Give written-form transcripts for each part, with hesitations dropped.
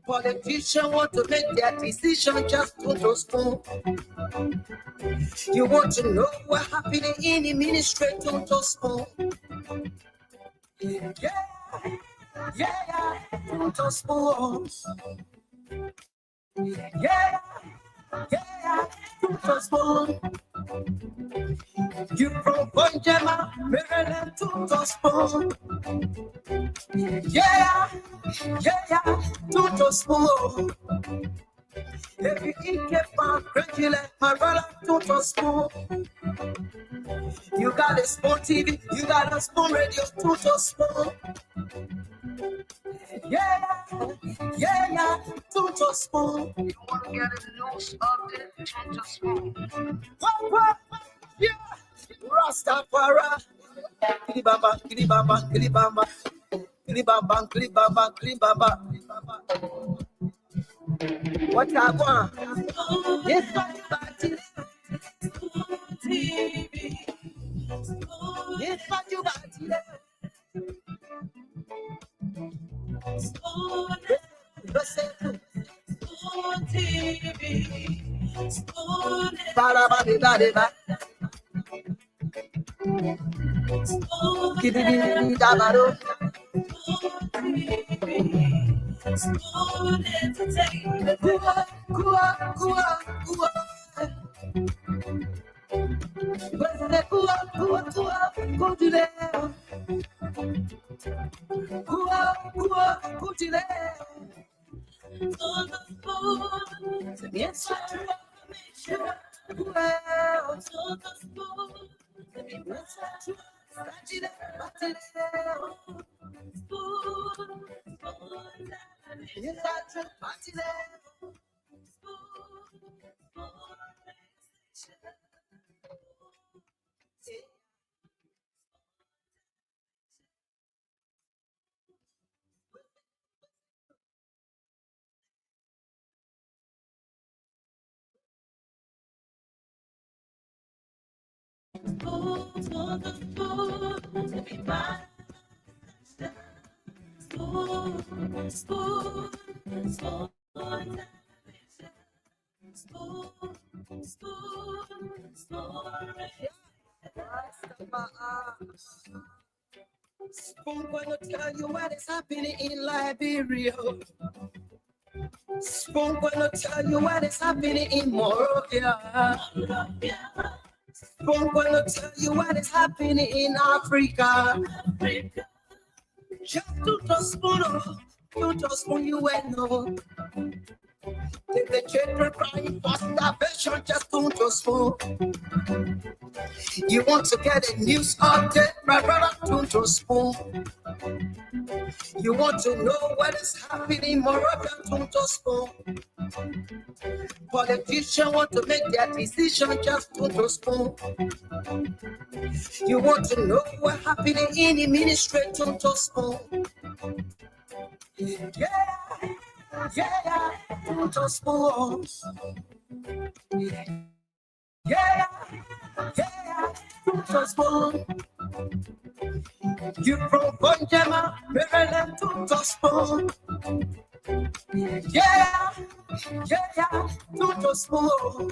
Politicians want to make their decision just to the spoon. You want to know what happening in the ministry to the spoon. Yeah, to the spoon. Yeah, to the spoon. You from Punjab, Maryland to the spoon. Yeah, to the spoon. Every keep on cranky like my brother to the spoon. You got a spoon TV, you got a spoon radio to the spoon. Yeah, to the spoon. You want to get a news update to the spoon. What? Yeah, Rastafari. Kilibamba, kilibamba, kilibamba. Kilibamba, kilibamba, kilibamba. What I want? Yes, party. Yes, party. Spoon gonna tell you what is happening in Liberia. Spoon gonna tell you what is happening in Morovia. Spoon gonna tell you what is happening in Africa. Just to the spoon, you ain't know. Take the children crying for starvation, just to the spoon. You want to get a news update, my brother, to the spoon. You want to know what is happening in Moravia, to the spoon. Politicians want to make their decision just to the spoon. You want to know what happening in the ministry to the spoon. Yeah, to the spoon. Yeah, to the spoon. You from Punjab, Maryland to the spoon. Yeah, to the spoon.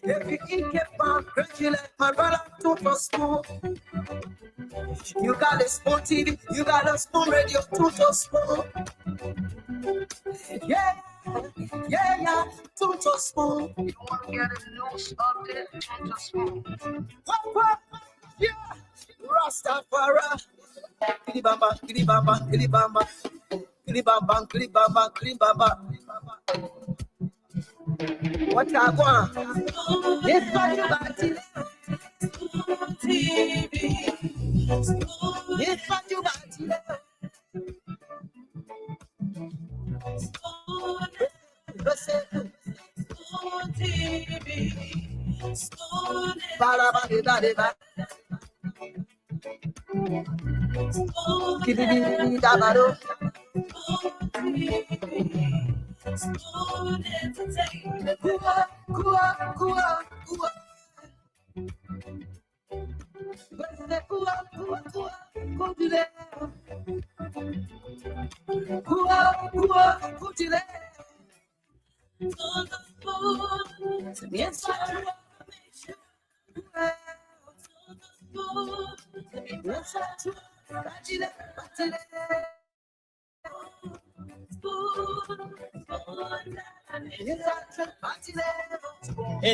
Every keep on cranky like my brother to the spoon. You got a spoon TV, you got a spoon radio to the spoon. Yeah, to the spoon. You want to get a news update to the spoon. What? Yeah, Rastafari. Kilibamba, kilibamba, kilibamba. Kilibamba, kilibamba, kilibamba. What I want? Yes, party. Yes, party. And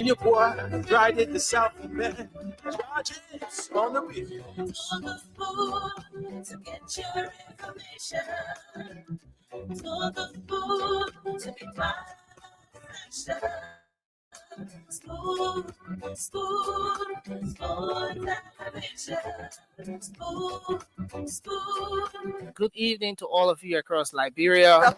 your boy right in the south, man. Charges on the wheel. To get your information. To the food to be my action. Spoon, spoon, spoon, spoon. Good evening to all of you across Liberia.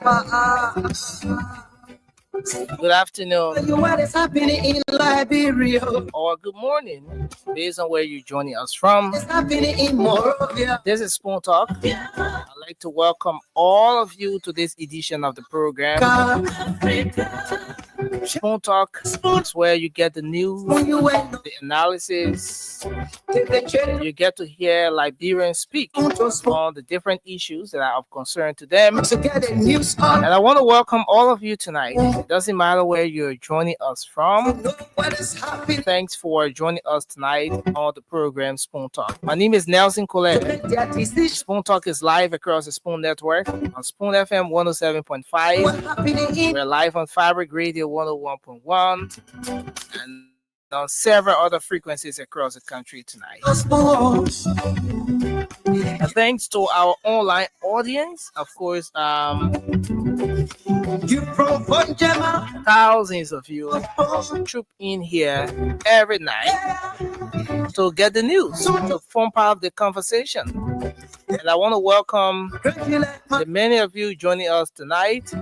Good afternoon. What is happening in Liberia? Or good morning, based on where you're joining us from. What is happening in Morovia? This is Spoon Talk. I'd like to welcome all of you to this edition of the program. Spoon Talk is where you get the news, the analysis. You get to hear Liberians speak on the different issues that are of concern to them. And I want to welcome all of you tonight. It doesn't matter where you're joining us from. Thanks for joining us tonight on the program Spoon Talk. My name is Nelson Colette. Spoon Talk is live across the Spoon Network on Spoon FM 107.5. We're live on Fabric Radio 101.1 and on several other frequencies across the country tonight. And thanks to our online audience, of course, thousands of you troop in here every night to get the news, to form part of the conversation. And I want to welcome the many of you joining us tonight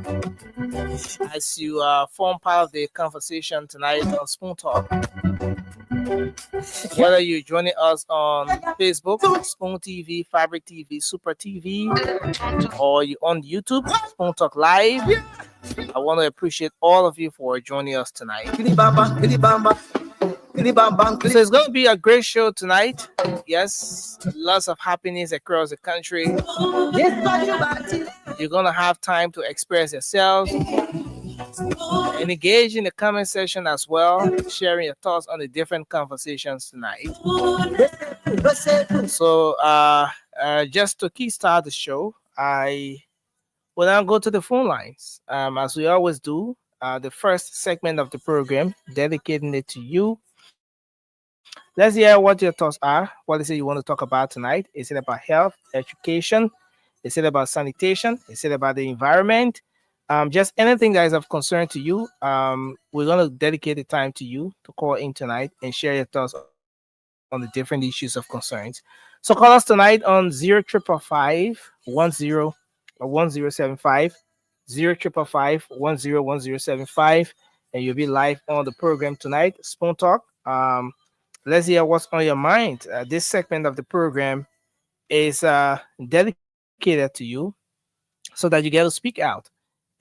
as you form part of the conversation tonight on Spoon Talk. Whether you're joining us on Facebook, Spoon TV, Fabric TV, Super TV, or you're on YouTube, Spoon Talk Live, I want to appreciate all of you for joining us tonight. So it's going to be a great show tonight. Yes, lots of happiness across the country. You're going to have time to express yourselves and engage in the comment section as well, sharing your thoughts on the different conversations tonight. So just to kickstart the show, I will now go to the phone lines. As we always do, the first segment of the program, dedicating it to you. Let's hear what your thoughts are. What is it you want to talk about tonight? Is it about health, education? Is it about sanitation? Is it about the environment? Just anything that is of concern to you. We're going to dedicate the time to you to call in tonight and share your thoughts on the different issues of concerns. So call us tonight on 0555 1075 0555 and you'll be live on the program tonight. Spoon Talk. Let's hear what's on your mind. This segment of the program is dedicated to you so that you get to speak out.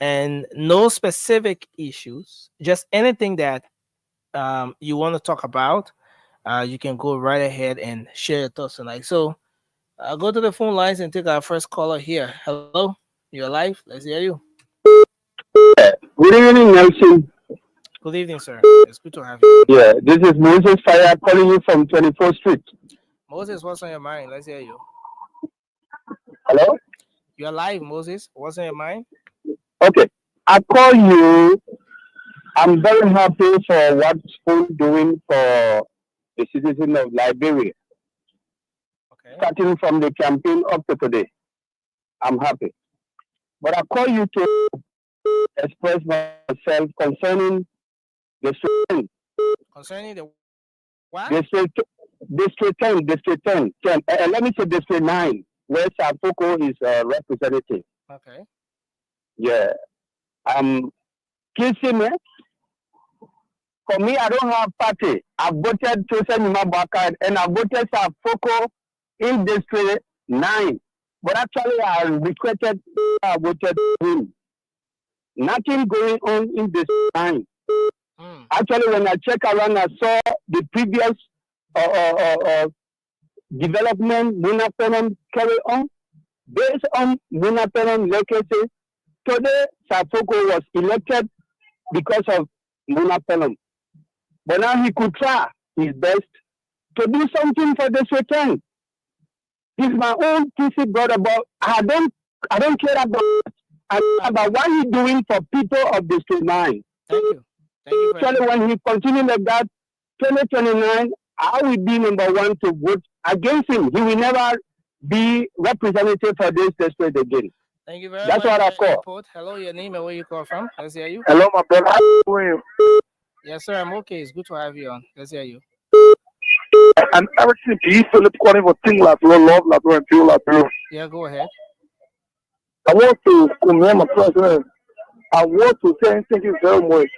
And no specific issues, just anything that you want to talk about, you can go right ahead and share your thoughts tonight. So I'll go to the phone lines and take our first caller here. Hello, you're live. Let's hear you. Good evening, Nelson. Good evening, sir. It's good to have you. Yeah, this is Moses Fire calling you from 24th Street. Moses, what's on your mind? Let's hear you. Hello? You're live, Moses. What's on your mind? Okay. I call you. I'm very happy for what Spoon doing for the citizens of Liberia. Okay. Starting from the campaign up to today. I'm happy. But I call you to express myself concerning the strength. Concerning the what? District 10. Let me say District 9, where Safoko is representative. Okay. Yeah. Kisime, for me, I don't have party. I voted Tosin Mabaka and I voted Safoko in District 9. But actually, I requested, I voted him. Nothing going on in District 9. Actually, when I check around, I saw the previous development Munapenem carry on. Based on Munapenem legacy, today Safoko was elected because of Munapenem. But now he could try his best to do something for the Sultan. It's my own PC brought about. I don't care about what he's doing for people of the state line. Thank you. Actually, when he continues like that, 2029, I will be number one to vote against him. He will never be representative for this district again. Thank you very much. That's what I call. Hello, your name and where you call from? Let's hear you. Hello, my brother. How are you? Yes, sir. I'm okay. It's good to have you on. Let's hear you. I'm everything peaceful. Calling for things like love, and feel like Yeah, go ahead. I want to commend my president. I want to say thank you very much.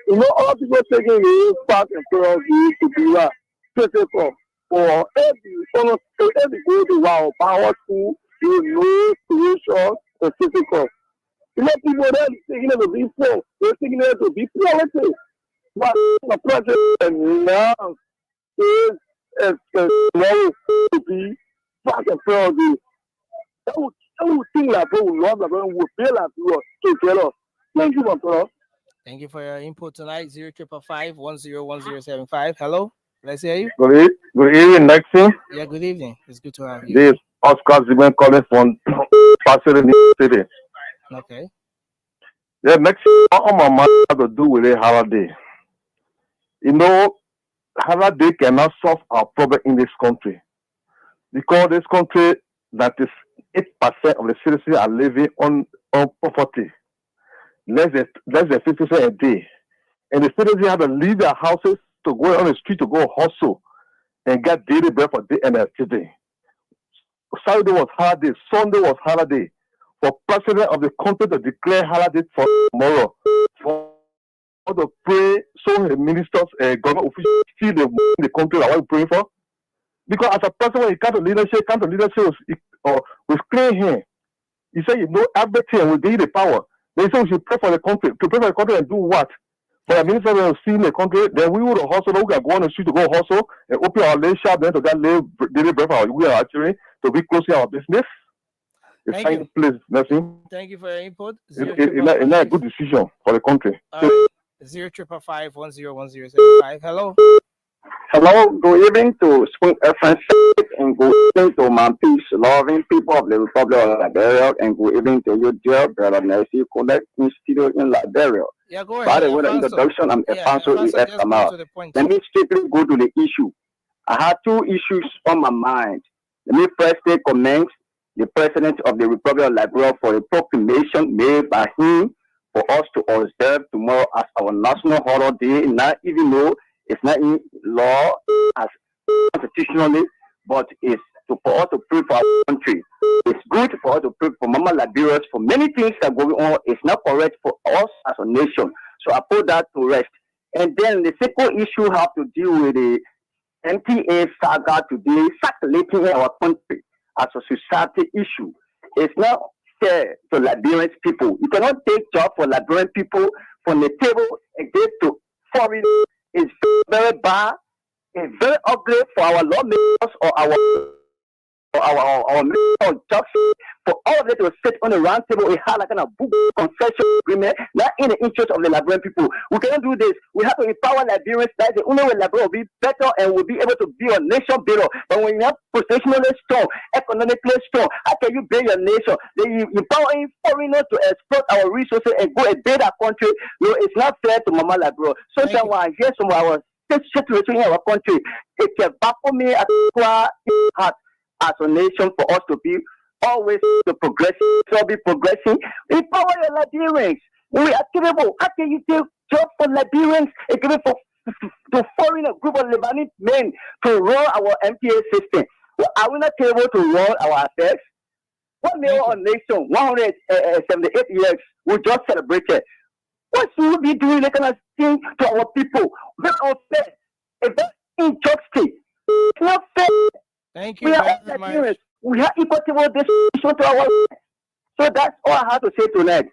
You know, all people taking the part and prayer to be like critical for every good wow powerful, solution and physical. You know, people that taking it to be full, they're taking it to be quality. But the president now is to be part and prayer. Everything like we love, like we feel like we together. Thank you, my brother. Thank you for your input tonight. 0555-101075. Hello, let's hear you. Good evening, Nexi. Yeah, good evening. It's good to have you. This is Oscar Ziben calling from Pastor City. Okay. Yeah, next all my mind has to do with a holiday. You know, holiday cannot solve our problem in this country because this country that is 8% of the citizens are living on poverty. Less than 50% a day. And the citizens have to leave their houses to go on the street to go hustle and get daily bread for day and today. Saturday was holiday, Sunday was holiday. For president of the country to declare holiday for tomorrow. For to pray so the ministers, government officials see the country that we're praying for. Because as a person when you come to leadership with clear hand. He said you know everything and will give you the power. They say we should pray for the country. To pray for the country and do what? For the minister will see the country, then we will hustle, we can go on the street to go hustle and open our lay shop, then to get daily bread for we are actually to be close to our business. It's Thank you. Please, nothing. Thank you for your input. It's not a good decision for the country. All right. 0555-101075. Hello. Hello, good evening to Spring FM and good evening to my peace-loving people of the Republic of Liberia and good evening to you, dear brother Nancy, connect in studio in Liberia. Yeah, go ahead. By the way, the introduction, I'm Efanso E.F. Kamal. Let me strictly go to the issue. I had two issues on my mind. Let me first take comments the President of the Republic of Liberia for a proclamation made by him for us to observe tomorrow as our national holiday, not even though it's not in law as constitutionally, but it's for us to pray for our country. It's good for us to pray for Mama Liberians for many things that are going on. It's not correct for us as a nation. So I put that to rest. And then the second issue have to deal with the MTA saga today circulating in our country as a society issue. It's not fair to Liberian people. You cannot take job for Liberian people from the table and give to foreign. It's very bad. It's very ugly for our lawmakers or our jobs for all of them to sit on the round table. We have like a book concession agreement, not in the interest of the Liberian people. We cannot do this. We have to empower Liberians. That's the only way Liberia will be better and will be able to be a nation builder. But when you have positionally strong, economically strong, how can you build your nation? Then you empowering foreigners to exploit our resources and go and build our country. No, it's not fair to Mama Liberia. So someone here's some of our situation in our country. It can baffle me at heart as a nation for us to be always to progress, so be progressing. Empower your Liberians. We are capable. How can you take job for Liberians and give it to foreign group of Lebanese men to run our MPA system? Well, are we not able to run our affairs? 1 million on nation, 178 years, we just celebrated. What should we be doing that kind of thing to our people? Very unfair. A very injustice. It's not fair. Thank you We are very much. We have equitable distribution to our. So that's all I have to say tonight.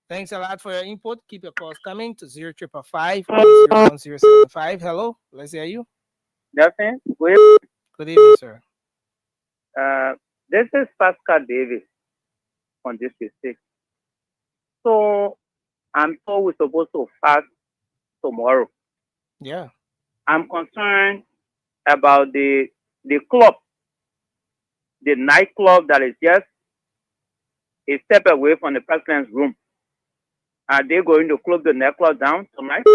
Thanks a lot for your input. Keep your calls coming to 0555-101075. Hello, let's hear you. Nothing. Good evening, sir. This is Pascal Davis on District 6. So I'm told we're supposed to fast tomorrow. Yeah. I'm concerned about the club, the nightclub that is just a step away from the president's room. Are they going to close the nightclub down tonight?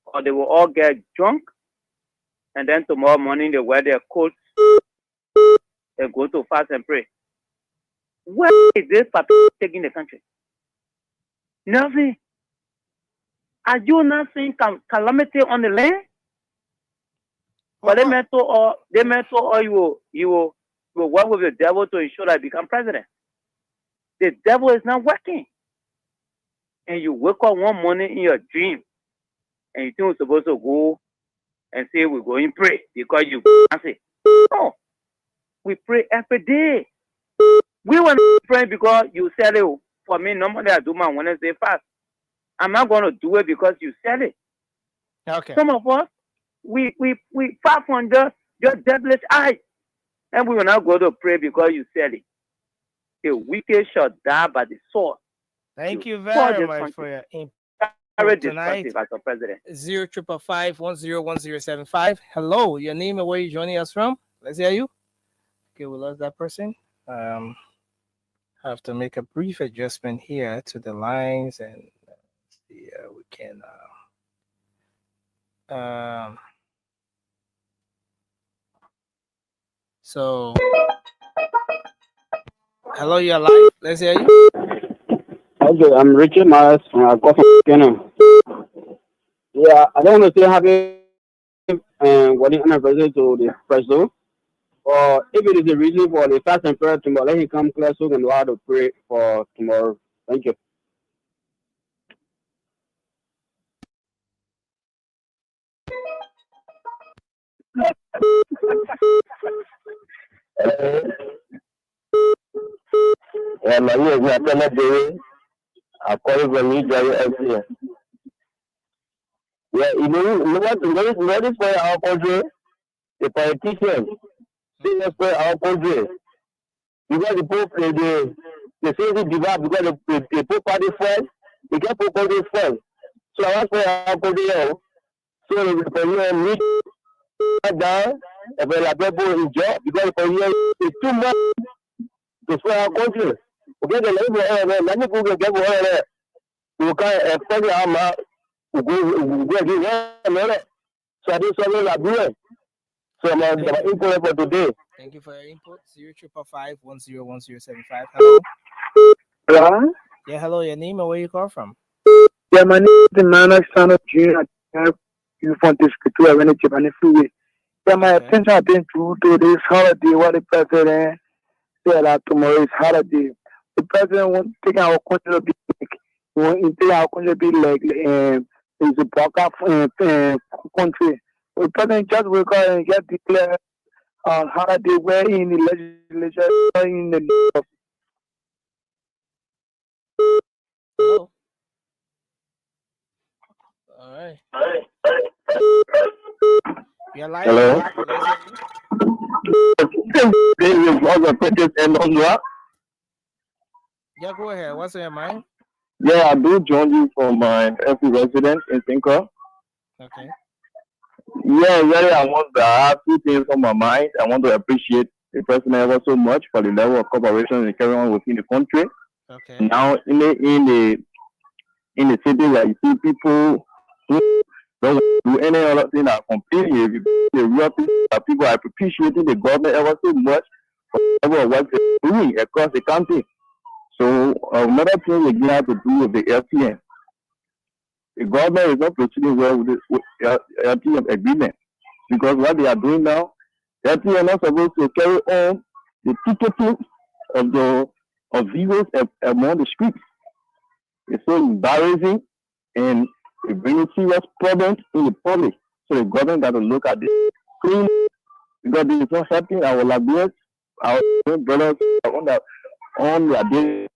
Or they will all get drunk and then tomorrow morning they wear their coats and go to fast and pray? Where is this papi taking the country? Nothing. Are you not seeing calamity on the land? But they meant to you will work with the devil to ensure that I become president. The devil is not working. And you wake up one morning in your dream and you think you're supposed to go and say we're going to pray because you say, no, we pray every day. We were not praying because you said it. For me, normally I do my Wednesday fast. I'm not going to do it because you said it. Okay. Some of us, we far from your devilish eyes. And we will not go to pray because you said it. The wicked shall die by the sword. Thank you very much for your input tonight. As a president. 0555-101075. Hello, your name and where you joining us from? Let's hear you. Okay, we lost that person. Have to make a brief adjustment here to the lines and see we can. So, hello, you're live. Let's hear you. Okay, I'm Richard Myers from Kenya. Yeah, I don't want to say happy wedding anniversary to the president. Or if it is a reason for the fast and prayer tomorrow, let him come clear so we can know how to pray for tomorrow. Thank you. My name is Natana Dewey. I'm calling from New Jersey. Yeah, you know what is for our country? The politicians. They just for our country. Because the Pope, they say the divide because the Pope party first, they get Pope party first. So I want for our country now. So the president meet down, and when the people in job, because the president is too much to for our country. Okay, the labor, let me go get water. You can't expect our mouth. So I did something like that. So my input for today. Thank you for your input. 0555-101075. Hello. Hello? Yeah, hello. Your name and where you call from? Yeah, my name is Emmanuel Son of June. You want to speak to a Japanese freeway. Yeah, my attention has been to this holiday. What the president said that tomorrow is holiday. The president wants to take our country to be like, won't take our country to be like, it's a broke country. The president just wake up and get declared on holiday where in the legislature in the Hello. All right. You're live. Hello. Yeah, go ahead. What's on your mind? Yeah, I do join you for my every resident in Thinker. Okay. Yeah, really, I have two things on my mind. I want to appreciate the president ever so much for the level of cooperation and carry on within the country. Okay. Now in the city where you see people who don't do any other thing that completely the real people are appreciating the government ever so much for the level of what they're doing across the country. So another thing we have to do with the LPN. The government is not proceeding well with the LPN agreement because what they are doing now, the LPN are not supposed to carry on the ticketing of vehicles among the streets. It's so embarrassing and it brings serious problems in the public. So the government got to look at this clean because this is not helping our Liberians, our brothers on their day.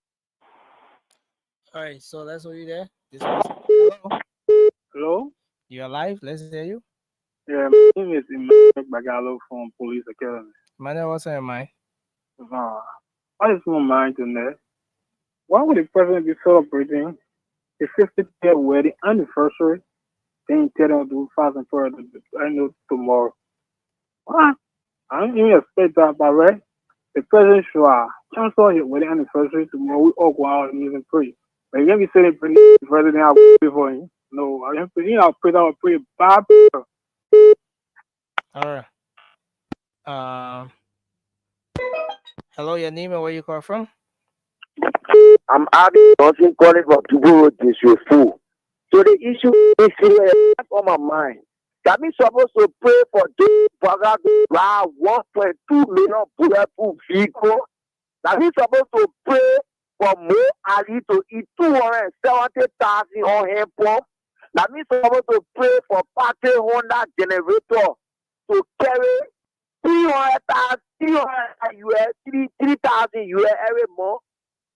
All right, so that's what you there. This person. Hello. Hello? You're live. Let's hear you. Yeah, my name is Emmanuel Bagalo from Police Academy. Manuel, what's on your mind? I just want mind to know why would the president be celebrating a 50th wedding anniversary? Then tell them to do fast and forward. I know tomorrow. What? I don't even expect that, but right? The president should cancel his wedding anniversary tomorrow. We all go out and even pray. But you're going to be celebrating the president, I'll pray for him. No, I'll pray bad. All right. Hello, your name and where you call from? I'm Abby Johnson calling from Tubu this your fool. So the issue is serious on my mind. That means supposed to pray for those bugger to drive 1.2 million bulletproof vehicle. That means supposed to pray for more Ali to eat 270,000 on hand pump. That means supposed to pray for Party Honda generator to carry 300,000 US, 3,000 US every month.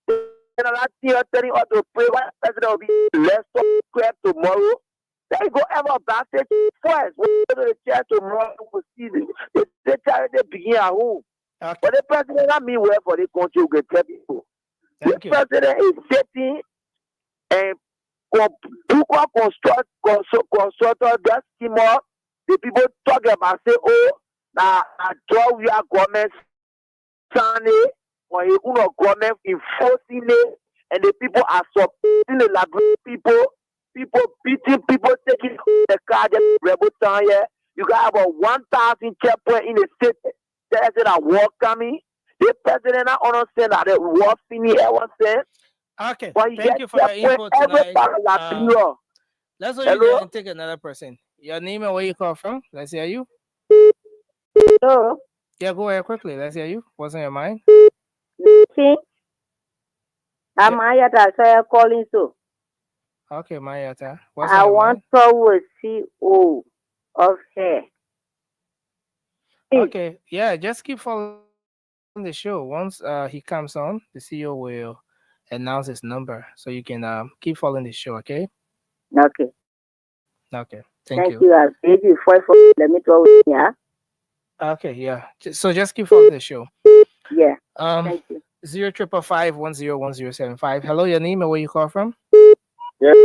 And another thing you're telling us to pray what the president will be less subscribed tomorrow. There you go, ever blasted first. We go to the church tomorrow for season. The charity begin at home. Okay. But the president not mean well for the country will tell people. Thank The you. president is sitting and constructor that scheme up. The people talk about say, oh, now draw we are government signing or you know government enforcing it, and the people are supporting the library people beating people, taking the car, just rebel town here. You got about 1,000 checkpoints in the city. There's a war coming. The president not understand that the war finished. Everyone said. Okay. But Thank you for your input tonight. Let's go you there and take another person. Your name and where you call from? Let's hear you. Hello. Yeah, go ahead quickly. Let's hear you. What's on your mind? See? I'm Ayata calling so. Okay, Mayata. What's I on your want mind? to with CEO of hair. Okay, yeah, just keep following the show. Once he comes on, the CEO will announce his number, so you can keep following the show. Okay. Okay. Okay. Thank Thank you. you. I'll pay you for let me go. Yeah. Okay. Yeah. So just keep following the show. Yeah. Thank you. 0555101075. Hello, your name and where you call from? Yes,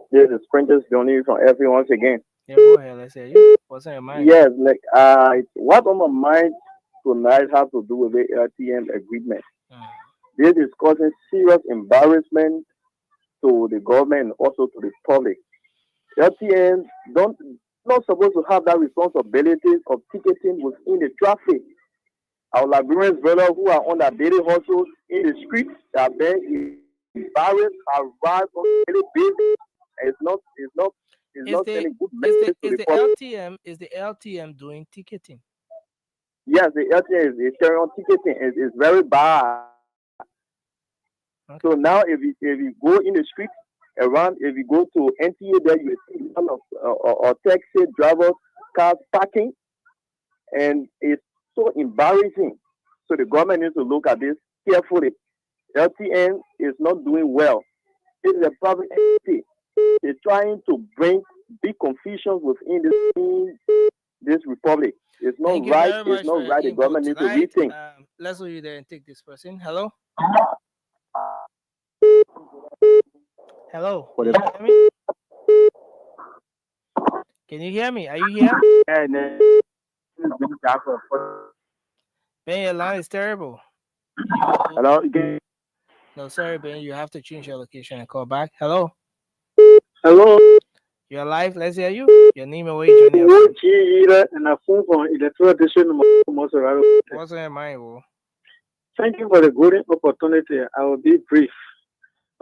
this is Prentice Donnie from everyone once again. Yeah, go ahead. Let's hear you. What's on your mind? Yes, like what on my mind tonight has to do with the LTM agreement. This is causing serious embarrassment to the government and also to the public. LTM not supposed to have that responsibility of ticketing within the traffic. Our Liberians brothers who are on their daily hustles in the streets are being embarrassed, harassed on a daily basis. It's not sending good message to the public. Is the LTM doing ticketing? Yes, the LTM is carrying on ticketing. It's very bad. Okay. So now if you go in the street around, if you go to NTA, there you see a lot of taxi drivers, cars parking, and it's so embarrassing. So the government needs to look at this carefully. LTN is not doing well. It is a private entity. It's trying to bring big confusions within this republic. It's not right. It's not right. The government needs to rethink. Let's go you there and take this person. Hello. Hello. Can you hear me? Are you here? Ben, your line is terrible. Hello. No, sorry, Ben. You have to change your location and call back. Hello. Hello. You're live. Let's hear you. Your name and where you joining us from. What's on your mind, bro? Thank you for the good opportunity. I will be brief.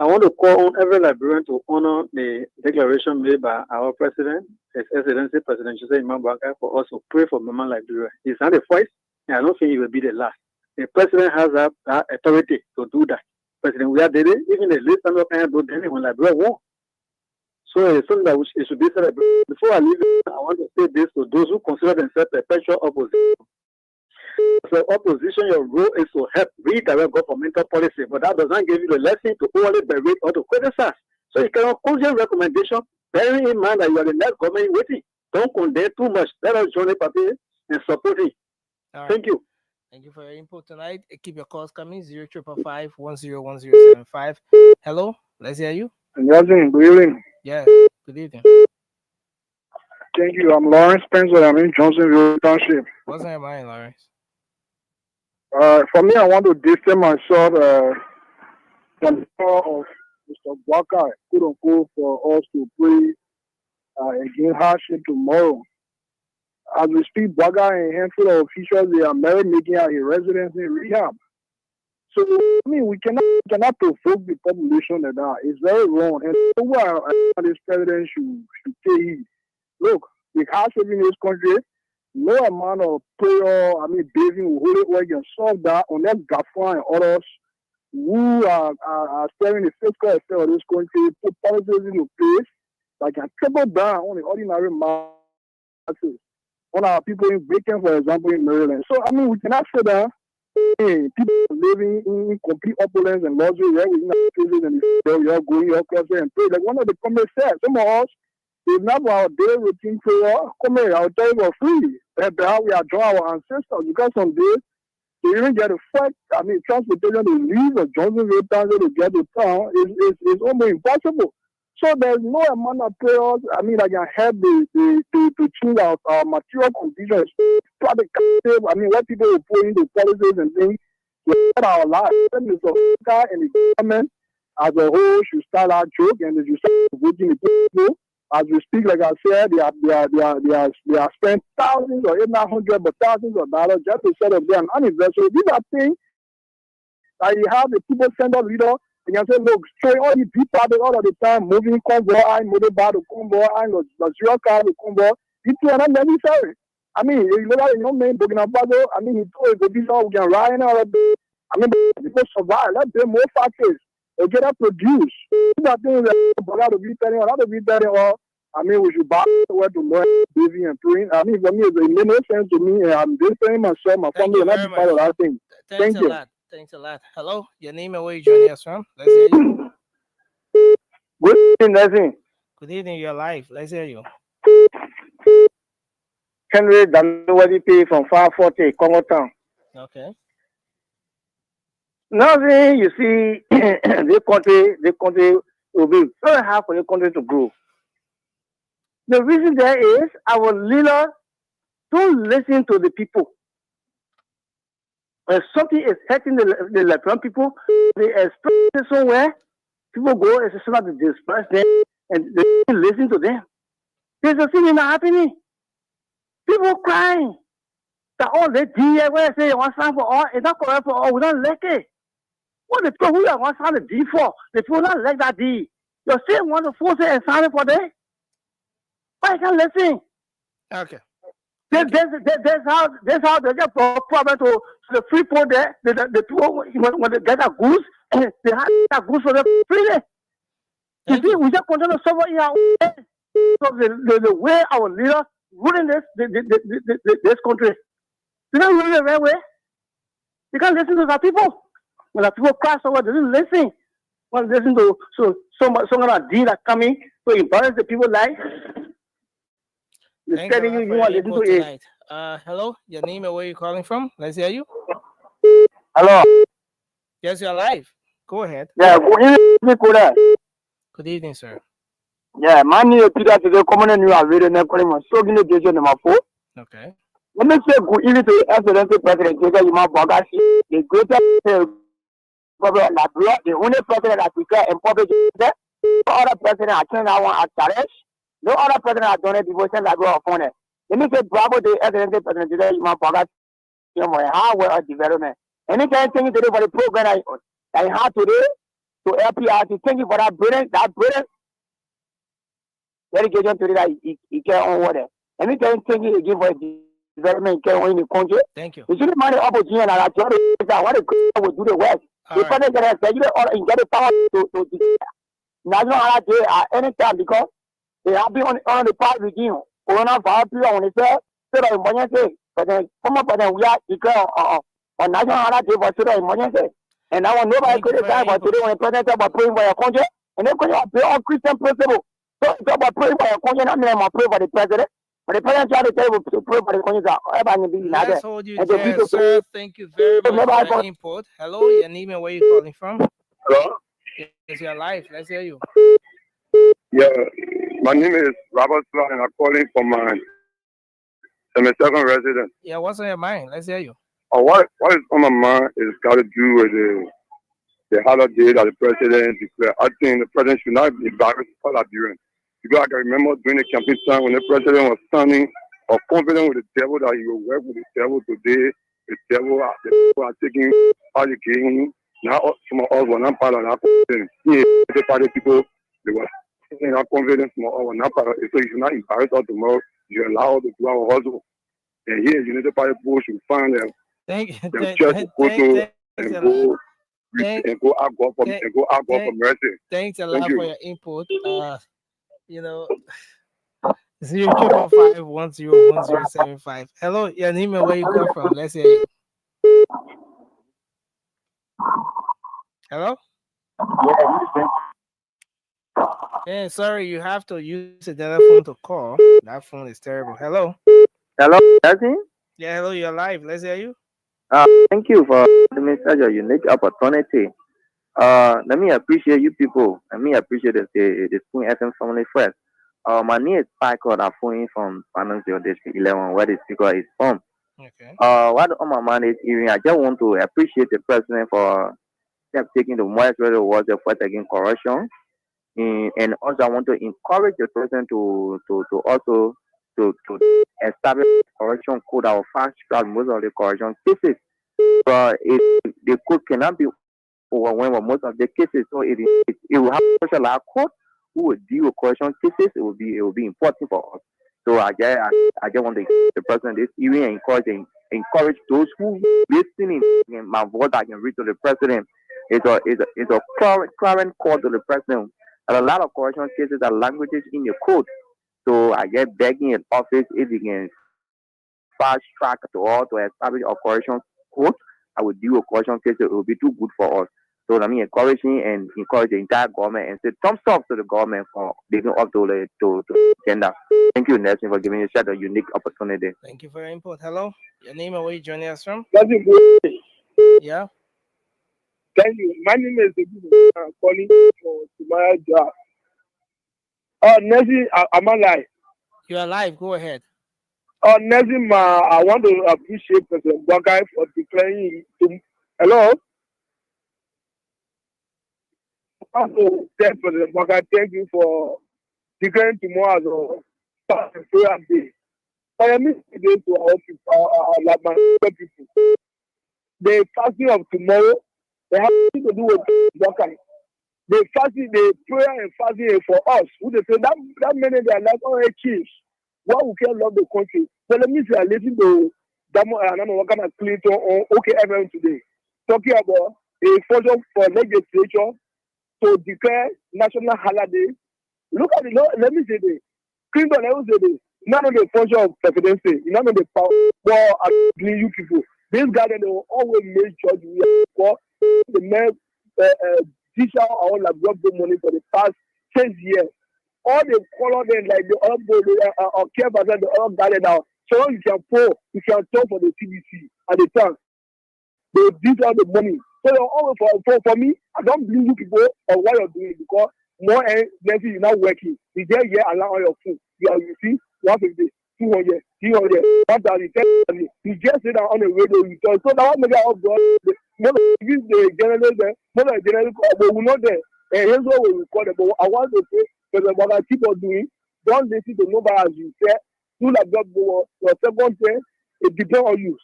I want to call on every Liberian to honor the declaration made by our president, His Excellency President Joseph Imambaka, for us to pray for Mama Liberia. He's not the first, and I don't think he will be the last. The president has that authority to do that. President, we are there. Even the least number can do that when Liberia won. So it's something that it should be celebrated. Before I leave, I want to say this to those who consider themselves perpetual opposition. So opposition, your role is to help redirect governmental policy, but that does not give you the lesson to only berate or to criticize. So you cannot caution recommendation, bearing in mind that you are the next government waiting. Don't condemn too much. Let us join the party and support it. Right. Thank you. Thank you for your input tonight. Keep your calls coming. 0555-101075. Hello, let's hear you. Good evening. Yeah, good evening. Thank you. I'm Lawrence Spencer. I'm in Johnsonville Township. What's on your mind, Lawrence? For me, I want to distance myself from the call of Mr. Walker, quote unquote, for us to pray against hardship tomorrow. As we speak, Baga and a handful of officials, they are married, making out a residence in rehab. So, I mean, we cannot provoke the population like that. It's very wrong. And this president should take heed. Look, the hardship in this country, no amount of prayer, bathing will hold it where you can solve that unless Gaffa and others who are steering the fiscal affairs of this country put policies into place that can trickle down on the ordinary masses. On our people in Britain, for example, in Maryland. So, we cannot say that people living in complete opulence and luxury, right? We're not places and you're going your closet and pray. Like one of the comments said, some of us, it's not our daily routine prayer. Come here, I'll tell you for free. That's how we are drawing our ancestors. Because some days, they even get a fact, transportation to leave a Johnsonville town to get to town is almost impossible. So there's no amount of prayers, that can help to change our material conditions. What people will put into policies and things to help our lives. And the government as a whole should start our joke and they should start voting the people. As we speak, like I said, they are spent thousands or if not hundreds, but thousands of dollars just to set up their anniversary. These are things that you have the people send a leader. You can say, look, straight all the people all of the time, moving convoy, I motor bar to convoy, I luxury car to convoy. People are not necessary. You look at the young man, Burkina Faso, he told the visa we can ride and all of this. People survive. Let's build more factories. They get up produce. These are things that Baga to be telling or not to be telling or, we should buy where to learn, living and praying. For me, it makes no sense to me. I'm just saying myself, my family, and not be part of that thing. Thank you. Thanks a lot. Hello, your name and where you joining us from? Let's hear you. Good evening, Leslie. Good evening, you're live. Let's hear you. Henry WDP from 540, Congo Town. Okay. Now, you see, the country will be very hard for the country to grow. The reason there is our leaders don't listen to the people. When something is hurting the Liberian people, they express it somewhere. People go and say to disperse them and they don't listen to them. There's a thing not happening. People crying. That all they do, when I say one sign for all, it's not correct for all. We don't like it. What the people who are one sign the D for? The people don't like that D. You're saying want to force it and sign it for them? Why can't listen? Okay. That's how they get problem to the free people there. The people when they get a goose, they have a goose for them freely. You see, we just continue to suffer in our way. So the way our leaders ruling this country, they don't rule the right way. You can't listen to the people. When the people cry somewhere, they don't listen. When they listen to some kind of deal that coming to embarrass the people's life. Thank you for your input tonight. Hello, your name and where you calling from? Let's hear you. Hello. Yes, you're live. Go ahead. Yeah, good evening, sir. Yeah, my name is Peter today. Coming in, you are reading the calling. So, give me the number 4. Okay. Let me say good evening to the Excellency President Jacob Yuma Bagashi, the greatest problem that the only president that we care in public. No other president I can't want to challenge. No other president has done a devotion like we're upon it. Let me say bravo to the Excellency President Jacob Yuma Bagashi for how well development. Anytime thank you today for the program I had today to LPRC. Thank you for that brilliant dedication today that he can on water. Anytime thank you again for development in the country. Thank you. You shouldn't mind the opportunity and I tell you that what the government will do the work. The president get the power to national holiday at any time because they have been on the part regime. Coronavirus period on the side, so that emergency. But then former president we are declare on national holiday for so that emergency. And now nobody could decide but today when the president talk about praying for your country and then because they all Christian principle. So talk about praying for your country, I mean I'm praying for the president. But the president tried to table to pray for the country. Let's hold you there, sir. Thank you very much for your input. Hello, your name and where you calling from? Hello? Yes, you're live. Let's hear you. Yeah, my name is Robert Slot, and I'm calling from my 72nd residence. Yeah, what's on your mind? Let's hear you. What is on my mind is got to do with the holiday that the president declared. I think the president should not be embarrassed for Liberians. Because I can remember during the campaign time when the president was standing or confident with the devil that he will work with the devil today. The devil are taking all the game. Now some of us were not part of that confidence. The party people, they were not confident, some of us were not part of it. So you should not embarrass us tomorrow. You allow us to do our hustle. And here, United Party people should find them. Thank you. And go out for mercy. Thanks a lot for your input. 055101075. Hello, your name and where you call from? Let's hear you. Hello? Yeah, sorry, you have to use the telephone to call. That phone is terrible. Hello? Hello, Jesse? Yeah, hello, you're live. Let's hear you. Thank you for giving me such a unique opportunity. Let me appreciate you people. Let me appreciate the Spoon FM family first. My name is Michael. I'm phoning from Panelists District 11, where the speaker is from. Okay. What on my mind is hearing, I just want to appreciate the president for taking the most really was the fight against corruption. And also I want to encourage the president to also to establish corruption code that will fast track most of the corruption cases. But the code cannot be overwhelmed with most of the cases, so it will have such a large court who will deal with corruption cases. It will be important for us. So I just want the president this evening and encourage those who listening in my voice I can read to the president. It's a current call to the president. And a lot of corruption cases are languages in the code. So I get begging in office if you can fast track to establish a corruption code. I will deal with corruption cases. It will be too good for us. So let me encourage the entire government and say thumbs up to the government for living up to the agenda. Thank you, Nelson, for giving us such a unique opportunity. Thank you for your input. Hello, your name and where you joining us from? Yeah. Thank you. My name is Zago. I'm calling for my job. Nelson, am I live? You are live. Go ahead. Nelson, I want to appreciate President Waga for declaring. Hello? I want to tell President Waga, thank you for declaring tomorrow as a prayer day. I am today to our people, our people. The fasting of tomorrow, they have nothing to do with Waga. The fasting, the prayer and fasting for us. Who they say that many they are like all chiefs. Why we can love the country? So let me say I listen to Damo and I'm working at Clinton on OKFM today, talking about a function for legislature to declare national holiday. Look at it. Let me say this. Clinton, let me say this. None of the function of presidency, none of the power for you people. This guy, they will always make sure for the men teacher all like got the money for the past 6 years. All the color them like the other care about the other guy now. So you can pour, you can talk for the CBC at the time. They did all the money. So always for me, I don't blame you people on what you're doing because more energy you're not working. You just here allow all your food. You see, 150, 200, 300, 1,000, you just sit down on the radio, you talk. So that one make up God. Most of the journalists there, most of the journalists but we're not there. And here's what we record. But I want to say, because what I keep on doing, don't listen to nobody as you say. Do like God go your second thing, it depends on you.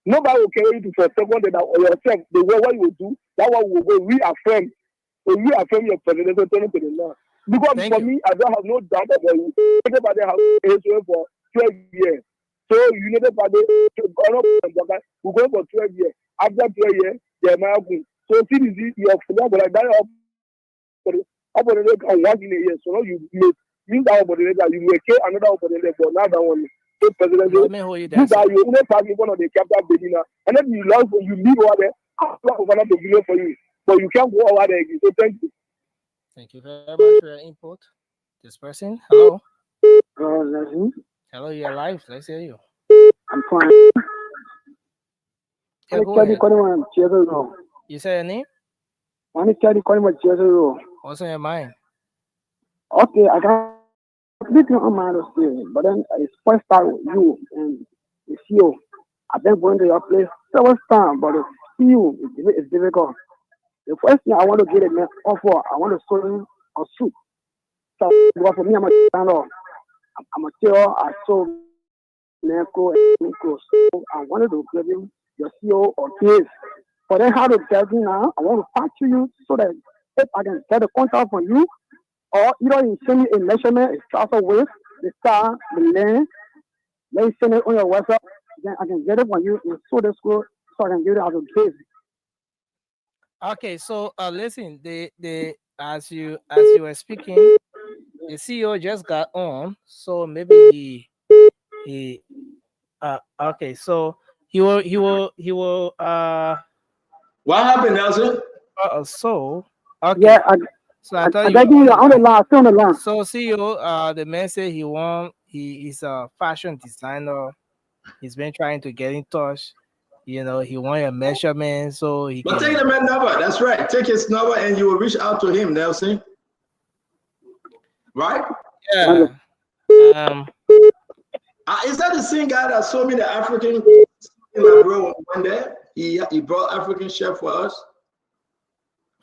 Nobody will carry you for second thing or yourself. The way what you will do, that one will go reaffirm. So reaffirm your presidential turn to the law. Because for me, I don't have no doubt about you. Everybody has history for 12 years. So United Party, we're going for 12 years. After 12 years, they're my own. So CDC, you have forgotten like that up for the once in a year. So now you use that opportunity, you will get another opportunity for another one. So president, you only pass one of the capital building, and then you love you leave over there. I'll open up the video for you. But you can't go over there again. So thank you. Thank you very much for your input. This person, hello. Hello, you're live. Let's hear you. I'm fine. Yeah, go Charlie ahead. calling my Chicago. You say your name? Charlie calling my Chicago. What's on your mind? Okay, I got everything on my understanding, but then it's first time with you and the CEO. I've been going to your place several times, but the CEO is difficult. The first thing I want to get a man offer, I want to show him a suit. So for me, I'm a standard. I'm a tailor. I sold Neko and Nico. So I wanted to give him your CEO or case. But then how to tell me now? I want to talk to you so that if I can get a contact from you, or either you send me a measurement, a trouser width, the star, the length, then you send it on your website, then I can get it from you and show the school so I can get it as a case. Okay, so listen, the as you were speaking, the CEO just got on, so maybe he okay, so he will What happened, Nelson? so okay. Yeah, So I thought I you were got you on the line, still on the line. So CEO, the man said he is a fashion designer. He's been trying to get in touch. You know, he want a measurement so he But can. take the man's number. That's right. Take his number and you will reach out to him, Nelson. Right? Yeah. Is that the same guy that sold me the African bro one day? He brought African chef for us.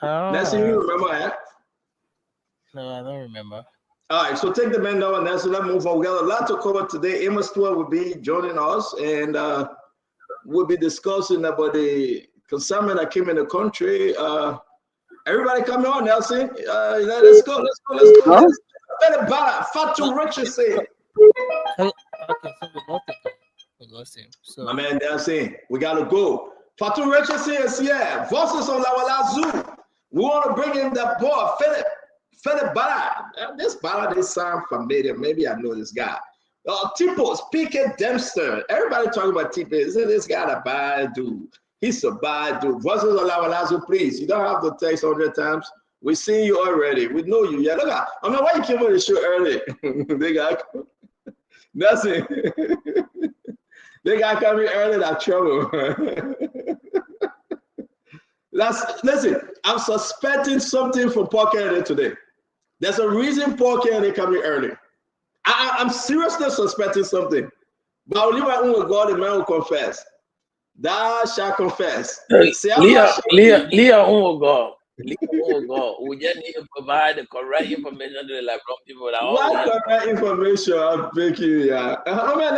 Nelson, you remember that? No, I don't remember. All right, so take the man number, Nelson. Let's move on. We got a lot to cover today. Amos Stewart will be joining us, and we'll be discussing about the consignment that came in the country. Everybody come on, Nelson. Let's go. Huh? Fatu Richardson. Okay, so we lost him. So My man Nelson, we gotta go. Fatu Richardson is here. Voices on Lawala Zoo. We want to bring in that boy, Philip Ballard. This Ballard, they sound familiar. Maybe I know this guy. Tipo, Speaker Dempster. Everybody talking about Tipo. Isn't this guy a bad dude? He's a bad dude. Voices on Lawala Zoo, please. You don't have to text 100 times. We seen you already. We know you. Yeah, look at. I mean, why you came on the show early? They got nothing. They got coming early. That trouble. Listen. I'm suspecting something from Paul Kennedy today. There's a reason Paul Kennedy coming early. I'm seriously suspecting something. But I'll leave my own with God. The man will confess. Thou shall confess. Leah, oh God. Oh God, we just need to provide the correct information to the LeBron people. What correct information? I'll beg you, yeah. Man,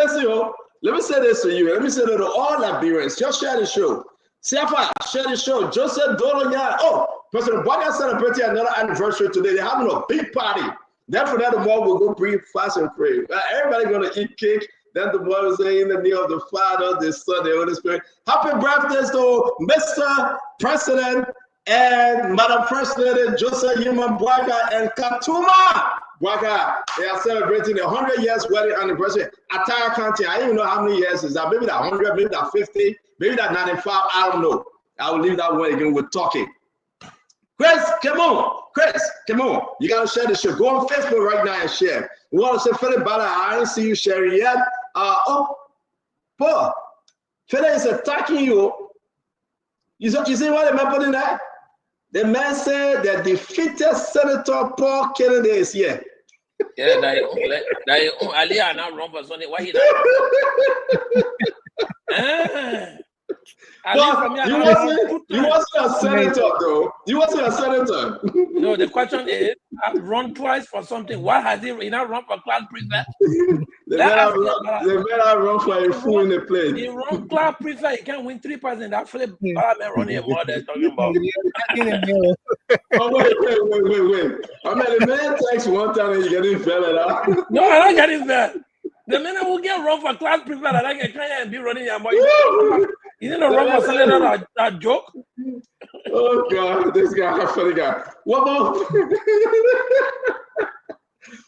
let me say this to you. Let me say that to all Liberians. Just share the show. Siafa, share the show. Joseph Dolonya. Oh, President Boga celebrating another anniversary today. They're having a big party. Then for that, tomorrow we'll go breathe, fast, and pray. Everybody gonna eat cake. Then the boy will say, in the name of the Father, the Son, the Holy Spirit. Happy birthday to Mr. President and Madam First Lady Joseph Human Bwaga and Katuma Bwaga. They are celebrating the 100 years wedding anniversary. Ataya County, I don't even know how many years is that. Maybe that 100, maybe that 50, maybe that 95, I don't know. I will leave that one again with talking. Chris, come on. Chris, come on. You got to share the show. Go on Facebook right now and share. We want to say, Philip Bala, I didn't see you sharing yet. Paul, Philip is attacking you. You see what the man put in there? The man said that defeated Senator Paul Kennedy is here. Yeah, Ali are not wrong for Sunday. Why he not? You wasn't a senator, though. You wasn't a senator. No, the question is, I've run twice for something. Why has he not run for class prefect? They better run for a fool in the plane. He run class prefect. He can't win 3%. That Philip Parliament running a mother talking about. Oh, wait. I mean, the man takes one time and you getting fed out. No, I'm not getting fed. The minute we get run for class prefect, I can try and be running your boy. You didn't run for senator that joke? Oh, God, this guy, funny guy. What more?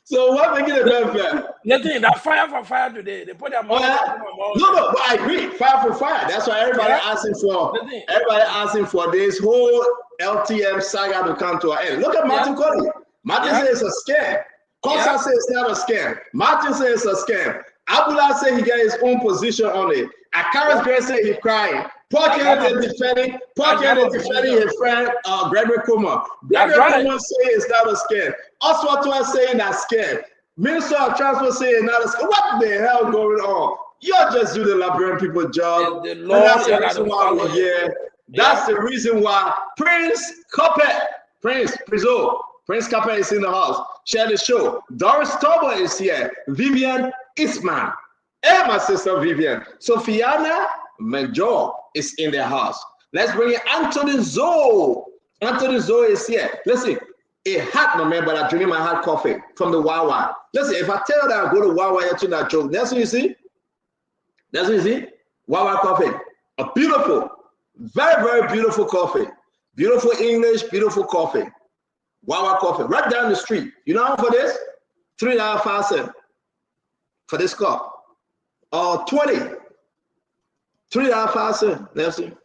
So what making it bad fair? Nothing. That fire for fire today. They put their money. No, but I agree. Fire for fire. That's why everybody asking for. Everybody asking for this whole LTM saga to come to an end. Look at Martin Colley. Martin says it's a scam. Costa says it's not a scam. Martin says it's a scam. Abdullah said he got his own position on it. Akara's girl said he's crying. Paul Kennedy defending his friend Gregory Kuma. Gregory Kuma saying it's not a scam. Oswald was saying that's scam. Minister of Transport saying not a scam. What the hell going on? You're just doing the Liberian people job. The law, that's the reason why we're here. That's the reason why Prince Capet is in the house. Share the show. Doris Toba is here. Vivian Isman. And my sister Vivian. Sophiana Major is in the house. Let's bring in Anthony Zoe. Anthony Zoe is here. Listen, a hot moment, but I'm drinking my hot coffee from the Wawa. Listen, if I tell you that I go to Wawa, you're that joke. That's what you see. That's what you see. Wawa coffee. A beautiful, very, very beautiful coffee. Beautiful English, beautiful coffee. Wawa coffee. Right down the street. You know how for this? $3.05 for this cup. 20. $3.05. Listen.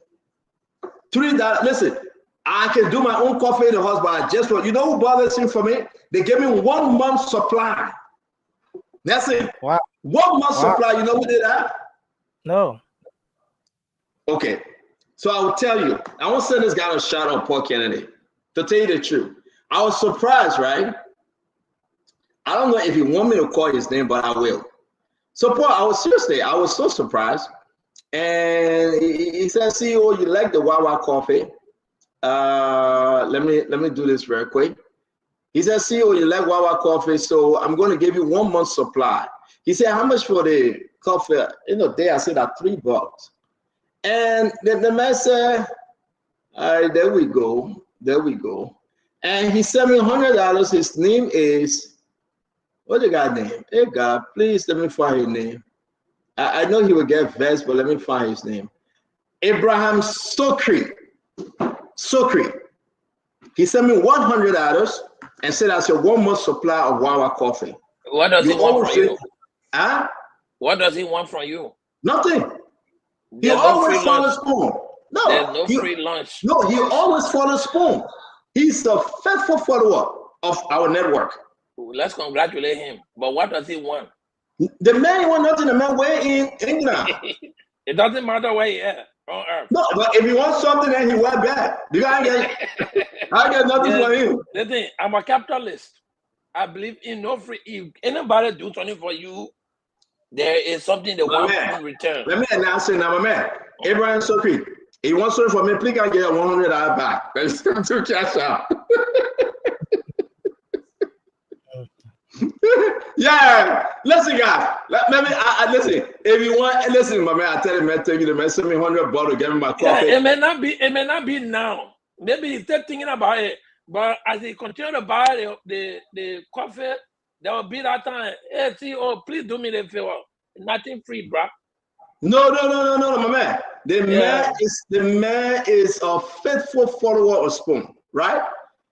$3. Listen, I can do my own coffee in the house, but I just want, you know who bothers him for me? They gave me 1 month supply. That's it. Wow. 1 month supply. You know who did that? No. Okay. So I will tell you, I want to send this guy a shout out, Paul Kennedy. To tell you the truth, I was surprised, right? I don't know if you want me to call his name, but I will. So Paul, I was so surprised. And he said, CEO, you like the Wawa coffee? Let me do this real quick. He said, CEO, you like Wawa coffee, so I'm going to give you 1 month supply. He said, how much for the coffee? There I said that $3. And the man said, all right, there we go. And he sent me $100. His name is, what's the guy's name? Hey, God, please let me find his name. I know he will get vexed, but let me find his name. Abraham Sokri. He sent me $100 and said that's your 1 month supply of Wawa coffee. What does he want from you? Huh? What does he want from you? Nothing. He always follows spoon. There's no free lunch. No, he always follows spoon. He's a faithful follower of our network. Let's congratulate him. But what does he want? The man want nothing. The man where in England. It doesn't matter where he is on earth. No, but if he wants something, then he went back. I get nothing for him. Listen, I'm a capitalist. I believe in no free. If anybody do something for you, there is something they want in return. Let me announce it now, my man. Abraham Sokri. He wants something for me. Please, I get $100 back. Let's do cash out. Yeah, listen, guys. Let me listen. If you want, listen, my man. I tell him, man, take you the man. Send me $100 to get me my coffee. Yeah, it may not be now. Maybe he's still thinking about it. But as he continue to buy the coffee, there will be that time. Hey, CEO, please do me the favor. Nothing free, bro. No, my man. The man is a faithful follower of Spoon, right?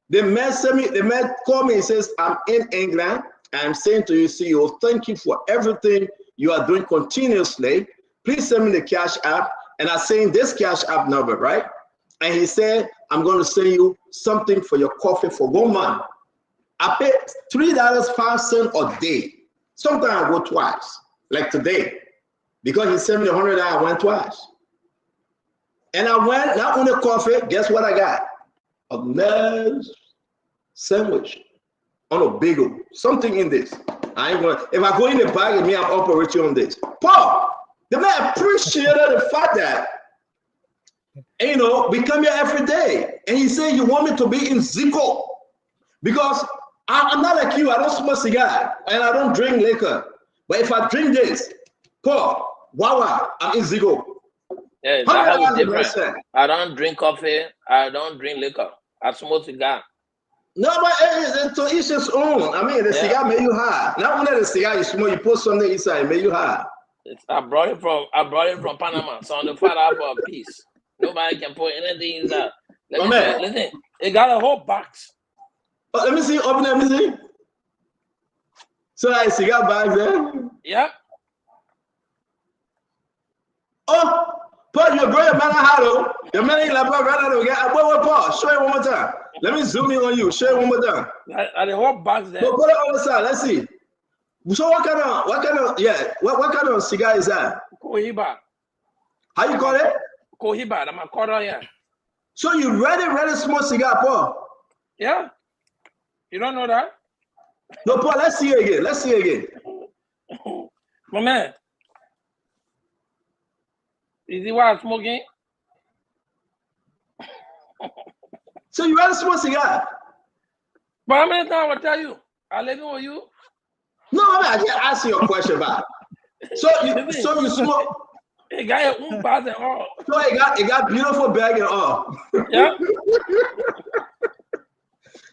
The man called me and says, I'm in England. I'm saying to you, CEO, thank you for everything you are doing continuously. Please send me the cash app. And I'm saying this cash app number, right? And he said, I'm going to send you something for your coffee for 1 month. I paid $3.05 a day. Sometimes I go twice, like today. Because he sent me $100, I went twice. And I went, not only coffee, guess what I got? A nice sandwich on a bagel, something in this. I ain't going. If I go in the bag and me, I'm operating on this. Paul, the man appreciated the fact that, we come here every day. And he said, you want me to be in Zago? Because I'm not like you. I don't smoke cigar and I don't drink liquor. But if I drink this, Paul, Wawa, I'm in Zago. Yeah, that's different. I don't drink coffee. I don't drink liquor. I smoke cigar. No, but to each his own. I mean, the cigar made you high. Not only the cigar you smoke, you put something inside, it made you high. I brought it from Panama. So on the fat out for a piece. Nobody can put anything inside. Listen, it got a whole box. Oh, let me see. Open it. Let me see. So I cigar bags there. Yep. Oh, Paul, you bring your man out. Your man ain't like brother. Wait, Paul. Show it one more time. Let me zoom in on you. Show it one more time. The whole box there. Put it on the side. Let's see. So what kind of cigar is that? Cohiba. How you call it? Cohiba. I'm a quarter, yeah. So you really smoke cigar, Paul? Yeah. You don't know that? No, Paul, let's see it again. My man. Is it what I'm smoking? So you really smoke cigar? But how many times I will tell you? I'll let know you. No, I just ask you a question about it. So you smoke. It got your own pass and all. So it got beautiful bag and all. Yeah.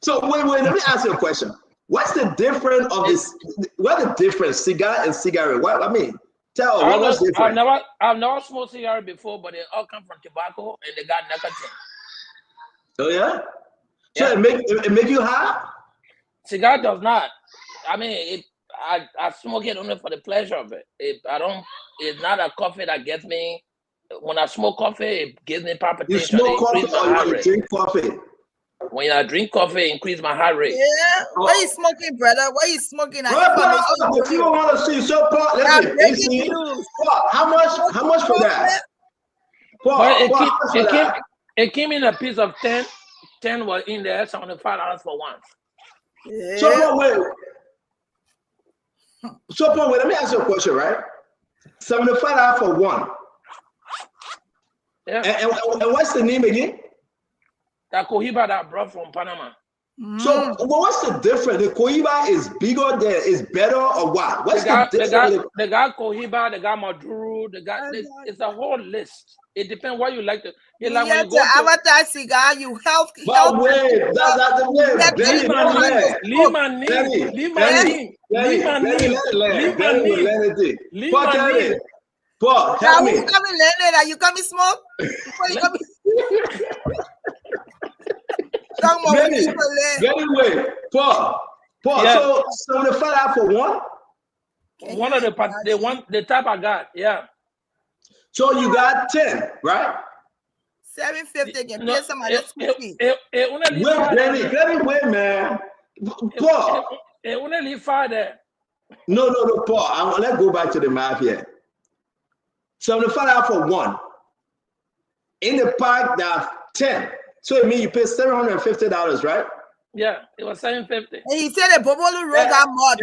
So wait, let me ask you a question. What's the difference of this? What's the difference, cigar and cigarette? What I mean, what's different? I've never smoked cigar before, but they all come from tobacco and they got nicotine. Oh yeah. So it make you high? Cigar does not. I mean, I smoke it only for the pleasure of it. It's not a coffee that gets me. When I smoke coffee, it gives me palpitation. You smoke coffee or you drink coffee? When I drink coffee, increase my heart rate. Yeah. What are you smoking, brother? What are you smoking? If you want to see, so Paul, Paul, how much for that? Paul, it came in a piece of 10. 10 was in there, $75 for one. Yeah. So Paul, wait, let me ask you a question, right? $75 for one. Yeah. And what's the name again? That Cohiba that I brought from Panama. So what's the difference? The Cohiba is bigger, is better, or what? What's the difference? They got Cohiba, they got Maduro, it's a whole list. It depends what you like to. You like when you go to advertise cigar, you help. But wait, that's the way. Leave my name. Paul, tell me. You coming learning? Are you coming smoke? Anyway, Paul. Yeah. So the $75 for one. One of the type I got, yeah. So you got 10, right? 750 can pay somebody fee. Wait, man. Paul. It only 5 there. No, Paul. Let's go back to the math here. $75 for one. In the pack, that's 10. So it means you pay $750, right? Yeah, it was $750. And he said the Bobolu road got mud.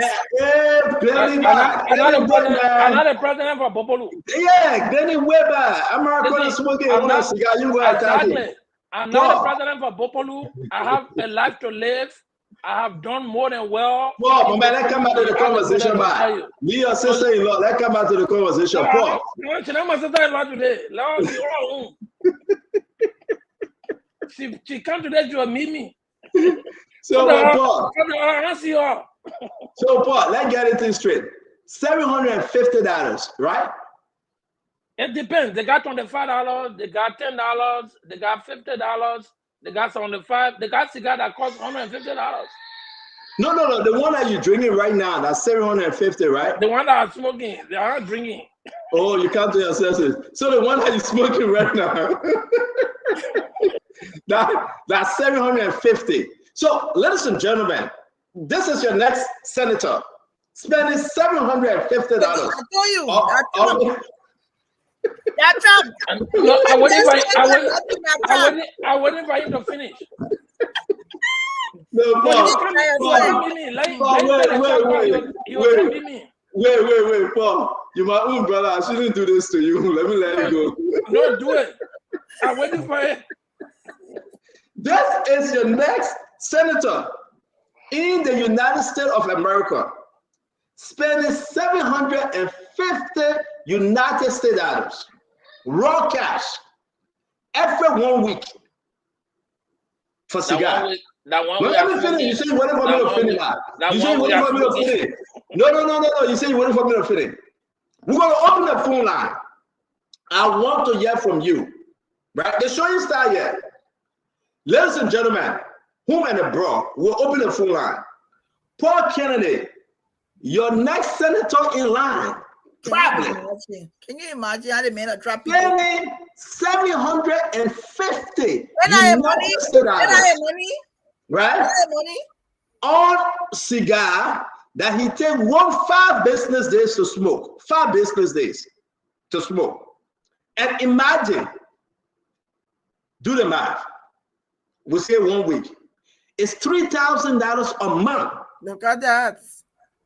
Another president for Bobolu. Yeah, Glenny Weber. I'm not going to smoke it. Exactly. I'm not the president for Bopolu. I have a life to live. I have done more than well. Paul, man, let's come back to the conversation, man. Me, your sister-in-law, let's come back to the conversation. Paul. No, she's not my sister-in-law today. She come today to meet me. So, Paul. I see her. So, Paul, let's get it straight. $750, right? It depends. They got $25, they got $10, they got $50, they got $75, they got cigar that cost $150. No. The one that you're drinking right now, that's $750, right? The one that I'm smoking, they are not drinking. Oh, you come to your senses. So the one that you're smoking right now, that's $750. So, ladies and gentlemen, this is your next senator spending $750. I told you. That's I wouldn't invite him to finish. No, Paul. Wait, Paul. You're my own brother. I shouldn't do this to you. Let you go. No, do it. I'm waiting for it. This is your next senator in the United States of America, spending $750 United States dollars, raw cash, every 1 week for cigar. Let me finish. You say you waiting for me to finish. You say you waiting for me to finish. No. You say you waiting for me to finish. We're going to open the phone line. I want to hear from you. Right? The show is started yet. Ladies and gentlemen, home and abroad, we'll open the phone line. Paul Kennedy, your next senator in line, probably. Can you imagine how they made a drop? $750. When I have money, right? money On cigar that he take 5 business days to smoke. 5 business days to smoke. And imagine, do the math. We say 1 week. It's $3,000 a month. Look at that.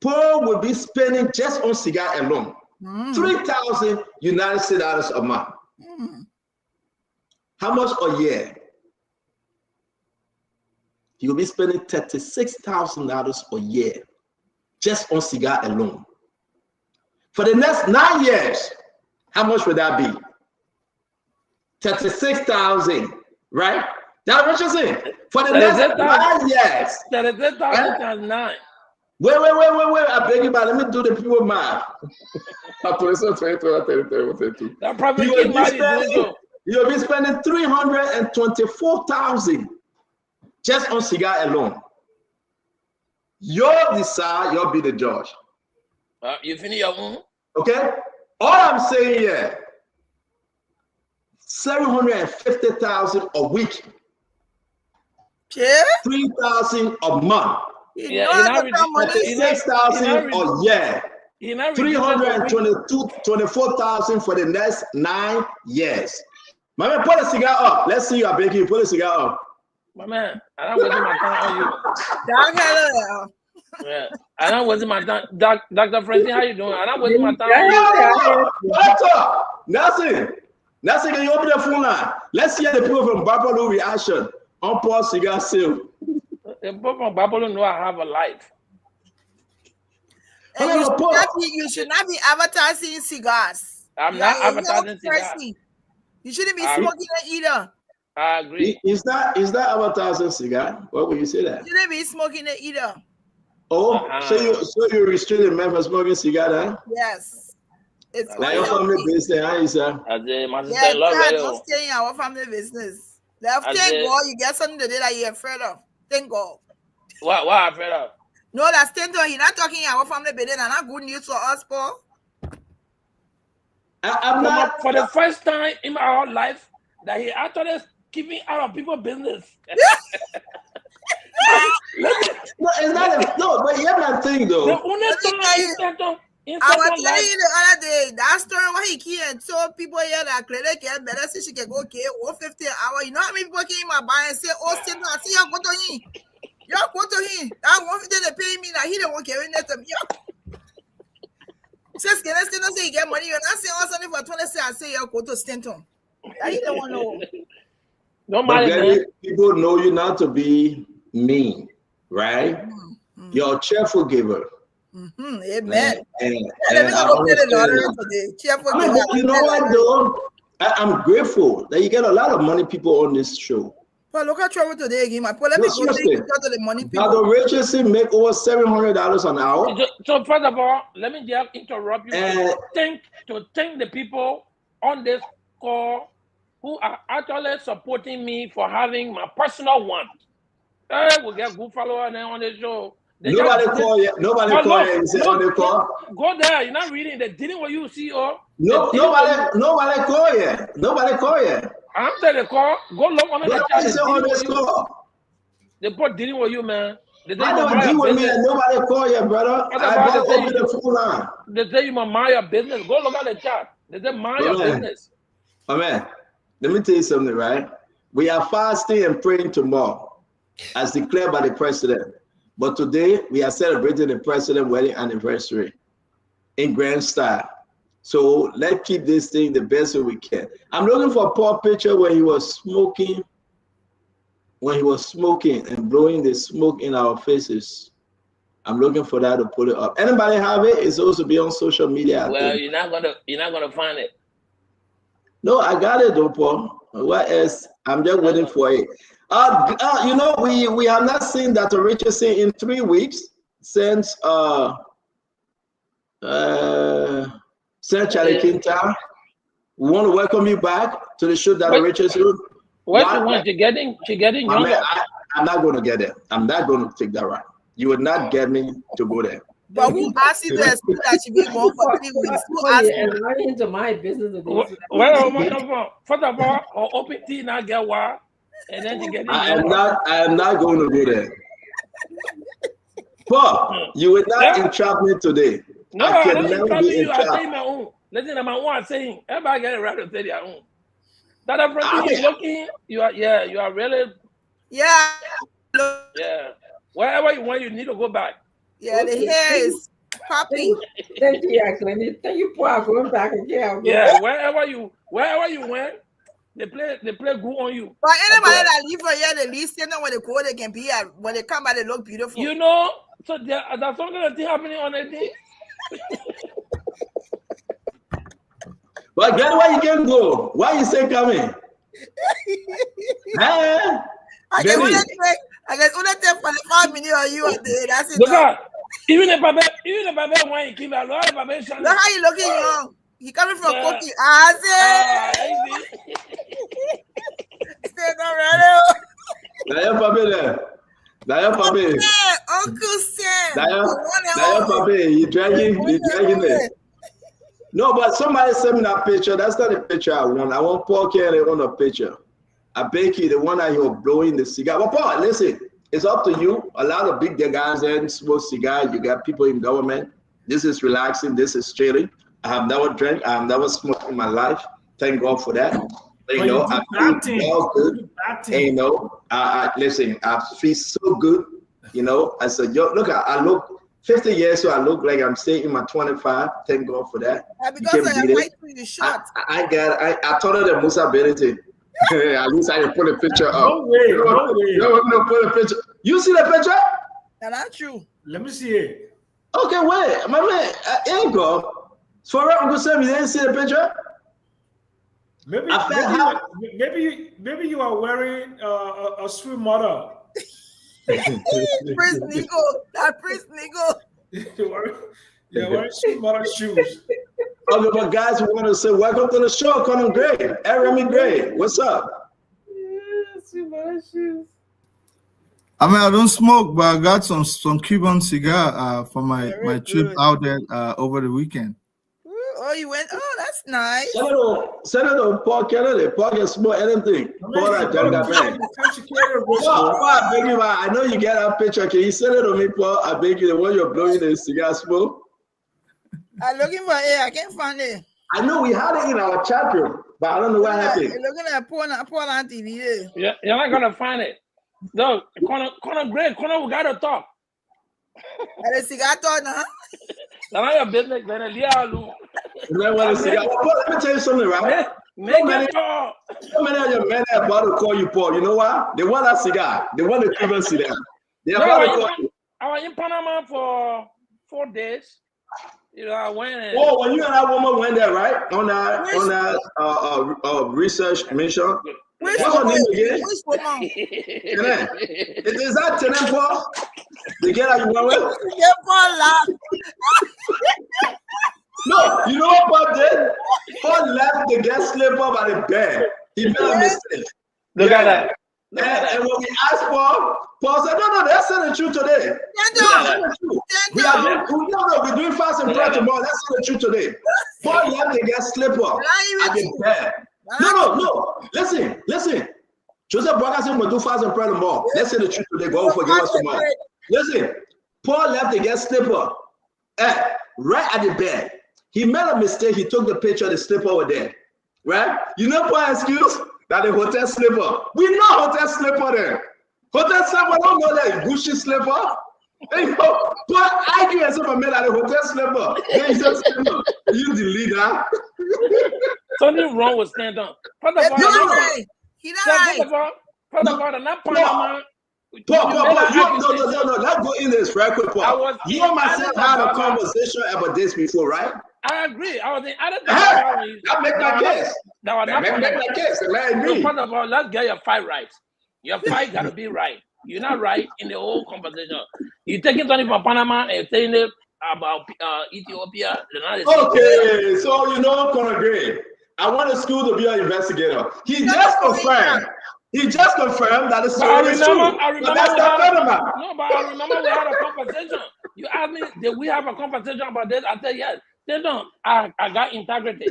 Paul will be spending just on cigar alone. 3,000 United States dollars a month. How much a year? He will be spending $36,000 a year just on cigar alone. For the next 9 years, how much would that be? 36,000, right? That's what you're saying. For the next 9 years. 36,000 times 9. Wait. I beg you, but let me do the people math. You'll be spending 324,000 just on cigar alone. You'll decide, you'll be the judge. You finish your own? Okay? All I'm saying here, 750,000 a week. Yeah? 3,000 a month. Yeah, 6,000 a year. 324,000 for the next 9 years. My man, put a cigar up. Let's see you are baking. Put a cigar up. My man, I don't waste my time on you. Yeah, I don't waste my time. Dr. Francie, how you doing? I don't waste my time on you. Nothing. Can you open the phone line? Let's hear the people from Buffalo reaction on Paul cigar sale. The people from Buffalo know I have a life. And you should not be advertising cigars. I'm not advertising cigars. You shouldn't be smoking it either. I agree. Is that advertising cigar? Why would you say that? You shouldn't be smoking it either. Oh, so you restricted men from smoking cigar, huh? Yes. It's like your family business, huh, Isa? Don't stay in our family business. Thank God you get something today that you're afraid of. Thank God. What are you afraid of? No, that's he's not talking our family business, and not good news for us, Paul. I'm not for the first time in my whole life that he actually keeping out of people's business. No, it's not but here's my thing though. I was telling you the other day that story where he came and told people here that credit get better so she can go get 150 an hour. You know how many people came in buy and say, oh, sit down, see y'all go to him. Y'all go to him. That 150 they pay me that he don't want to carry that to me. Says can I still not say you get money? You're not saying all something for 20 cents. I say y'all go to Stanton. That he don't want to know. People know you not to be mean, right? You're a cheerful giver. Amen. You know what though? I'm grateful that you get a lot of money people on this show. But look at trouble today again. Let me go to the money people. Now the Richardson make over $700 an hour. So first of all, let me just interrupt you to thank the people on this call who are actually supporting me for having my personal one. We get good followers on the show. Nobody call you. Nobody call you. On the call. Go there. You're not reading. They didn't what you see. Nobody call you. Nobody call you. I'm telling you, call. Go look on the chat. On this call. They put dealing with you, man. I don't deal with me and nobody call you, brother. I got open the phone line. They say you must mind your business. Go look at the chat. They say mind your business. Amen. Let me tell you something, right? We are fasting and praying tomorrow, as declared by the president. But today, we are celebrating the president's wedding anniversary in grand style. So let's keep this thing the best way we can. I'm looking for a poor picture where he was smoking, and blowing the smoke in our faces. I'm looking for that to put it up. Anybody have it? It's supposed to be on social media. Well, you're not gonna find it. No, I got it though, Paul. What else? I'm just waiting for it. You know, we have not seen Dr. Richardson in 3 weeks since Charlie Quintal. We want to welcome you back to the show, Dr. Richardson. What you want? You're getting younger. I'm not going to get there. I'm not going to take that route. You would not get me to go there. But who asked you to explain that she been going for 3 weeks? Who asked you? Running into my business. First of all, or OPT not get wild, and then you get. I am not going to go there. Paul, you will not entrap me today. No, I I can don't never entrap be you. I entrapped. say my own. Listen, my own. I'm saying everybody get a right to say their own. That I everything mean, is looking. You are really. Yeah. Yeah. Wherever you want, you need to go back. Yeah, the hair is popping. Thank you, actually. Thank you for going back again. Yeah, wherever you went, they play good on you. But anybody that leave for here, they least you know when they go, they can be at when they come back, they look beautiful. You know, so there's some kind of thing happening on the day. But get where you can go. Why you say coming? Hey, I guess only take 45 minutes on you a day. That's it. Look at even if I bet when you keep a lot of baby. Look how you looking young. He coming from cookie. I say. Stay down right Daya papi there. Daya papi. Uncle Sam. Daya papi. You dragging it. No, but somebody sent me that picture. That's not the picture I want. I want Paul Kelly on a picture. I beg you, the one that you're blowing the cigar. But Paul, listen, it's up to you. A lot of big guys there smoke cigar. You got people in government. This is relaxing. This is chilling. I have never drank. I have never smoked in my life. Thank God for that. You know, I feel all good. And, you know, listen, I feel so good. You know, I said, yo, look, I look 50 years, so I look like I'm staying in my 25. Thank God for that. Because I like you shot. I told her the most ability. At least I can put a picture up. No way. You're gonna put a picture. You see the picture? That's not true. Let me see it. Okay, wait, my man. Here you go. For real, Uncle Sam, you didn't see the picture? Maybe you are wearing a sweet mother. Prince Nico, that Prince Nico. You're wearing sweet mother shoes. Okay, but guys, we want to say welcome to the show, Conan Gray, Remy Gray. What's up? Sweet mother shoes. I mean, I don't smoke, but I got some Cuban cigar for my trip out there over the weekend. Oh, you went? Oh, that's nice. Senator Paul Kennedy. Paul can smoke anything. Paul, I beg you, I know you get that picture. Can you send it to me, Paul? I beg you, the one you're blowing the cigar smoke. I'm looking for it. I can't find it. I know we had it in our chat room, but I don't know what happened. Looking at porn on TV. Yeah, you're not gonna find it. No, Conor Gray, we gotta talk. And the cigar talk now. Now your business, man. Let me tell you something, right? So many of your men are about to call you Paul. You know why? They want that cigar. They want the Cuban cigar. They're about to call you. I was in Panama for 4 days. You know, I went. When you and that woman went there, right? On that research mission. What's her name again? Which woman? Is that Tenem Paul? The girl that you went with? Yeah, Paul laughed. No, you know what Paul did? Paul left the guest slip up at the bed. He made a mistake. Look at that. And when we asked Paul said, no, that's not the truth today. We're doing fast and prayer tomorrow. That's not the truth today. Paul left the guest slip up at the bed. No. Listen. Joseph Braga said we'll do fast and prayer tomorrow. Let's say the truth today. God will forgive us tomorrow. Listen, Paul left the guest slipper right at the bed. He made a mistake. He took the picture of the slipper over there. Right? You know Paul's excuse? That the hotel slipper. We know hotel slipper there. Hotel slipper, don't know that Gucci slipper. But I do as if I made that a hotel slipper. Then he said, you the leader. Something wrong with stand up. First of all, not Panama. Paul, no, let's go in this right quick, Paul. You and myself had a conversation about this before, right? I agree. I was in other things. That make my case. First of all, let's get your fight right. Your fight got to be right. You're not right in the whole conversation. You're taking something from Panama and saying it about Ethiopia. Okay, so you know, Conor Gray, I want the school to be an investigator. He just confirmed that the story is true. But that's not Panama. No, but I remember we had a conversation. You asked me, did we have a conversation about this? I said yes. They don't. I got integrity.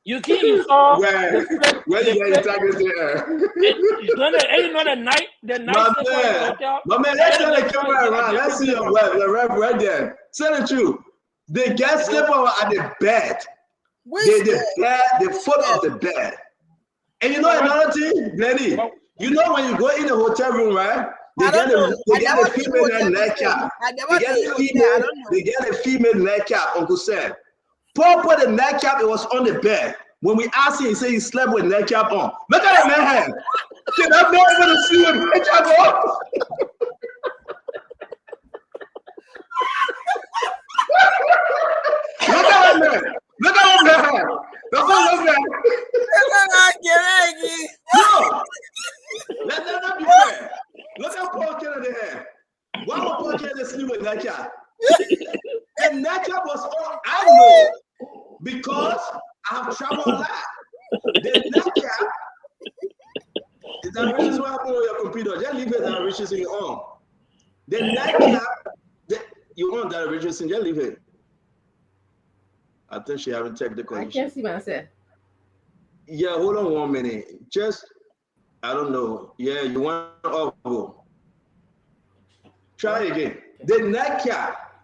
You saw where you get integrity? You know the night hotel. My man, let's turn the camera around. Let's see your right there. Tell the truth. The guest sleeper at the bed. The foot of the bed. And you know another thing, Glenny? You know when you go in the hotel room, right? They get a female nightcap. They get a female nightcap, Uncle Sam. Paul put the nightcap, it was on the bed. When we asked him, he said he slept with nightcap on. Look at that man. Can I not able to see with nightcap on? Look at that man. Look at that man. Look at that man. No. Let that not be fair. Look at Paul Kennedy here. Why would Paul Kennedy sleep with nightcap? And nightcap was on. I know because I have traveled a lot. The nightcap is that reason why I put on your computer. Just leave it and reaches in your arm. The nightcap, you want that reaches in, just leave it. I think she haven't technical issue. I can't see myself. Yeah, hold on 1 minute. Just, I don't know. Yeah, you want to go. Try again. The nightcap,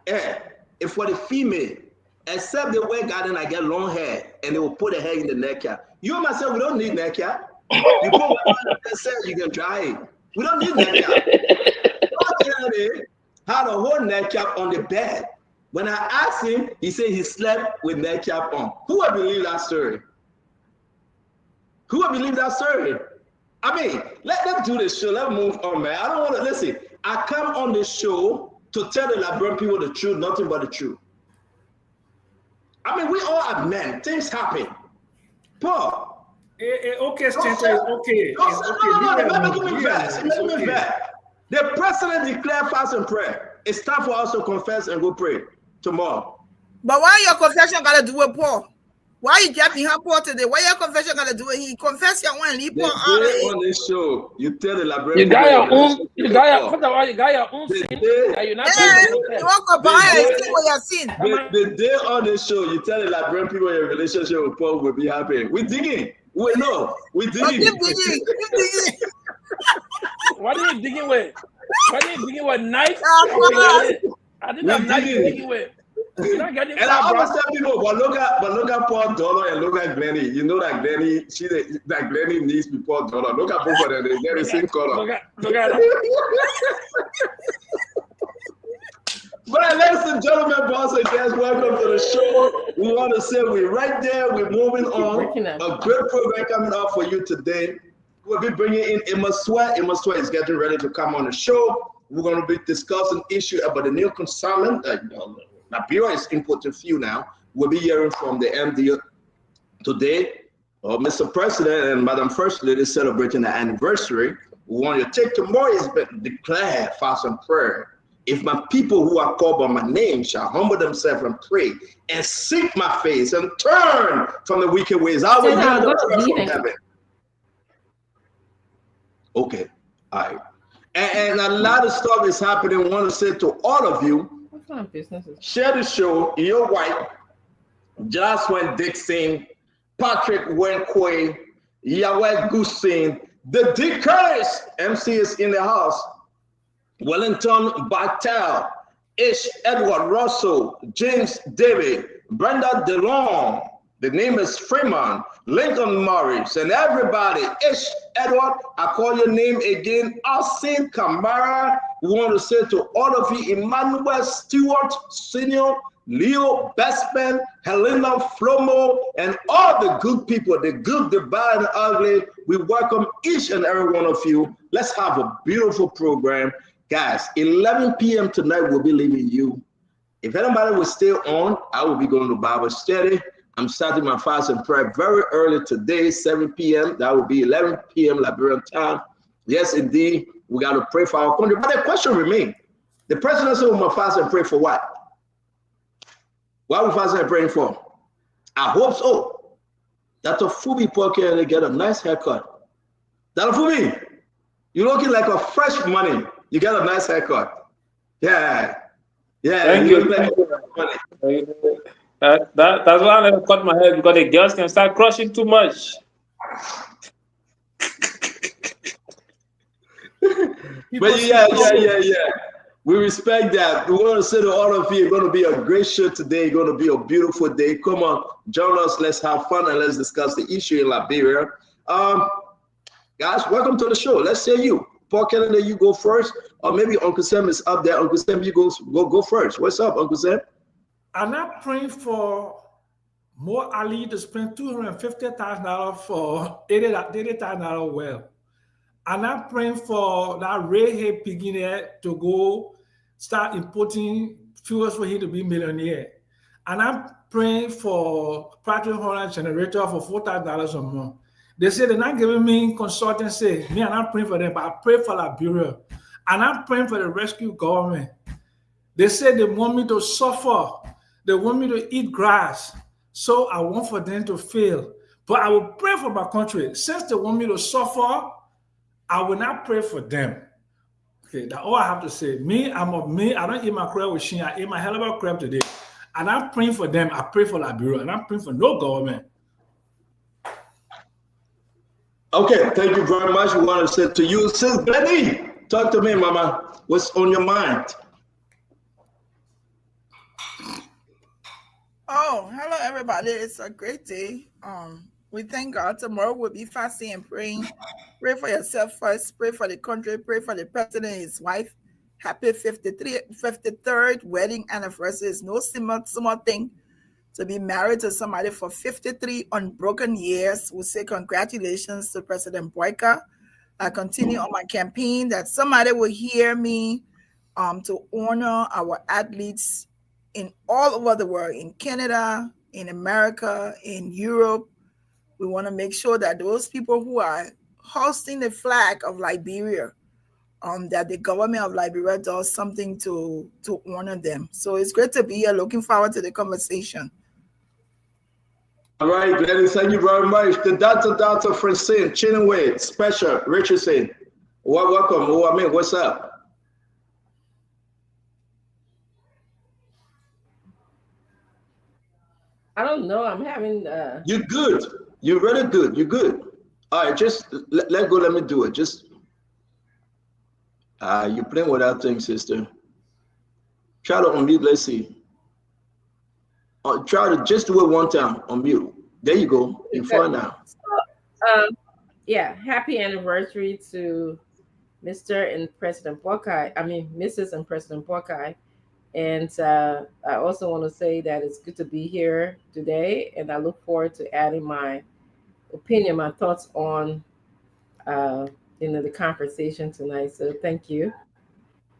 if for the female, except the way garden, I get long hair and they will put a hair in the nightcap. You and myself, we don't need nightcap. You put one on the set, you can dry it. We don't need nightcap. Had a whole nightcap on the bed. When I asked him, he said he slept with nightcap on. Who would believe that story? Who would believe that story? I mean, let's do this show. Let's move on, man. I don't want to listen. I come on this show to tell the Liberian people the truth, nothing but the truth. I mean, we all are men. Things happen. Paul. Okay, Stanton, it's okay. The president declared fast and prayer. It's time for us to confess and go pray tomorrow. But why your confession got to do with Paul? Why you kept him Paul today? Why your confession got to do with he confessed your one leave Paul on this show? You tell the Liberian. You got your own. You got your own sin. You're not you walk up behind and see what you're seeing. The day on this show, you tell the Liberian people your relationship with Paul will be happy. We're digging. We know. We're digging. Keep digging. What are you digging with? What are you digging with? Knife? I didn't have knife digging with. And I always tell people, but look at Paul Dollar and look at Glenny. You know that Glenny, that Glenny needs to Paul Dollar. Look at both of them, they get the same color. Look at them. But ladies and gentlemen, boss and guests, welcome to the show. We want to say we're right there. We're moving on. A great program coming up for you today. We'll be bringing in Emma Sweat. Emma Sweat is getting ready to come on the show. We're going to be discussing issue about the new consignment. Liberia is importing fuel now. We'll be hearing from the MD today. Mr. President and Madam First Lady celebrating the anniversary. We want you to take tomorrow is declare fast and prayer. If my people who are called by my name shall humble themselves and pray and seek my face and turn from the wicked ways, I will hear the prayer from heaven. Okay, all right. And a lot of stuff is happening. I want to say to all of you, share the show. Your White, Jaswin Dixon, Patrick Wenkwe, Yahweh Gusin, the Dick Curtis, MC is in the house. Wellington Bartel, Ish Edward Russell, James David, Brenda DeLong, the name is Freeman, Lincoln Morris, and everybody. Ish Edward, I call your name again. Austin Kamara. We want to say to all of you, Emmanuel Stewart Senior, Leo Bestman, Helena Flomo, and all the good people, the good, the bad, and the ugly. We welcome each and every one of you. Let's have a beautiful program. Guys, 11 p.m. tonight, we'll be leaving you. If anybody will stay on, I will be going to Bible study. I'm starting my fast and prayer very early today, 7 p.m. That will be 11 p.m. Liberian time. Yes, indeed, we got to pray for our country. But the question remains, the president said we must fast and pray for what? What are we fasting and praying for? I hope so. That a Fubi pocket and they get a nice haircut. That a Fubi, you're looking like a fresh money. You got a nice haircut. Yeah. Yeah. Thank you. That's why I never cut my hair, because the girls can start crushing too much. But yeah. We respect that. We want to say to all of you, it's going to be a great show today. It's going to be a beautiful day. Come on, join us. Let's have fun and let's discuss the issue in Liberia. Guys, welcome to the show. Let's say you. Paul Kennedy, you go first. Or maybe Uncle Sam is up there. Uncle Sam, you go first. What's up, Uncle Sam? I'm not praying for Mo Ali to spend $250,000 for $80,000 well. I'm not praying for that redhead billionaire to go start importing fuels for him to be millionaire. And I'm praying for Patrick Holland generator for $4,000 a month. They say they're not giving me consultancy. Me, I'm not praying for them, but I pray for Liberia. And I'm praying for the rescue government. They say they want me to suffer. They want me to eat grass. So I want for them to fail. But I will pray for my country. Since they want me to suffer, I will not pray for them. Okay, that's all I have to say. Me. I don't eat my crab with Shin. I ate my hell of a crab today. And I'm praying for them. I pray for Liberia. And I'm praying for no government. Okay, thank you very much. We want to say to you, Sis Benny, talk to me, Mama. What's on your mind? Oh, hello everybody. It's a great day. We thank God. Tomorrow we'll be fasting and praying. Pray for yourself first. Pray for the country. Pray for the president and his wife. Happy 53rd wedding anniversary. It's no small thing to be married to somebody for 53 unbroken years. We say congratulations to President Boyka. I continue on my campaign that somebody will hear me to honor our athletes in all over the world, in Canada, in America, in Europe. We want to make sure that those people who are hosting the flag of Liberia, that the government of Liberia does something to honor them. So it's great to be here. Looking forward to the conversation. All right, Glenn, thank you very much. The Dr. Francine Chinaway, Special Richardson. Welcome. What's up? I don't know. I'm having. You're good. You're really good. You're good. All right, just let go. Let me do it. Just. You're playing with that thing, sister. Try to unmute. Let's see. Try to just do it one time. Unmute. There you go. You're fine now. Yeah. Happy anniversary to Mr. and President Boyka. I mean, Mrs. and President Boyka. And I also want to say that it's good to be here today, and I look forward to adding my opinion, my thoughts on the conversation tonight. So thank you.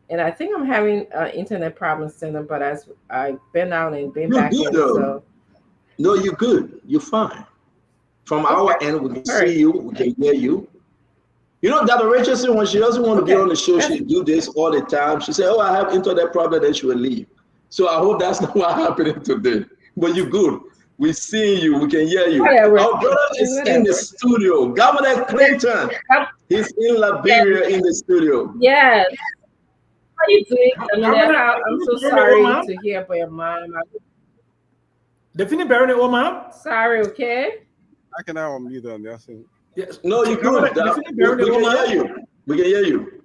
And I think I'm having internet problems, Center, but as I've been out and been back in, so no, you're good. You're fine. From our end, we can see you, we can hear you. You know, Dr. Richardson, when she doesn't want to be on the show, she do this all the time. She said, "Oh, I have internet problem," then she will leave. So I hope that's not what happening today. But you're good. We see you. We can hear you. Our brother is in the studio. Governor Clinton, he's in Liberia in the studio. Yes. How are you doing? I'm so sorry to hear about your mom. Definitely Baron Omar. Sorry, okay? I can have on mute on there. Yes. No, you good. We can hear you. We can hear you.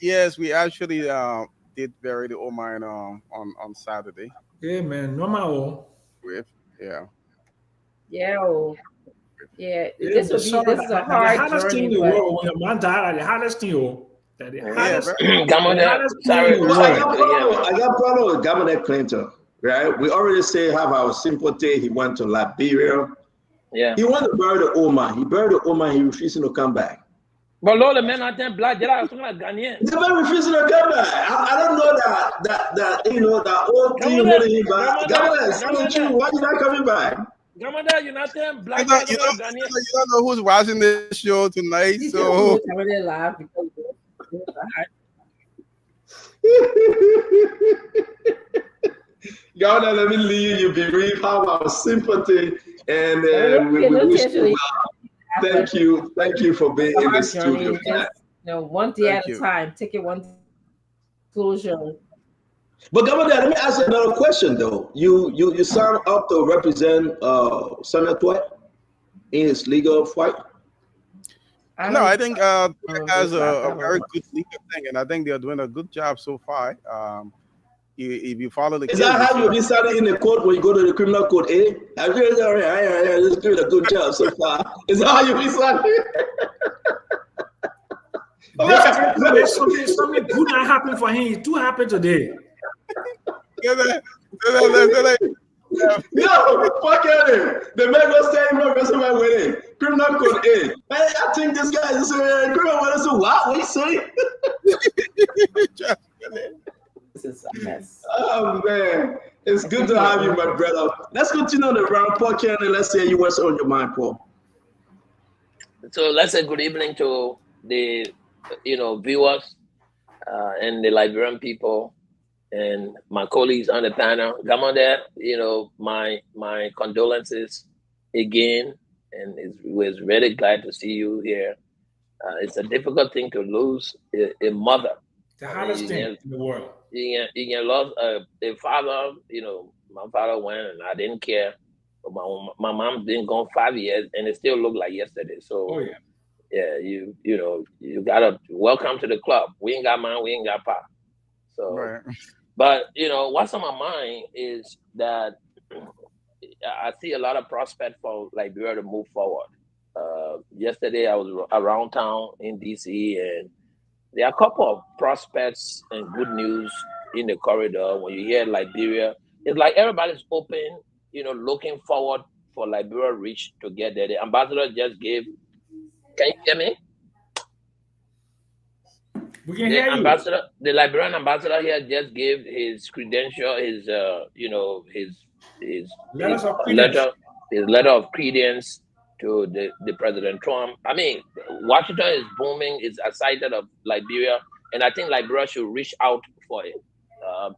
Yes. We actually did bury the Omar on Saturday. Yeah, man. Normal. Yeah. This is a hard journey. The man died. The hardest thing. I got problem with Governor Clinton, right? We already say have our sympathy. He went to Liberia. Yeah. He wanted to bury the Oma. He buried the Oma. He refusing to come back. But Lord, the men are then black. They're like Ghanaian. The man refusing to come back. I don't know that old thing holding him back. Governor, why you not coming back? Governor, you're not then black. You don't know who's watching this show tonight, so. Governor, let me leave you bereaved. Have our sympathy, and we wish you well. Thank you for being in the studio. Just, one day at a time. Take it one closure. But Governor, let me ask you another question though. You signed up to represent Senator Dwight in his legal fight? No, I think has a very good legal thing, and I think they're doing a good job so far. If you follow the Is that how you'll be starting in the court when you go to the criminal court? Eh? I'm just doing a good job so far. Is that how you'll be starting? Something good that happened for him. It too happened today. Yo, fuck at it. The man was saying no person by winning. Criminal code A. Man, I think this guy is a criminal. What you say? This is a mess. Oh man, it's good to have you, my brother. Let's continue the round, Paul Kennedy. Let's hear you what's on your mind, Paul. So let's say good evening to the viewers and the Liberian people and my colleagues on the panel. Come on there, my condolences again, and was really glad to see you here. It's a difficult thing to lose a mother. The hardest thing in the world. You can lose a father. My father went and I didn't care. But my mom been gone 5 years and it still looked like yesterday. So you gotta welcome to the club. We ain't got mine, we ain't got pop. So right. But what's on my mind is that I see a lot of prospects for Liberia to move forward. Yesterday I was around town in DC, and there are a couple of prospects and good news in the corridor. When you hear Liberia, it's like everybody's open, looking forward for Liberia Reach to get there. The ambassador just gave. Can you hear me? We can hear you. The Liberian ambassador here just gave his credential, his letter of credence to the President Trump. I mean, Washington is booming. It's excited of Liberia, and I think Liberia should reach out for it.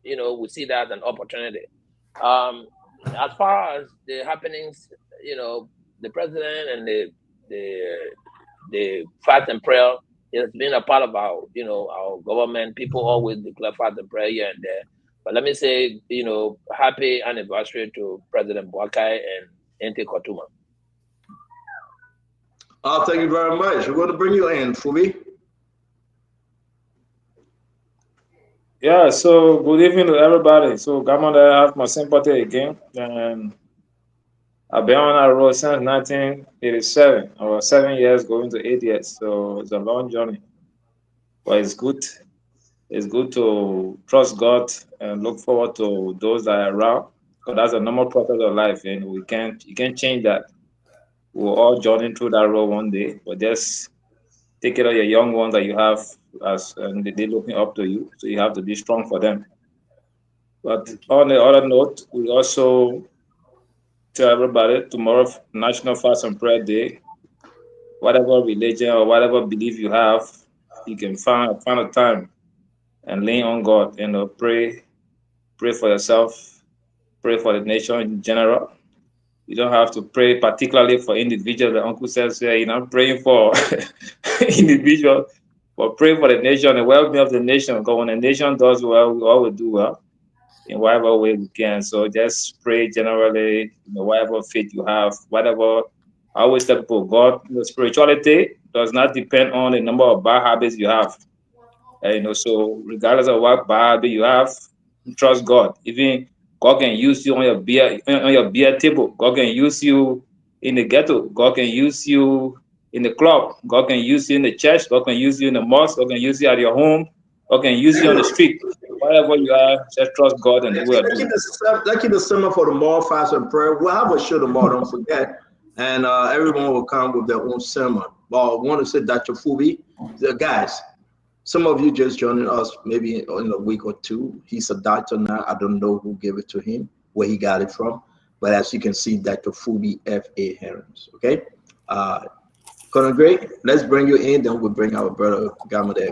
We see that as an opportunity. As far as the happenings, the president and the fast and prayer, it's been a part of our government. People always declare fast and prayer here and there. But let me say, happy anniversary to President Boakai and Ente Kotuma. Thank you very much. We're going to bring you in, Fubi. Yeah, so good evening to everybody. So Gamada, I have my sympathy again. And I've been on that road since 1987, or 7 years going to 8 years. So it's a long journey. But it's good. It's good to trust God and look forward to those that are around. Because that's a normal process of life, and you can't change that. We're all journeying through that road one day, but just take care of your young ones that you have, and they're looking up to you. So you have to be strong for them. But on the other note, we also tell everybody tomorrow, National Fast and Prayer Day. Whatever religion or whatever belief you have, you can find a time and lean on God and pray for yourself, pray for the nation in general. You don't have to pray particularly for individuals. The uncle says here, you're not praying for individuals, but pray for the nation, the well-being of the nation. Because when the nation does well, we always do well in whatever way we can. So just pray generally, whatever faith you have, whatever. I always tell people, God, spirituality does not depend on the number of bad habits you have. So regardless of what bad habit you have, trust God. Even God can use you on your beer table. God can use you in the ghetto. God can use you in the club. God can use you in the church. God can use you in the mosque. God can use you at your home. God can use you on the street. Whatever you are, just trust God and the will. Let's keep it simple for the more fast and prayer. We'll have a show tomorrow, don't forget. And everyone will come with their own sermon. But I want to say, Dr. Fubi, guys, some of you just joining us maybe in a week or two. He's a doctor now. I don't know who gave it to him, where he got it from. But as you can see, Dr. Fubi F.A. Herons. Okay? Colonel Gray, let's bring you in. Then we'll bring our brother Gamma there.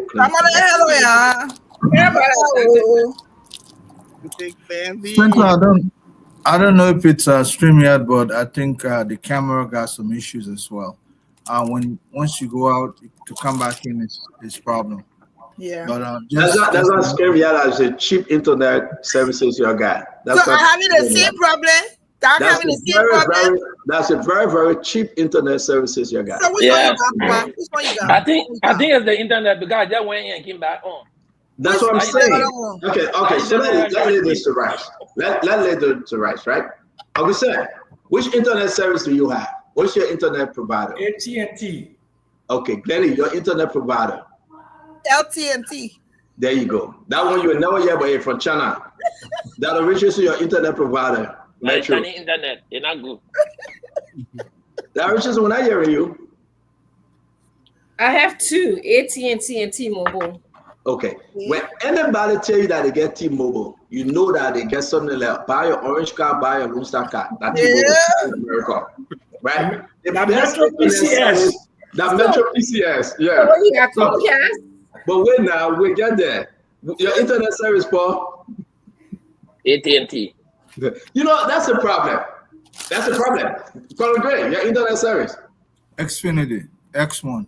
I don't know if it's StreamYard, but I think the camera got some issues as well. Once you go out to come back in, it's problem. Yeah. But that's not scary as a cheap internet services you got. That's so I'm having the same problem. That's a very, very cheap internet services you got. So which one you got? Which one you got? I think it's the internet because I just went in and came back on. That's what I'm saying. Okay. So let's lay this to rights. Let's lay this to rights, right? Okay, sir. Which internet service do you have? What's your internet provider? AT&T. Okay, Glenny, your internet provider. LTNT. There you go. That one you will never hear, but you're from China. That reaches to your internet provider. Metro. Internet, it's not good. That reaches when I hear you. I have two, AT&T and T-Mobile. Okay. When anybody tell you that they get T-Mobile, you know that they get something like buy your orange card, buy your Lone Star card. That's T-Mobile in America. Right? That Metro PCS. That Metro PCS, yeah. Oh, you got Comcast? But wait now, we get there. Your internet service, Paul? AT&T. You know, that's a problem. That's a problem. Colin Gray, your internet service? Xfinity, X1.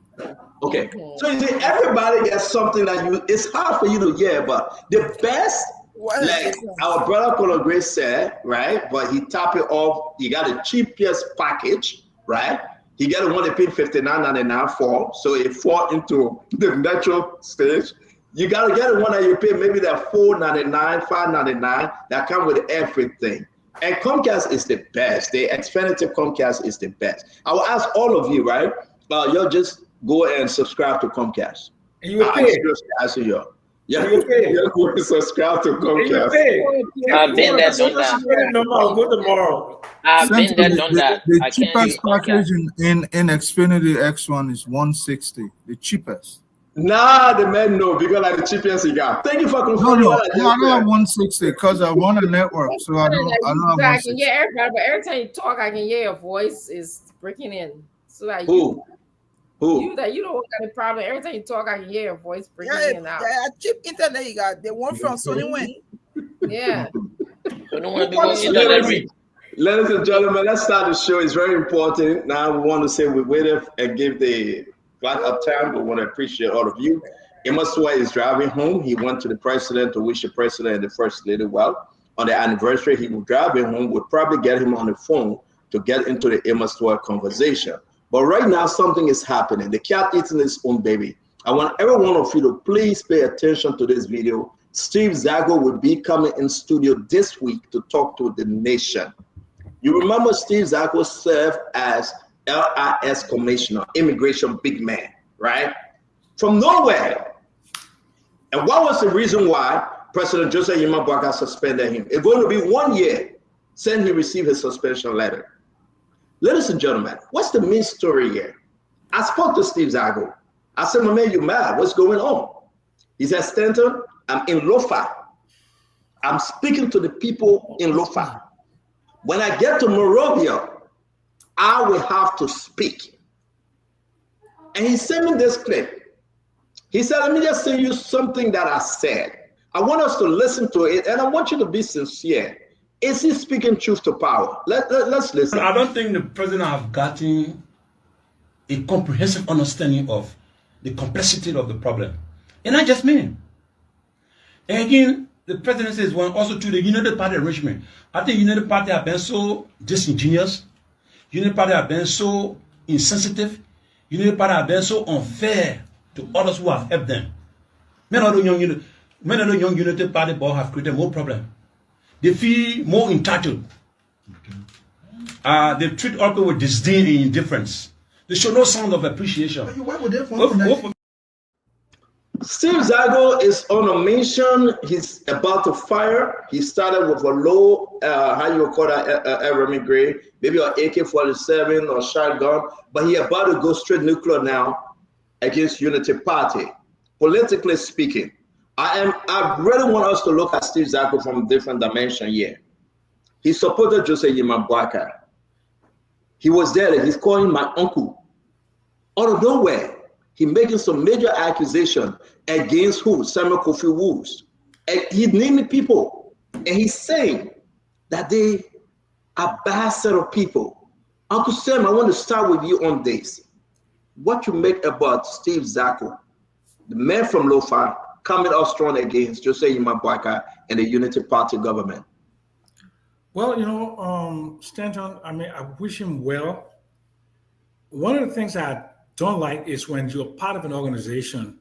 Okay. So you see, everybody gets something that it's hard for you to hear, but the best, like our brother Colin Gray said, right? But he top it off, you got the cheapest package, right? He got the one they paid $59.99 for, so it fall into the Metro stage. You gotta get the one that you pay maybe that $4.99, $5.99 that come with everything. And Comcast is the best. The Xfinity Comcast is the best. I will ask all of you, right? You'll just go and subscribe to Comcast. And you will pay. Yeah, you will subscribe to Comcast. I've been there, done that. I'll go tomorrow. I've been there, done that. The cheapest package in Xfinity X1 is $160. The cheapest. Nah, the man no because like the cheapest you got. Thank you for confirming. No, I don't have 160 because I want a network, so I don't have 160. I can hear everybody, but every time you talk, I can hear your voice is breaking in. So that Who? You don't got a problem. Every time you talk, I can hear your voice breaking in and out. Yeah, cheap internet you got. The one from Sony went. Yeah. Ladies and gentlemen, let's start the show. It's very important. Now we want to say we waited and give the flat up time. We want to appreciate all of you. Emasua is driving home. He went to the president to wish the president and the first lady well. On the anniversary, he was driving home. We'll probably get him on the phone to get into the Emasua conversation. But right now, something is happening. The cat eating its own baby. I want every one of you to please pay attention to this video. Steve Zago will be coming in studio this week to talk to the nation. You remember Steve Zago served as LIS commissioner, immigration big man, right? From nowhere. And what was the reason why President Joseph Yima Bwaka suspended him? It's going to be 1 year since he received his suspension letter. Ladies and gentlemen, what's the main story here? I spoke to Steve Zago. I said, my man, you mad? What's going on? He said, Stanton, I'm in Lofa. I'm speaking to the people in Lofa. When I get to Monrovia, I will have to speak. And he sent me this clip. He said, let me just tell you something that I said. I want us to listen to it, and I want you to be sincere. Is he speaking truth to power? Let's listen. I don't think the president has gotten a comprehensive understanding of the complexity of the problem. And not just me. And again, the president says one also to the United Party arrangement. I think United Party have been so disingenuous. United Party have been so insensitive. United Party have been so unfair to others who have helped them. Many of the young United Party boys have created more problems. They feel more entitled. They treat other people with disdain and indifference. They show no sign of appreciation. Why would they Steve Zago is on a mission. He's about to fire. He started with a low, how you call that, aeromet grade, maybe an AK-47 or shotgun, but he about to go straight nuclear now against Unity Party. Politically speaking, I really want us to look at Steve Zago from a different dimension here. He supported Joseph Yima Bwaka. He was there. He's calling my uncle. Out of nowhere, he making some major accusation against who? Samuel Kofi Woods. And he named people. And he's saying that they are bad set of people. Uncle Sam, I want to start with you on this. What you make about Steve Zago the men from Lo-Fi coming out strong against Jose Imabwaka and the Unity Party government? Well, Stanton, I mean, I wish him well. One of the things I don't like is when you're part of an organization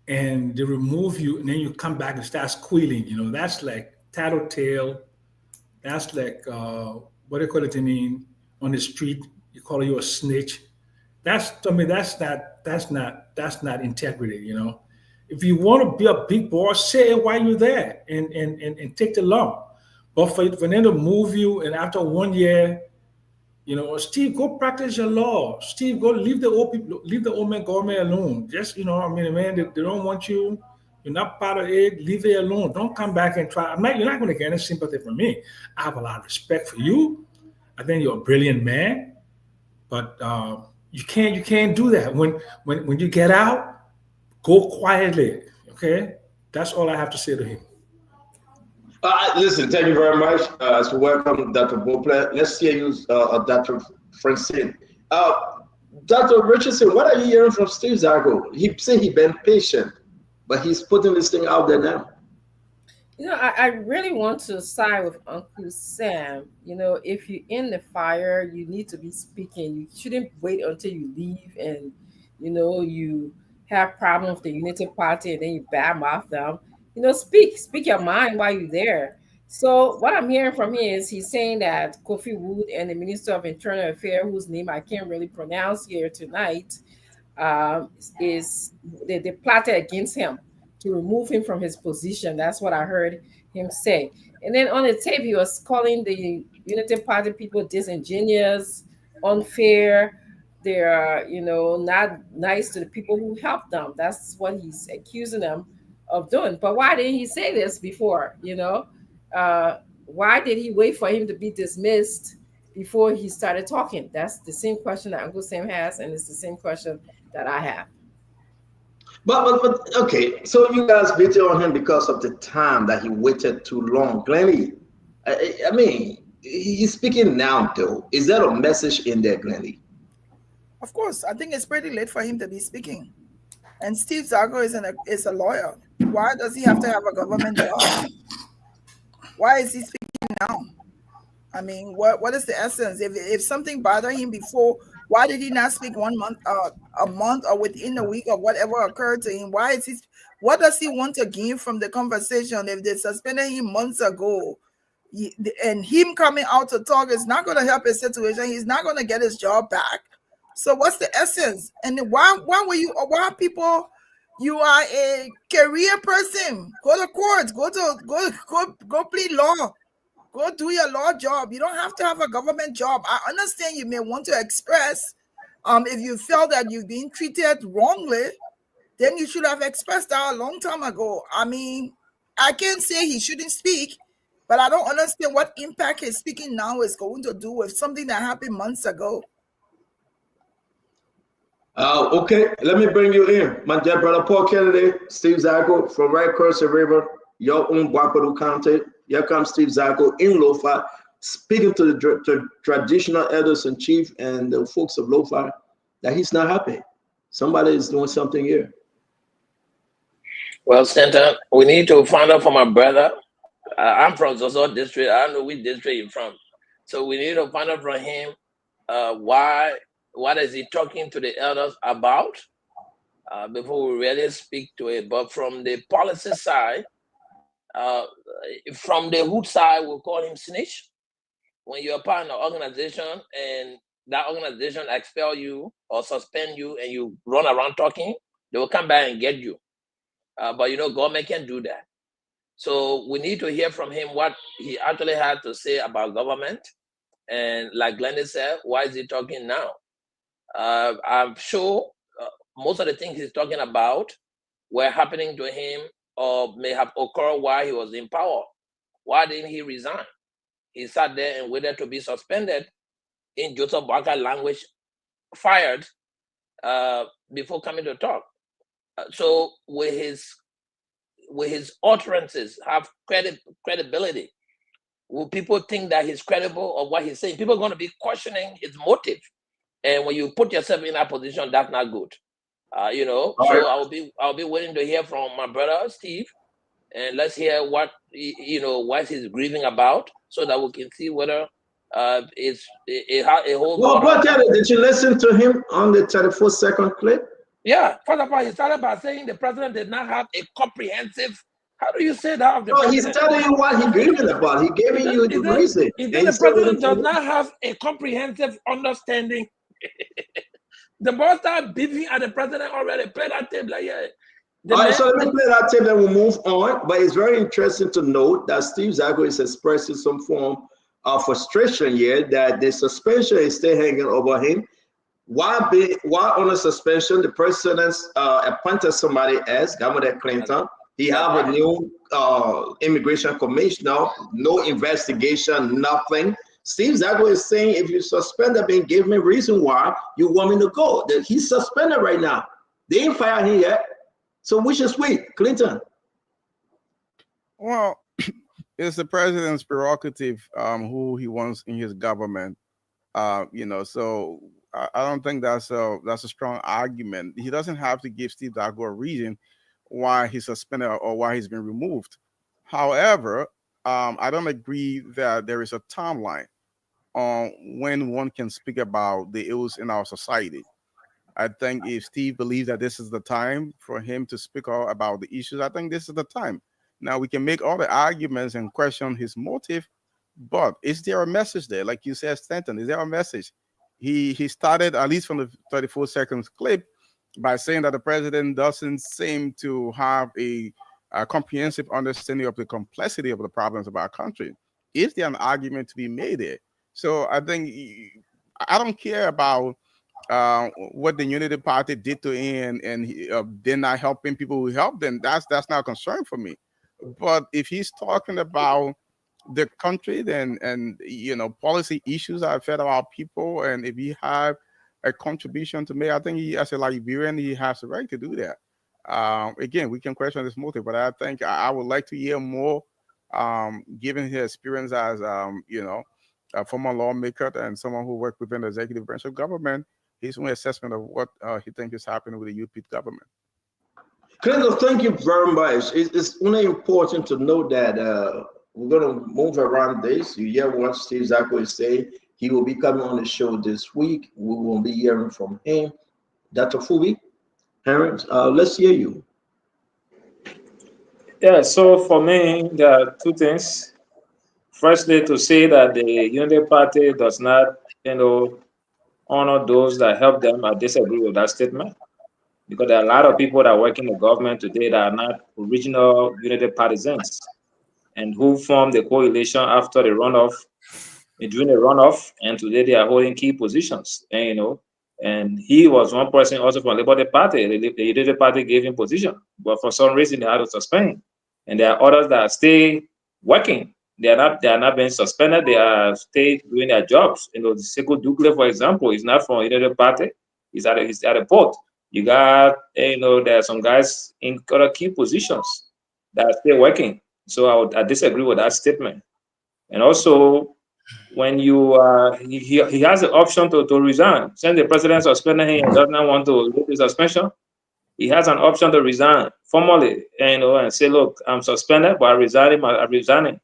and they remove you and then you come back and start squealing. That's like tattletale. That's like, what do you call it on the street? You call you a snitch. That's not integrity. If you want to be a big boss, say it while you're there and take the lump. But for them to move you and after 1 year, Steve, go practice your law. Steve, go leave the old man government alone. Just, man, they don't want you. You're not part of it. Leave it alone. Don't come back and try. You're not going to get any sympathy from me. I have a lot of respect for you. I think you're a brilliant man, but you can't do that. When you get out, go quietly. Okay, that's all I have to say to him. Listen, thank you very much. As we welcome Dr. Bople, let's hear you, Dr. Francine. Dr. Richardson, what are you hearing from Steve Zago? He said he's been patient, but he's putting this thing out there now. I really want to side with Uncle Sam. If you're in the fire, you need to be speaking. You shouldn't wait until you leave and, you have problems with the Unity Party and then you badmouth them. Speak your mind while you're there. So what I'm hearing from him is he's saying that Kofi Wood and the Minister of Internal Affairs, whose name I can't really pronounce here tonight, is they plotted against him to remove him from his position. That's what I heard him say. And then on the tape, he was calling the Unity Party people disingenuous, unfair. They're, not nice to the people who helped them. That's what he's accusing them of doing. But why didn't he say this before? Why did he wait for him to be dismissed before he started talking? That's the same question that Uncle Sam has, and it's the same question that I have. But okay, so you guys beat on him because of the time that he waited too long. Glennie, I mean, he's speaking now though. Is there a message in there, Glennie? Of course, I think it's pretty late for him to be speaking. And Steve Zago is a lawyer. Why does he have to have a government job? Why is he speaking now? I mean, what is the essence? If something bothered him before, why did he not speak 1 month, a month, or within a week, or whatever occurred to him? What does he want to gain from the conversation? If they suspended him months ago, and him coming out to talk is not going to help his situation. He's not going to get his job back. So what's the essence? And why people? You are a career person. Go to courts. Go plead law. Go do your law job. You don't have to have a government job. I understand you may want to express, if you feel that you've been treated wrongly, then you should have expressed that a long time ago. I mean, I can't say he shouldn't speak, but I don't understand what impact his speaking now is going to do with something that happened months ago. Okay, let me bring you in. My dear brother Paul Kennedy, Steve Zago from right across the river, your own Waparu County. Here comes Steve Zago in Lo-Fi, speaking to the traditional elders and chief and the folks of Lo-Fi that he's not happy. Somebody is doing something here. Well, Senator, we need to find out from our brother. I'm from Zozo district. I don't know which district you're from. So we need to find out from him what is he talking to the elders about before we really speak to it. But from the policy side, from the hood side, we'll call him snitch. When you're part of an organization and that organization expel you or suspend you and you run around talking, they will come back and get you. But government can't do that. So we need to hear from him what he actually had to say about government. And like Glennie said, why is he talking now? I'm sure most of the things he's talking about were happening to him or may have occurred while he was in power. Why didn't he resign? He sat there and waited to be suspended, in Joseph Barker language, fired before coming to talk. So with his utterances have credibility. Will people think that he's credible of what he's saying? People are going to be questioning his motive. And when you put yourself in that position, that's not good. So I'll be waiting to hear from my brother Steve, and let's hear what what he's grieving about, so that we can see whether it's it holds Well, water. did you listen to him on the 34-second clip? Yeah, first of all, he started by saying the president did not have a comprehensive. How do you say that of the president? He's telling you what he's grieving about. He giving you the reason. The president does not have a comprehensive understanding. The boss started beefing at the president already. Play that tape, like All right, so let me play that tape, then we'll move on. But it's very interesting to note that Steve Zago is expressing some form of frustration here that the suspension is still hanging over him. While on a suspension, the president appointed somebody else, Governor Clinton. He have a new immigration commissioner, no investigation, nothing. Steve Zago is saying, if you suspend him, give me reason why you want me to go. That he's suspended right now. They ain't fired him yet. So which is sweet, Clinton? Well, it's the president's prerogative who he wants in his government. So I don't think that's a strong argument. He doesn't have to give Steve Zago a reason why he's suspended or why he's been removed. However, I don't agree that there is a timeline on when one can speak about the ills in our society. I think if Steve believes that this is the time for him to speak out about the issues, I think this is the time. Now, we can make all the arguments and question his motive, but is there a message there? Like you said, Stanton, is there a message? He started, at least from the 34 seconds clip, by saying that the president doesn't seem to have a comprehensive understanding of the complexity of the problems of our country. Is there an argument to be made there? So I think I don't care about what the Unity Party did to him and they're not helping people who help them. That's not a concern for me. But if he's talking about the country and policy issues that affect our people, and if he have a contribution to make, I think he, as a Liberian, he has the right to do that. Again, we can question this motive, but I think I would like to hear more, given his experience as a former lawmaker and someone who worked within the executive branch of government, his own assessment of what he thinks is happening with the UP government. Clinton, thank you very much. It's only important to know that we're going to move around this. You hear what Steve Zago is saying. He will be coming on the show this week. We will be hearing from him. Dr. Fubi, Harris, let's hear you. Yeah, so for me, there are two things. Firstly, to say that the Unity Party does not, honor those that help them, I disagree with that statement. Because there are a lot of people that work in the government today that are not original Unity partisans and who formed the coalition after the runoff, during the runoff, and today they are holding key positions. And he was one person also from the Liberty Party. The Unity Party gave him position, but for some reason they had to suspend him. And there are others that stay working. They are not being suspended. They are stay doing their jobs. Sekou Dougle, for example, is not from Unity Party. He's at a port. You got, there are some guys in other key positions that are still working. So I disagree with that statement. And also, when you he has the option to resign. Since the president suspended him and does not want to lift the suspension, he has an option to resign formally, and say, look, I'm suspended, but I'm resigning.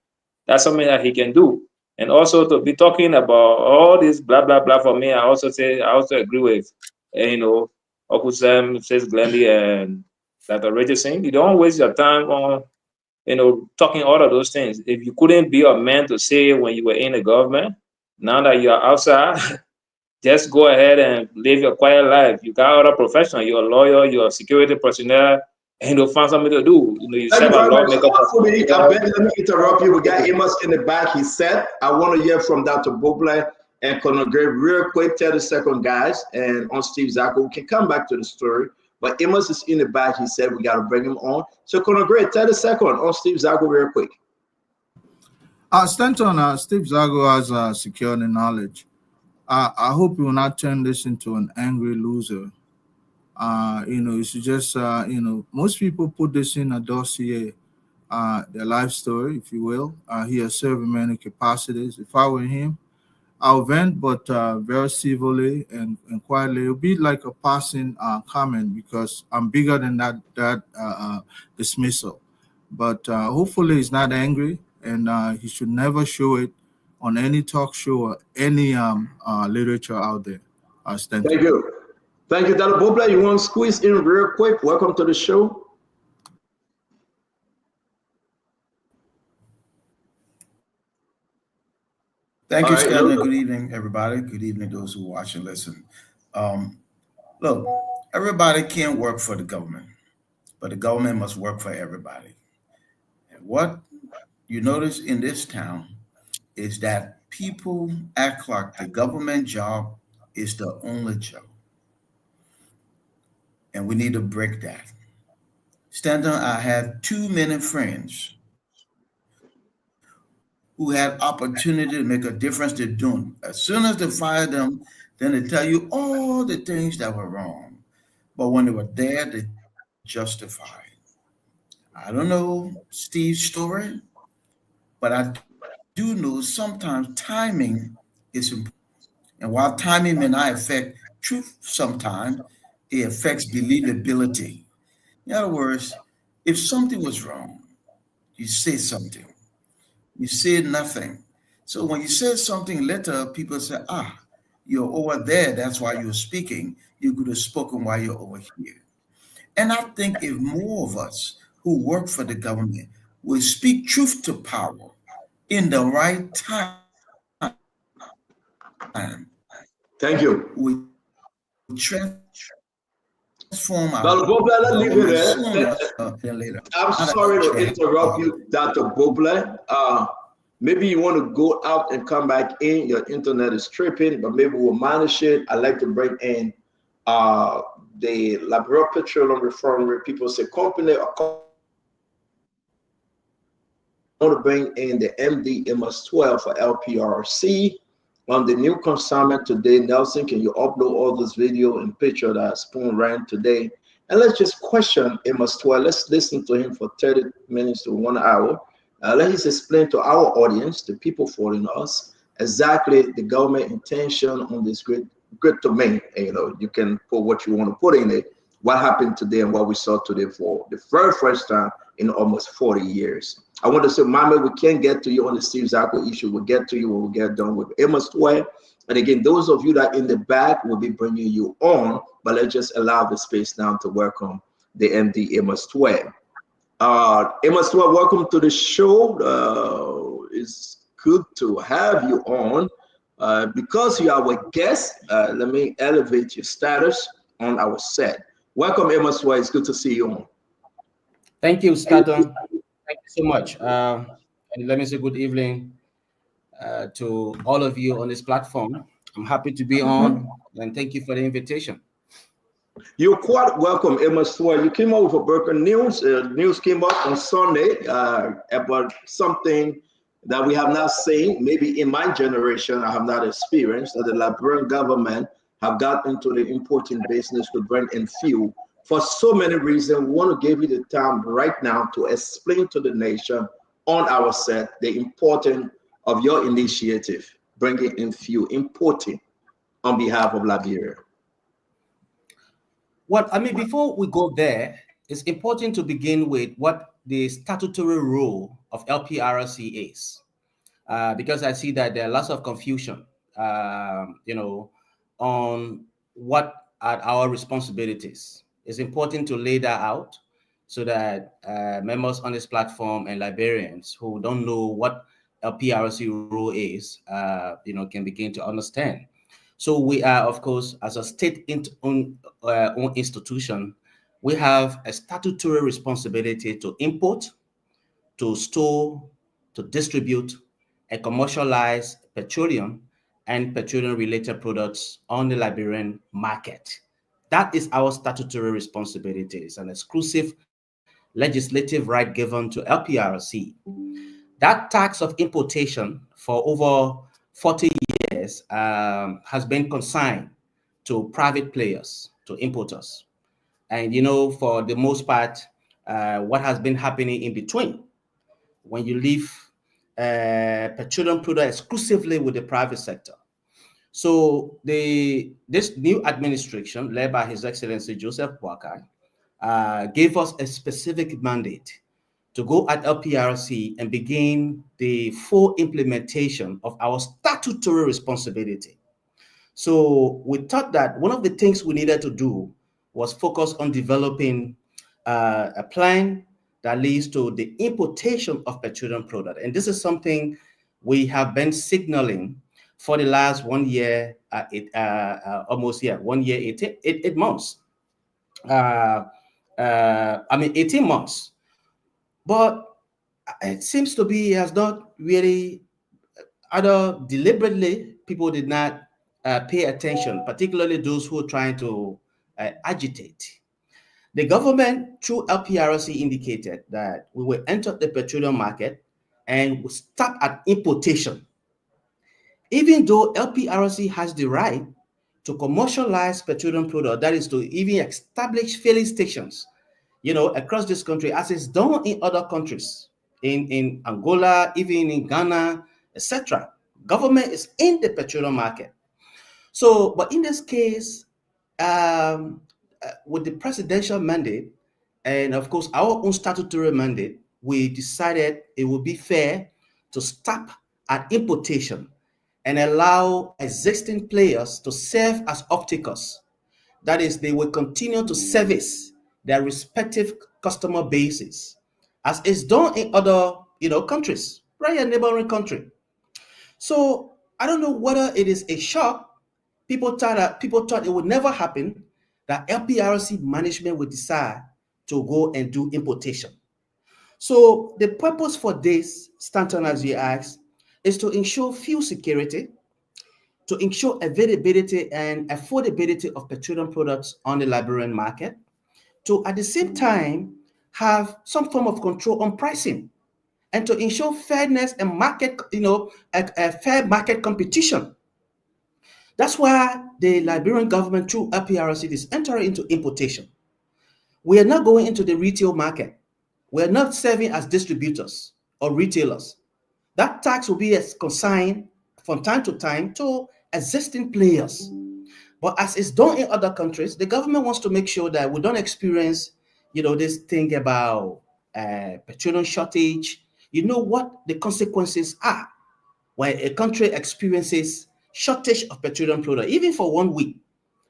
That's something that he can do. And also to be talking about all this blah blah blah, for me, I also agree with Uncle Sam, says Glendy, and Dr. Reggie Singh. You don't waste your time on talking all of those things. If you couldn't be a man to say when you were in the government, now that you are outside, just go ahead and live your quiet life. You got other profession. You're a lawyer, you're a security personnel, and you'll find something to do. You serve a lawmaker. Let me interrupt you. We got Amos in the back. He said, I want to hear from Dr. Bobler and Conor Gray real quick, 30-second, guys, and on Steve Zago. We can come back to the story. But Amos is in the back. He said we got to bring him on. So Conor Gray, 30-second on Steve Zago real quick. Stanton, Steve Zago has security knowledge. I hope you will not turn this into an angry loser. You should just, most people put this in a dossier, their life story, if you will. He has served in many capacities. If I were him, I'll vent, but very civilly and quietly. It'll be like a passing comment because I'm bigger than that dismissal. But hopefully he's not angry, and he should never show it on any talk show or any literature out there. Thank you. Thank you, Dr. Bobla. You want to squeeze in real quick? Welcome to the show. Thank you, Scanner. Good evening, everybody. Good evening, those who watch and listen. Look, everybody can't work for the government, but the government must work for everybody. And what you notice in this town is that people act like the government job is the only job. And we need to break that. Stanton, I have too many friends who had opportunity to make a difference to doing. As soon as they fire them, then they tell you all the things that were wrong. But when they were there, they justify. I don't know Steve's story, but I do know sometimes timing is important. And while timing may not affect truth sometimes, it affects believability. In other words, if something was wrong, you say something. You said nothing. So when you said something later, people say, you're over there. That's why you're speaking. You could have spoken while you're over here. And I think if more of us who work for the government will speak truth to power in the right time. Thank you. We transform our Dr. Bobla, let's leave it there. Later. I'm sorry to interrupt you, Dr. Bobla. Maybe you want to go out and come back in. Your internet is tripping, but maybe we'll manage it. I'd like to bring in the Labrador Petroleum Refinery. People say company. I want to bring in the MD MS12 for LPRC. On the new consignment today, Nelson, can you upload all this video and picture that Spoon ran today? And let's just question MS12. Let's listen to him for 30 minutes to 1 hour. Let us explain to our audience, the people following us, exactly the government intention on this great domain. And, you can put what you want to put in it. What happened today and what we saw today for the very first time in almost 40 years. I want to say, Mama, we can't get to you on the Steve Zago issue. We'll get to you when we get done with MS12. And again, those of you that are in the back will be bringing you on, but let's just allow the space now to welcome the MD MS12. MS12, welcome to the show. It's good to have you on. Because you are our guest, let me elevate your status on our set. Welcome, MS12. It's good to see you on. Thank you, Staton. Thank you so much. And let me say good evening to all of you on this platform. I'm happy to be on, and thank you for the invitation. You're quite welcome, MS12. You came out with a breaking news. News came up on Sunday about something that we have not seen. Maybe in my generation, I have not experienced that the Liberian government have got into the importing business to bring in fuel. For so many reasons, we want to give you the time right now to explain to the nation on our set the importance of your initiative, bringing in fuel, importing on behalf of Liberia. Well, I mean, before we go there, it's important to begin with what the statutory role of LPRC is, because I see that there are lots of confusion, on what are our responsibilities. It's important to lay that out so that members on this platform and Liberians who don't know what LPRC role is, can begin to understand. So we are, of course, as a state-owned institution, we have a statutory responsibility to import, to store, to distribute, and commercialize petroleum and petroleum-related products on the Liberian market. That is our statutory responsibility. It's an exclusive legislative right given to LPRC. That tax of importation for over 40 years has been consigned to private players, to importers. And, for the most part, what has been happening in between, when you leave petroleum product exclusively with the private sector, So this new administration, led by His Excellency Joseph Boakai, gave us a specific mandate to go at LPRC and begin the full implementation of our statutory responsibility. So we thought that one of the things we needed to do was focus on developing a plan that leads to the importation of petroleum products. And this is something we have been signaling for the last 1 year, almost 1 year, 8 months. 18 months. But it seems to be has not really, either deliberately, people did not pay attention, particularly those who are trying to agitate. The government, through LPRC, indicated that we will enter the petroleum market and we'll start at importation. Even though LPRC has the right to commercialize petroleum products, that is to even establish filling stations, across this country, as it's done in other countries, in Angola, even in Ghana, etc. Government is in the petroleum market. So, but in this case, with the presidential mandate, and of course our own statutory mandate, we decided it would be fair to stop at importation and allow existing players to serve as offtakers. That is, they will continue to service their respective customer bases, as is done in other, countries, right? A neighboring country. So I don't know whether it is a shock. People thought it would never happen that LPRC management would decide to go and do importation. So the purpose for this, Stanton, as you asked, is to ensure fuel security, to ensure availability and affordability of petroleum products on the Liberian market, to at the same time have some form of control on pricing, and to ensure fairness and market, a fair market competition. That's why the Liberian government, through LPRC, is entering into importation. We are not going into the retail market. We are not serving as distributors or retailers. That tax will be consigned from time to time to existing players. But as it's done in other countries, the government wants to make sure that we don't experience, this thing about petroleum shortage. You know what the consequences are when a country experiences shortage of petroleum product, even for 1 week,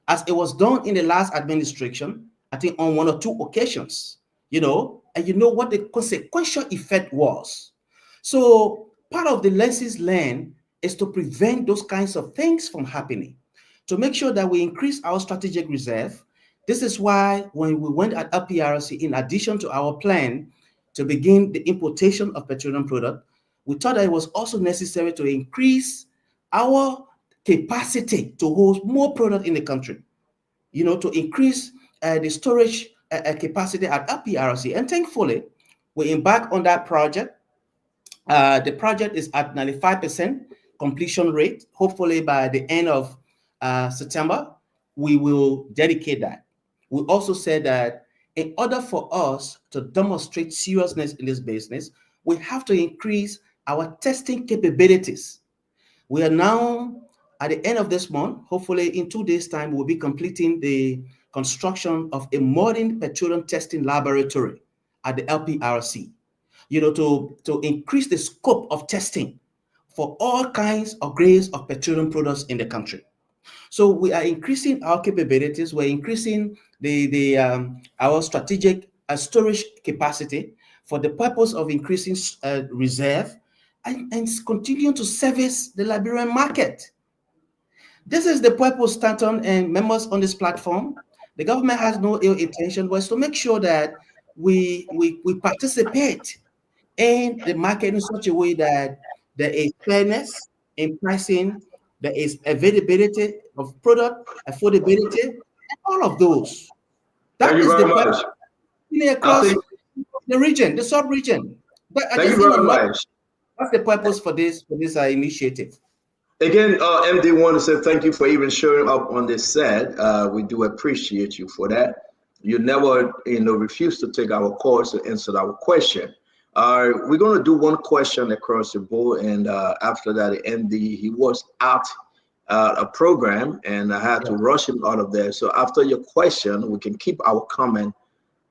as it was done in the last administration, I think on 1 or 2 occasions, and you know what the consequential effect was. So part of the lessons learned is to prevent those kinds of things from happening, to make sure that we increase our strategic reserve. This is why when we went at LPRC, in addition to our plan to begin the importation of petroleum product, we thought that it was also necessary to increase our capacity to hold more product in the country, to increase the storage capacity at LPRC. And thankfully, we embarked on that project. The project is at 95% completion rate. Hopefully by the end of September, we will dedicate that. We also said that in order for us to demonstrate seriousness in this business, we have to increase our testing capabilities. We are now at the end of this month, hopefully in 2 days' time, we'll be completing the construction of a modern petroleum testing laboratory at the LPRC, to increase the scope of testing for all kinds of grades of petroleum products in the country. So we are increasing our capabilities. We're increasing our strategic storage capacity for the purpose of increasing reserve and continue to service the Liberian market. This is the purpose, Stanton and members on this platform. The government has no ill intention, but it's to make sure that we participate in the market in such a way that there is fairness in pricing, there is availability of product, affordability, and all of those. That is the purpose across the region, the sub-region. Thank you very much. That's the purpose for this initiative. Again, MD want to say thank you for even showing up on this set. We do appreciate you for that. You never, refuse to take our calls to answer our question. We're going to do one question across the board, and after that, MD, he was out a program, and I had to rush him out of there. So after your question, we can keep our comment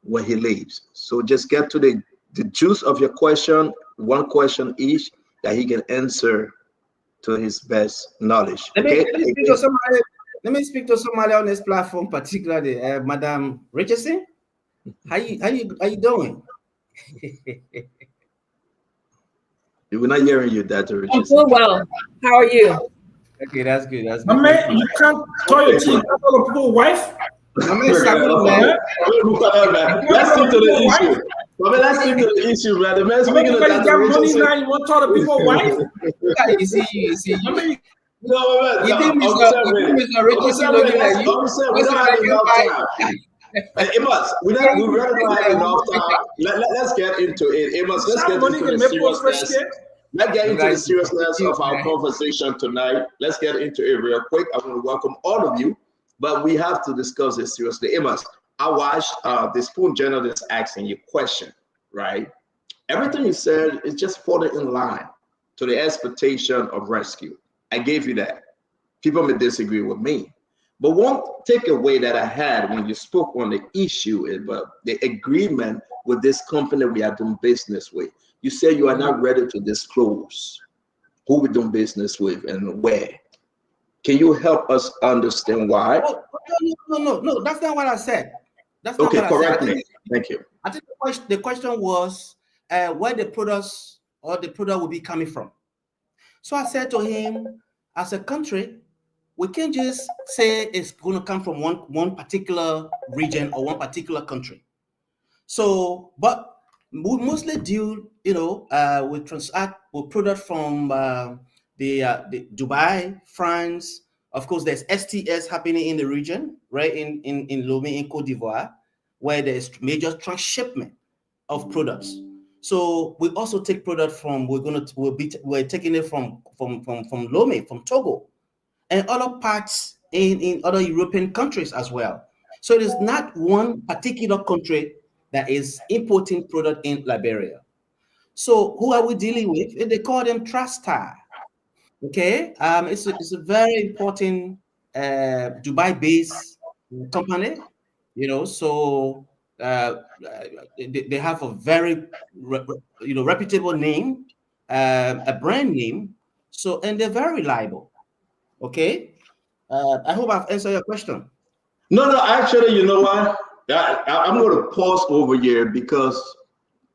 when he leaves. So just get to the juice of your question, one question each that he can answer to his best knowledge. Let Okay. me speak to somebody. Let me speak to somebody on this platform, particularly Madam Richardson. How you doing? We're not hearing you, Dr. I'm Richardson. doing well. How are you? Okay, that's good. That's My good. man, you can't tell your team, you can't people's wife. My man, man. Let's stick to the issue. Let's stick to the issue, man. The man speaking of Dr. Money Richardson. now, you want to tell the people's wife? You see. No, man. You think Mr. Richardson looking at you? We don't have enough time. Amos, we really don't have enough time. Let's get into it. Amos, let's get into the seriousness. Let's get into the seriousness of our conversation tonight. Let's get into it real quick. I want to welcome all of you, but we have to discuss this seriously. Amos, I watched the Spoon journalist asking you a question, right? Everything you said is just falling in line to the expectation of rescue. I gave you that. People may disagree with me. But one takeaway that I had when you spoke on the issue is the agreement with this company we are doing business with. You say you are not ready to disclose who we're doing business with and where. Can you help us understand why? No, that's not what I said. That's not okay, what correct I said. me. Thank you. I think the question was where the products or the product will be coming from. So I said to him, as a country, we can't just say it's going to come from one particular region or one particular country. So, but we mostly deal, we transact with product from the Dubai, France. Of course, there's STS happening in the region, right in Lomé in Côte d'Ivoire, where there's major transshipment of products. So we also take product from we're taking it from Lomé, from Togo, and other parts in other European countries as well. So it is not one particular country that is importing product in Liberia. So who are we dealing with? They call them Trastar. Okay, it's a very important Dubai-based company. So they have a very reputable name, a brand name. So and they're very reliable. Okay, I hope I've answered your question. No, actually, you know what? I'm going to pause over here because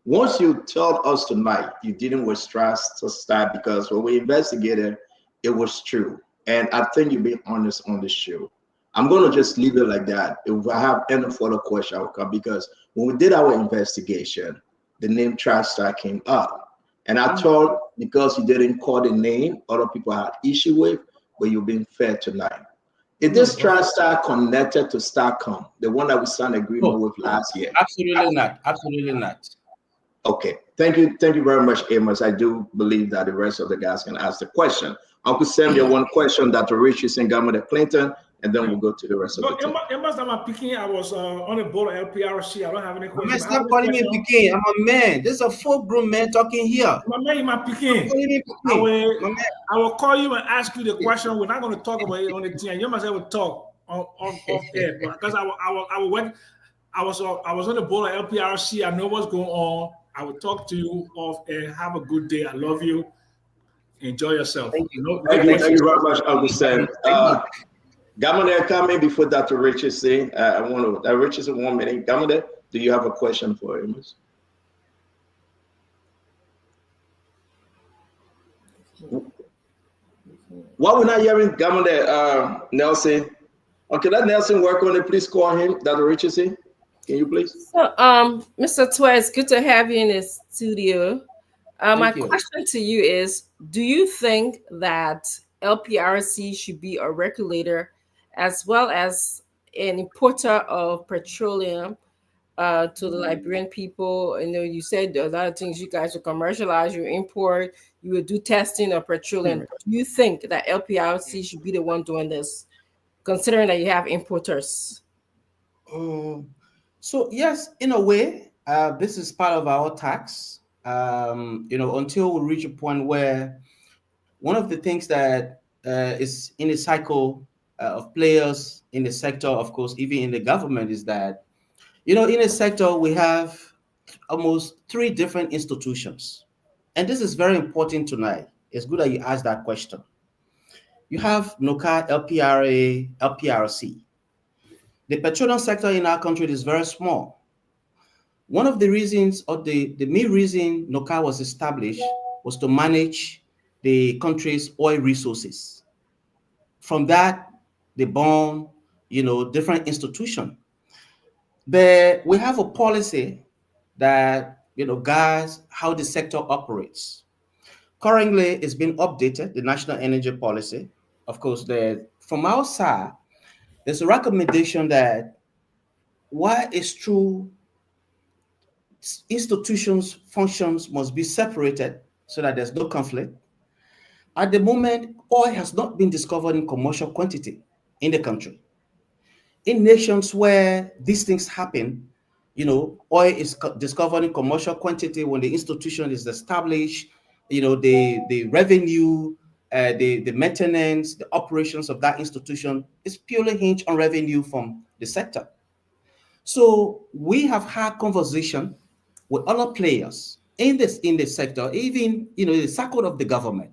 once you told us tonight you didn't with stress to start because when we investigated, it was true. And I think you're being honest on the show. I'm going to just leave it like that. If I have any further question, I will come because when we did our investigation, the name TriStar came up. And I thought because you didn't call the name, other people had issue with, but you've been fair tonight. Is this TriStar connected to Starcom, the one that we signed agreement with last year? Absolutely not. Absolutely not. Okay, thank you very much, Amos. I do believe that the rest of the guys can ask the question. Uncle Samuel, one question, Dr. Richardson, Governor Clinton, and then we'll go to the rest of the team. Amos, I'm picking. I was on the board of LPRC. I don't have any questions. Stop calling me picking. I'm a man. This is a full-grown man talking here. My man, you're picking. I will call you and ask you the question. We're not going to talk about it on the team. You must have to talk off air because I was on the board of LPRC. I know what's going on. I will talk to you off air. Have a good day. I love you. Enjoy yourself. Thank you. Thank you very much, Uncle Sam. Governor, coming before Dr. Richardson. I want to, Dr. Richardson, 1 minute. Governor, do you have a question for him? Why we're not hearing Governor Nelson? Okay, let Nelson work on it. Please call him, Dr. Richardson. Can you please? So, Mr. Twez, good to have you in the studio. My question to you is, do you think that LPRC should be a regulator as well as an importer of petroleum to the Liberian people? You said a lot of things you guys will commercialize, you import, you will do testing of petroleum. Do you think that LPRC should be the one doing this, considering that you have importers? So yes, in a way, this is part of our tax. Until we reach a point where one of the things that is in a cycle of players in the sector, of course, even in the government, is that, in a sector we have almost 3 different institutions. And this is very important tonight. It's good that you asked that question. You have NOCA, LPRA, LPRC. The petroleum sector in our country is very small. One of the reasons, or the main reason NOCA was established, was to manage the country's oil resources. From that, they born, different institutions. But we have a policy that, guides how the sector operates. Currently, it's been updated, the National Energy Policy. Of course, from our side, there's a recommendation that while it's true, institutions' functions must be separated so that there's no conflict. At the moment, oil has not been discovered in commercial quantity in the country. In nations where these things happen, oil is discovered in commercial quantity when the institution is established, the revenue, the maintenance, the operations of that institution is purely hinged on revenue from the sector. So we have had conversation with other players in the sector, even the circle of the government.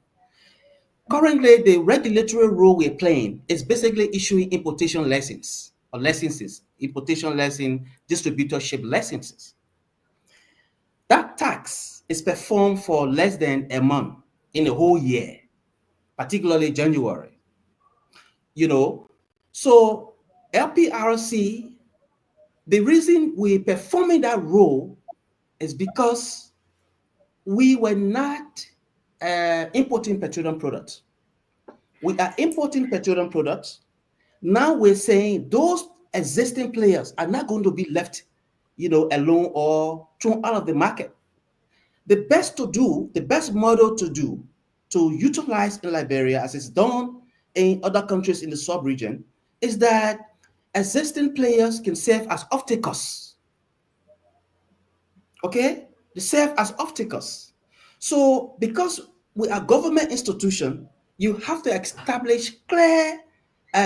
Currently, the regulatory role we're playing is basically issuing importation licenses, importation license, distributorship licenses. That tax is performed for less than a month in a whole year, particularly January. So LPRC, the reason we're performing that role is because we were not importing petroleum products. We are importing petroleum products. Now we're saying those existing players are not going to be left, alone or thrown out of the market. The best model to do, to utilize in Liberia, as it's done in other countries in the sub-region, is that existing players can serve as offtakers. Okay? They serve as offtakers. So because we are government institution, you have to establish clear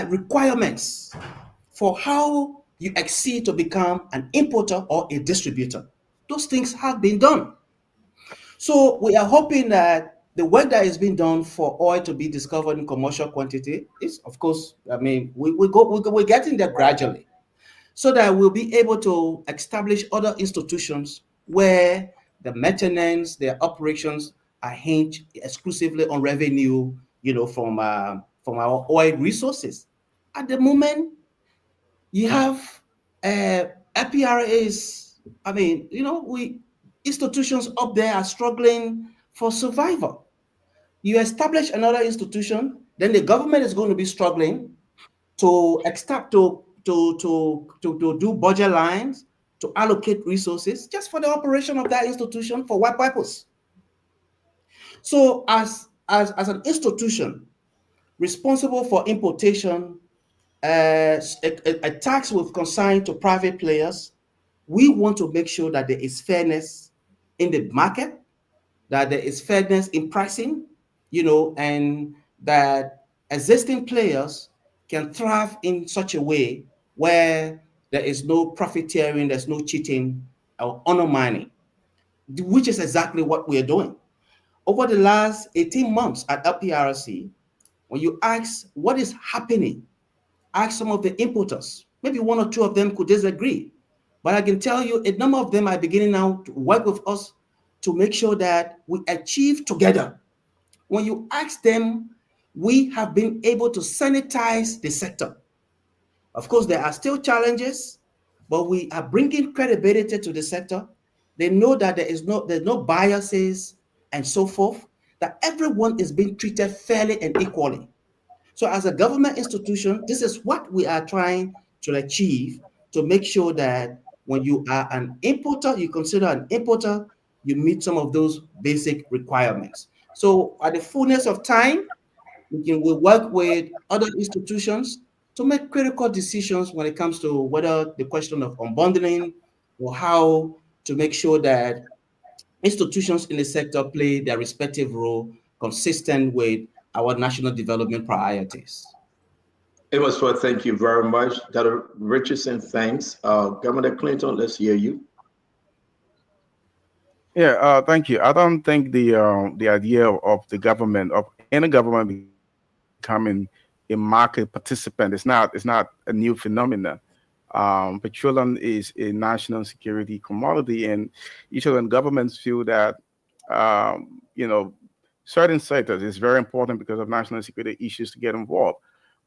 requirements for how you exceed to become an importer or a distributor. Those things have been done. So we are hoping that the work that is being done for oil to be discovered in commercial quantity is, of course, we're getting there gradually, so that we'll be able to establish other institutions where the maintenance, their operations are hinged exclusively on revenue, from our oil resources. At the moment, you have LPRAs. Institutions up there are struggling for survival. You establish another institution, then the government is going to be struggling to do budget lines, to allocate resources just for the operation of that institution. For what purpose? So as an institution responsible for importation, a tax with consigned to private players, we want to make sure that there is fairness in the market, that there is fairness in pricing, and that existing players can thrive in such a way where there is no profiteering, there's no cheating or undermining, which is exactly what we're doing. Over the last 18 months at LPRC, when you ask what is happening, ask some of the importers. Maybe 1 or 2 of them could disagree, but I can tell you a number of them are beginning now to work with us to make sure that we achieve together. When you ask them, we have been able to sanitize the sector. Of course, there are still challenges, but we are bringing credibility to the sector. They know that there's no biases and so forth, that everyone is being treated fairly and equally. So as a government institution, this is what we are trying to achieve, to make sure that when you are an importer, you consider an importer, you meet some of those basic requirements. So at the fullness of time, we work with other institutions to make critical decisions when it comes to whether the question of unbundling or how to make sure that institutions in the sector play their respective role consistent with our national development priorities. Amos, thank you very much. Dr. Richardson, thanks. Governor Clinton, let's hear you. Yeah, thank you. I don't think the idea of the government, of any government becoming a market participant, it's not a new phenomenon. Petroleum is a national security commodity, and usually when governments feel that you know, certain sectors is very important because of national security issues to get involved.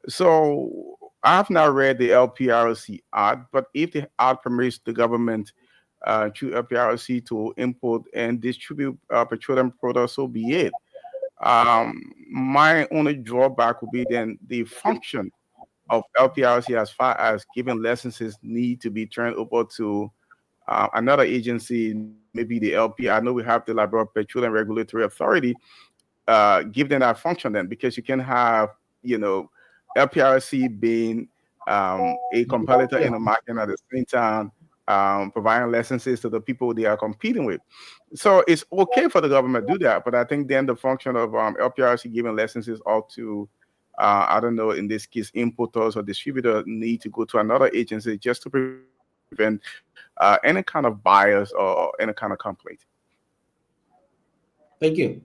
So I've not read the LPRC Act, but if the Act permits the government through LPRC to import and distribute petroleum products, so be it. My only drawback would be then the function of LPRC as far as giving licenses need to be turned over to another agency, maybe the LP. I know we have the Liberal Petroleum Regulatory Authority. Give them that function then, because you can have, LPRC being a competitor in the market at the same time providing licenses to the people they are competing with. So it's okay for the government to do that, but I think then the function of LPRC giving licenses out to, I don't know, in this case, importers or distributors need to go to another agency just to prevent any kind of bias or any kind of complaint. Thank you.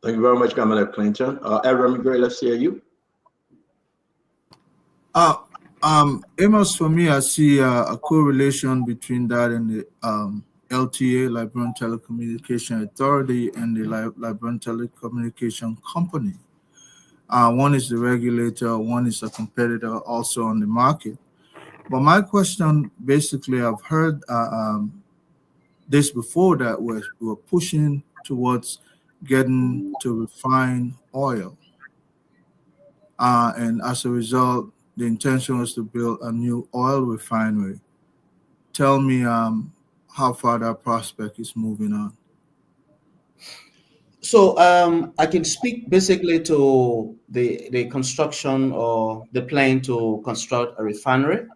Thank you very much, Governor Clinton. Aaron McGray, let's hear you. Amos, for me, I see a correlation between that and the LTA, Liberian Telecommunication Authority, and the Liberian Telecommunication Company. One is the regulator, one is a competitor also on the market. But my question, basically, I've heard this before, that we're pushing towards getting to refine oil. And as a result, the intention was to build a new oil refinery. Tell me how far that prospect is moving on. So I can speak basically to the construction or the plan to construct a refinery,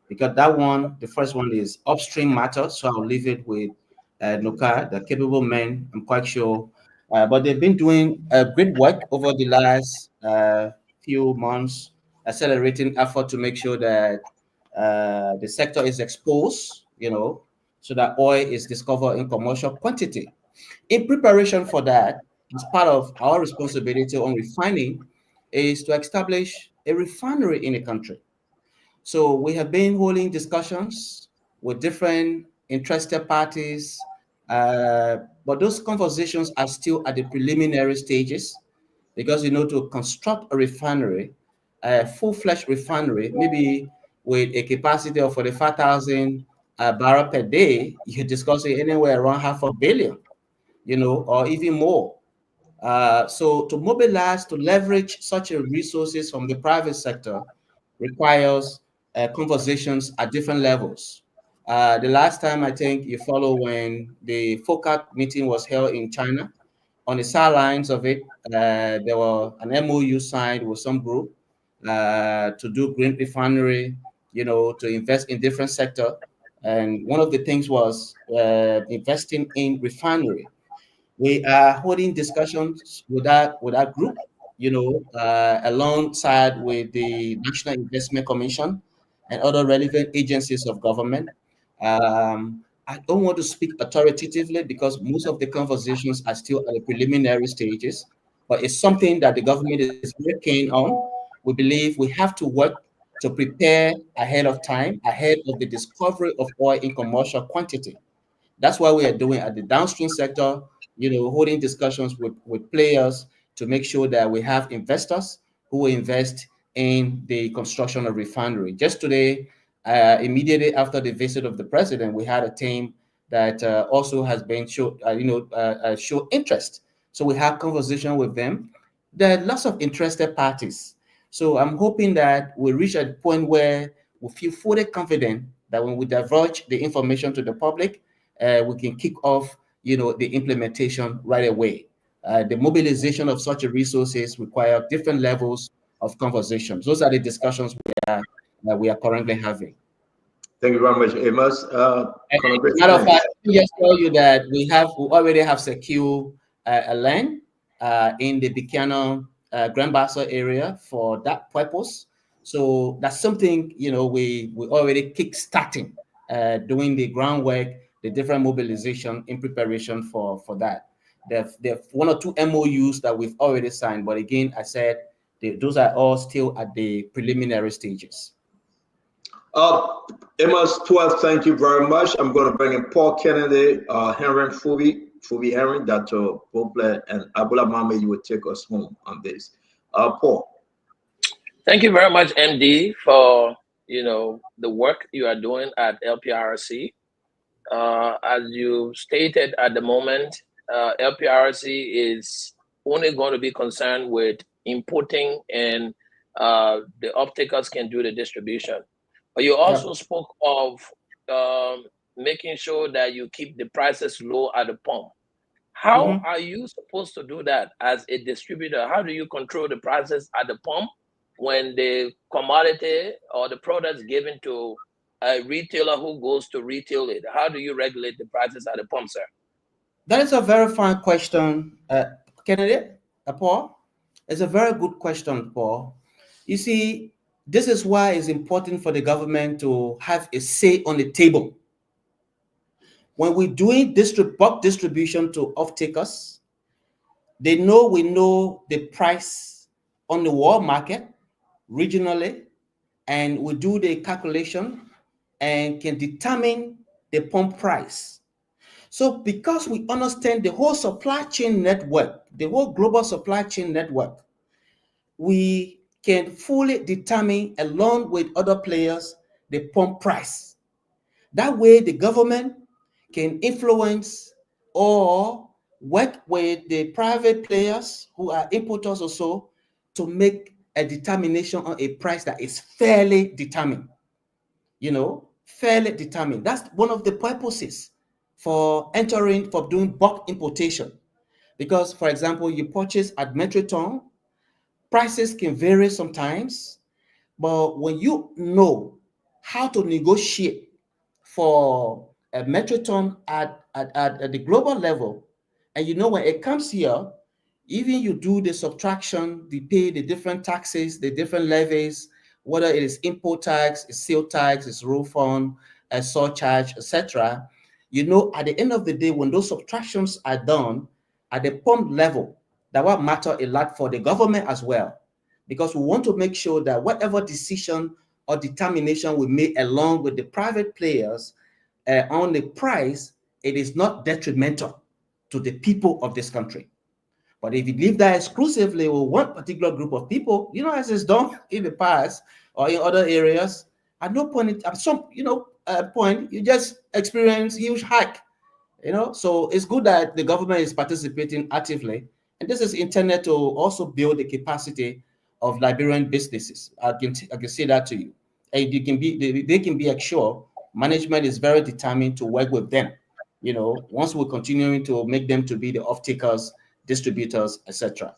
because that one, the first one is upstream matter. So I'll leave it with Nuka, the capable men, I'm quite sure. But they've been doing great work over the last few months, accelerating effort to make sure that the sector is exposed, so that oil is discovered in commercial quantity. In preparation for that, as part of our responsibility on refining, is to establish a refinery in a country. So we have been holding discussions with different interested parties, but those conversations are still at the preliminary stages, because to construct a refinery, a full-fledged refinery, maybe with a capacity of 45,000 barrels per day, you're discussing anywhere around $500 million, or even more. So to mobilize, to leverage such a resources from the private sector requires conversations at different levels. The last time I think you follow, when the FOCAC meeting was held in China, on the sidelines of it, there were an MOU signed with some group to do green refinery, to invest in different sector. And one of the things was investing in refinery. We are holding discussions with that group, alongside with the National Investment Commission and other relevant agencies of government. I don't want to speak authoritatively, because most of the conversations are still at the preliminary stages, but it's something that the government is very keen on. We believe we have to work to prepare ahead of time, ahead of the discovery of oil in commercial quantity. That's why we are doing at the downstream sector, holding discussions with players to make sure that we have investors who will invest in the construction of refinery. Just today, immediately after the visit of the president, we had a team that also has been show interest. So we have conversation with them. There are lots of interested parties. So I'm hoping that we reach a point where we feel fully confident that when we divulge the information to the public, we can kick off, the implementation right away. The mobilization of such resources require different levels of conversations. Those are the discussions we are currently having. Thank you very much, Amos. Matter of fact, let me just tell you that we already have secured a land in the Buchanan Grand Bassa area for that purpose. So that's something, you know, we already kick-starting, doing the groundwork, the different mobilization in preparation for that. There are 1 or 2 MOUs that we've already signed, but again, I said those are all still at the preliminary stages. Amos 12, thank you very much. I'm going to bring in Paul Kennedy, Henry Fubi Henry, Dr. Boblet, and Abula Mame. You will take us home on this. Paul. Thank you very much, MD, for the work you are doing at LPRC. As you stated at the moment, LPRC is only going to be concerned with importing, and the offtakers can do the distribution. But you also spoke of making sure that you keep the prices low at the pump. How are you supposed to do that as a distributor? How do you control the prices at the pump when the commodity or the product is given to a retailer who goes to retail it? How do you regulate the prices at the pump, sir? That is a very fine question, Kennedy, Paul. It's a very good question, Paul. You see, this is why it's important for the government to have a say on the table. When we're doing bulk distribution to off-takers, we know the price on the world market regionally, and we do the calculation and can determine the pump price. So because we understand the whole supply chain network, the whole global supply chain network, we can fully determine, along with other players, the pump price. That way the government can influence or work with the private players who are importers also to make a determination on a price that is fairly determined. Fairly determined. That's one of the purposes for doing bulk importation. Because, for example, you purchase at metric ton, prices can vary sometimes, but when you know how to negotiate for a metric ton at the global level, and when it comes here, even you do the subtraction, they pay the different taxes, the different levies, whether it is import tax, it's sale tax, it's road fund, a surcharge, etc. At the end of the day, when those subtractions are done at the pump level, that will matter a lot for the government as well, because we want to make sure that whatever decision or determination we make along with the private players on the price, it is not detrimental to the people of this country. But if you leave that exclusively with one particular group of people, as it's done in the past or in other areas, at no point, at some point, you just experience huge hike. So it's good that the government is participating actively, and this is intended to also build the capacity of Liberian businesses. I can say that to you, and they can be assured management is very determined to work with them. Once we're continuing to make them to be the off-takers, distributors, etc.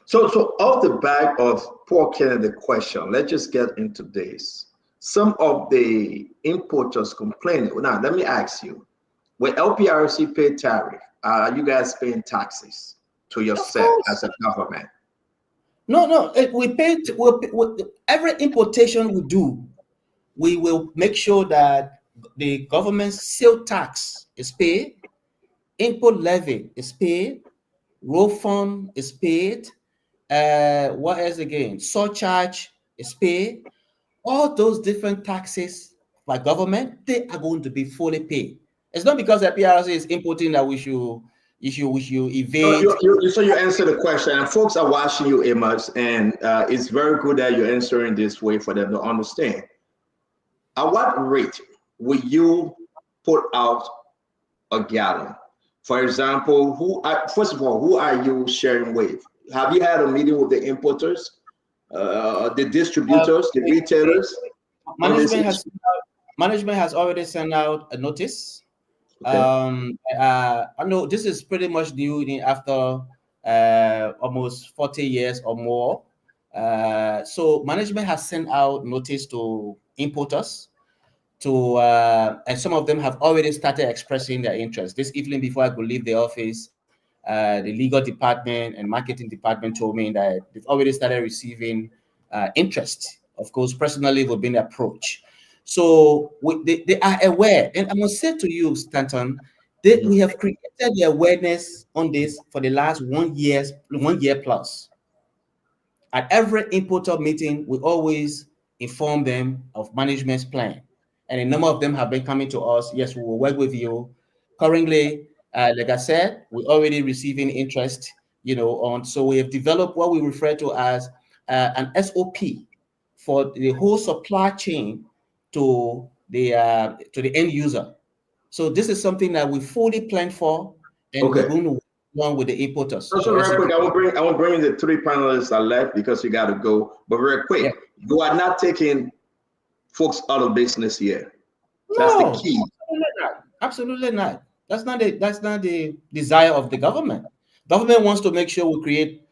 So off the back of Paul Kennedy question, let's just get into this. Some of the importers complaining. Now, let me ask you, when LPRC pay tariff, are you guys paying taxes to yourself as a government? No. We pay every importation we do. We will make sure that the government's sale tax is paid, import levy is paid, road fund is paid, what else again? Surcharge is paid. All those different taxes by government, they are going to be fully paid. It's not because the PRC is importing that we should evade. So you answer the question, and folks are watching you, Amos, and it's very good that you're answering this way for them to understand. At what rate will you put out a gallon? For example, first of all, who are you sharing with? Have you had a meeting with the importers, the distributors, the retailers? Management has already sent out a notice. Okay. I know this is pretty much new after almost 40 years or more. So management has sent out notice to importers, and some of them have already started expressing their interest. This evening, before I could leave the office, the legal department and marketing department told me that they've already started receiving interest. Of course, personally, we've been approached. So they are aware. And I must say to you, Stanton, that we have created the awareness on this for the last 1 year plus. At every importer meeting, we always inform them of management's plan. And a number of them have been coming to us. Yes, we will work with you. Currently, like I said, we're already receiving interest, on. So we have developed what we refer to as an SOP for the whole supply chain to the end user. So this is something that we fully planned for, and we're going to work along with the importers. So real quick, I will bring in the 3 panelists that left because you got to go. But very quick, you are not taking folks out of business here. That's the key. Absolutely not. That's not the desire of the government. Government wants to make sure we create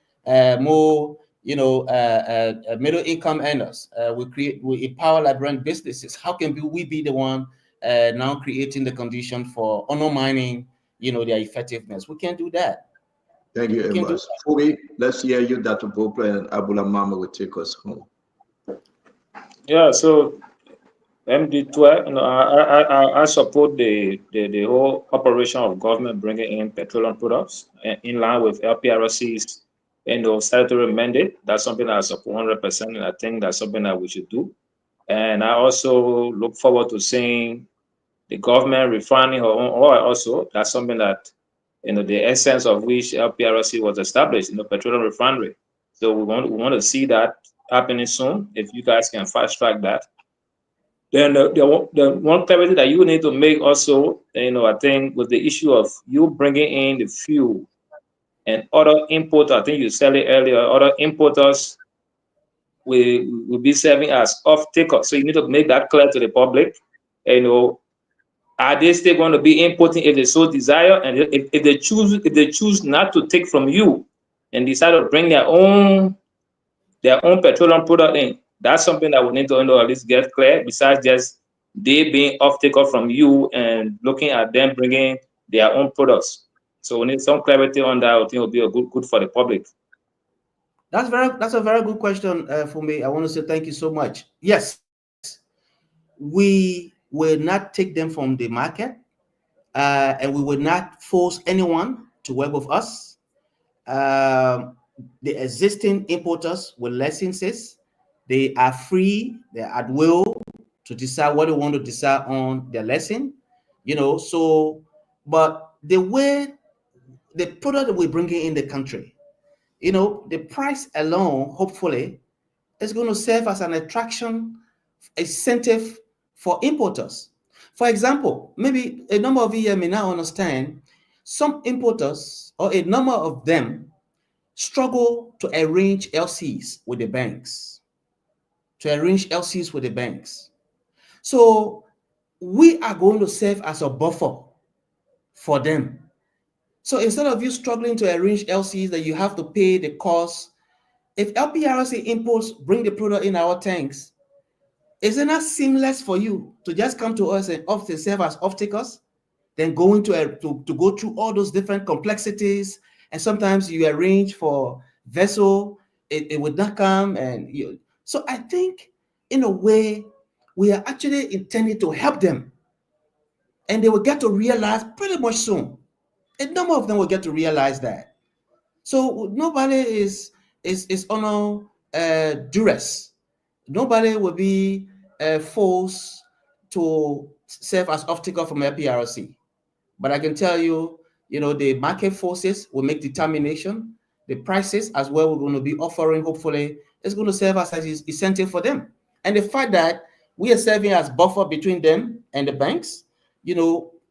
more, middle income earners. We empower Liberian businesses. How can we be the one now creating the condition for undermining, their effectiveness? We can't do that. Thank you very much. Fubi, let's hear you, Dr. Bopla, and Abula Mama will take us home. Yeah, so MD12, I support the whole operation of government bringing in petroleum products in line with LPRC's statutory mandate. That's something I support 100%, and I think that's something that we should do. And I also look forward to seeing the government refining her own oil. Also, that's something that the essence of which LPRC was established, petroleum refinery. So we want to see that happening soon. If you guys can fast track that. Then the one clarity that you need to make also, I think with the issue of you bringing in the fuel and other importers, I think you said it earlier, other importers will be serving as off-takers. So you need to make that clear to the public. Are they still going to be importing if they so desire? And if they choose not to take from you and decide to bring their own petroleum product in, that's something that we need to at least get clear, besides just they being off-taker from you and looking at them bringing their own products. So we need some clarity on that. I think it will be good for the public. That's a very good question for me. I want to say thank you so much. Yes, we will not take them from the market, and we will not force anyone to work with us. The existing importers with licenses, they are free, they're at will to decide what they want to decide on their lesson, but the way the product that we're bringing in the country, the price alone, hopefully, is going to serve as an attraction, incentive for importers. For example, maybe a number of you may now understand some importers, or a number of them, struggle to arrange LCs with the banks. So we are going to serve as a buffer for them. So instead of you struggling to arrange LCs that you have to pay the cost, if LPRC imports bring the product in our tanks, is it not seamless for you to just come to us and often serve as off-takers, then going to go through all those different complexities, and sometimes you arrange for vessel, it would not come, and so I think in a way we are actually intended to help them, and they will get to realize pretty much soon. A number of them will get to realize that. So nobody is on duress. Nobody will be forced to serve as off-taker from LPRC. But I can tell you, the market forces will make determination. The prices as well we're going to be offering, hopefully, is going to serve as an incentive for them. And the fact that we are serving as buffer between them and the banks,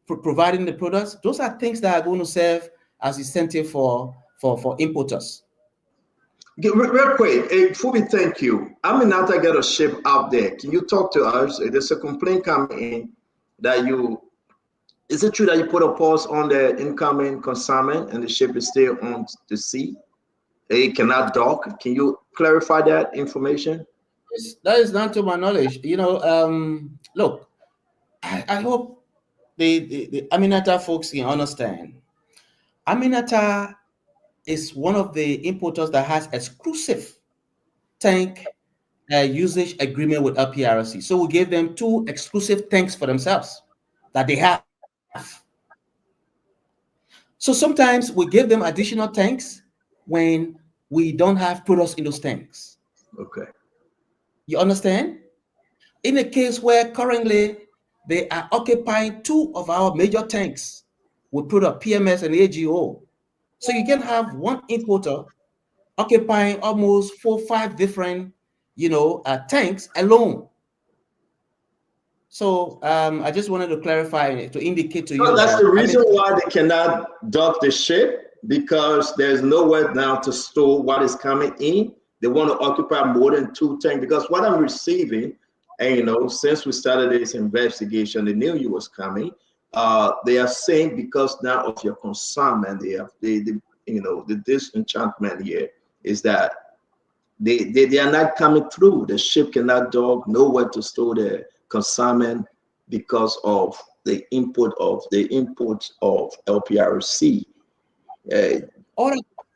providing the products, those are things that are going to serve as incentive for importers. Real quick, Fubi, thank you. I'm in out. I got a ship out there. Can you talk to us? There's a complaint coming in that is it true that you put a pause on the incoming consignment and the ship is still on the sea? It cannot dock. Can you clarify that information? That is not to my knowledge. Look, I hope the Aminata folks can understand. Aminata is one of the importers that has exclusive tank usage agreement with LPRC. So we gave them 2 exclusive tanks for themselves that they have. So sometimes we give them additional tanks when we don't have products in those tanks. Okay. You understand? In a case where currently they are occupying 2 of our major tanks, we put a PMS and AGO. So you can have one importer occupying almost 4 or 5 different, tanks alone. So I just wanted to clarify, to indicate to you So that's that the reason why they cannot dock the ship, because there's nowhere now to store what is coming in. They want to occupy more than 2 tanks, because what I'm receiving, and since we started this investigation, they knew you was coming. They are saying because now of your consignment, the disenchantment here is that they are not coming through. The ship cannot dock, nowhere to store the consignment because of the input of LPRC. All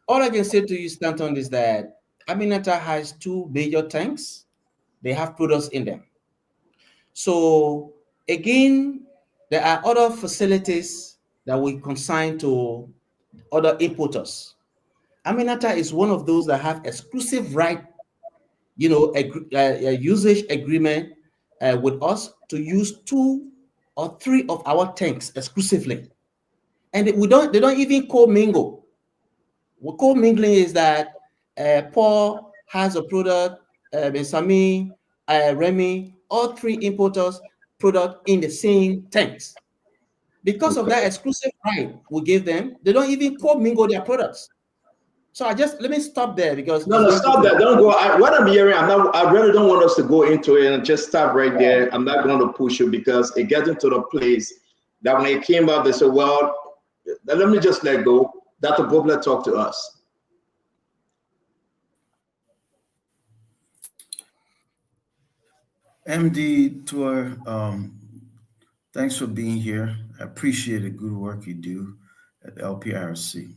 I can say to you, Stanton, is that Aminata has 2 major tanks. They have products in them. So again, there are other facilities that we consign to other importers. Aminata is one of those that have exclusive right, a usage agreement with us to use 2 or 3 of our tanks exclusively. And they don't even co-mingle. What co-mingling is that Paul has a product, Sami, Remy, all 3 importers product in the same tanks. Because of that exclusive right we give them, they don't even co-mingle their products. So let me stop there, because no, stop that. Don't go. What I'm hearing, I really don't want us to go into it, and just stop right there. I'm not going to push you, because it gets into the place that when it came up, they said, well, let me just let go. Dr. Bobler talked to us. MD Tour, thanks for being here. I appreciate the good work you do at LPRC.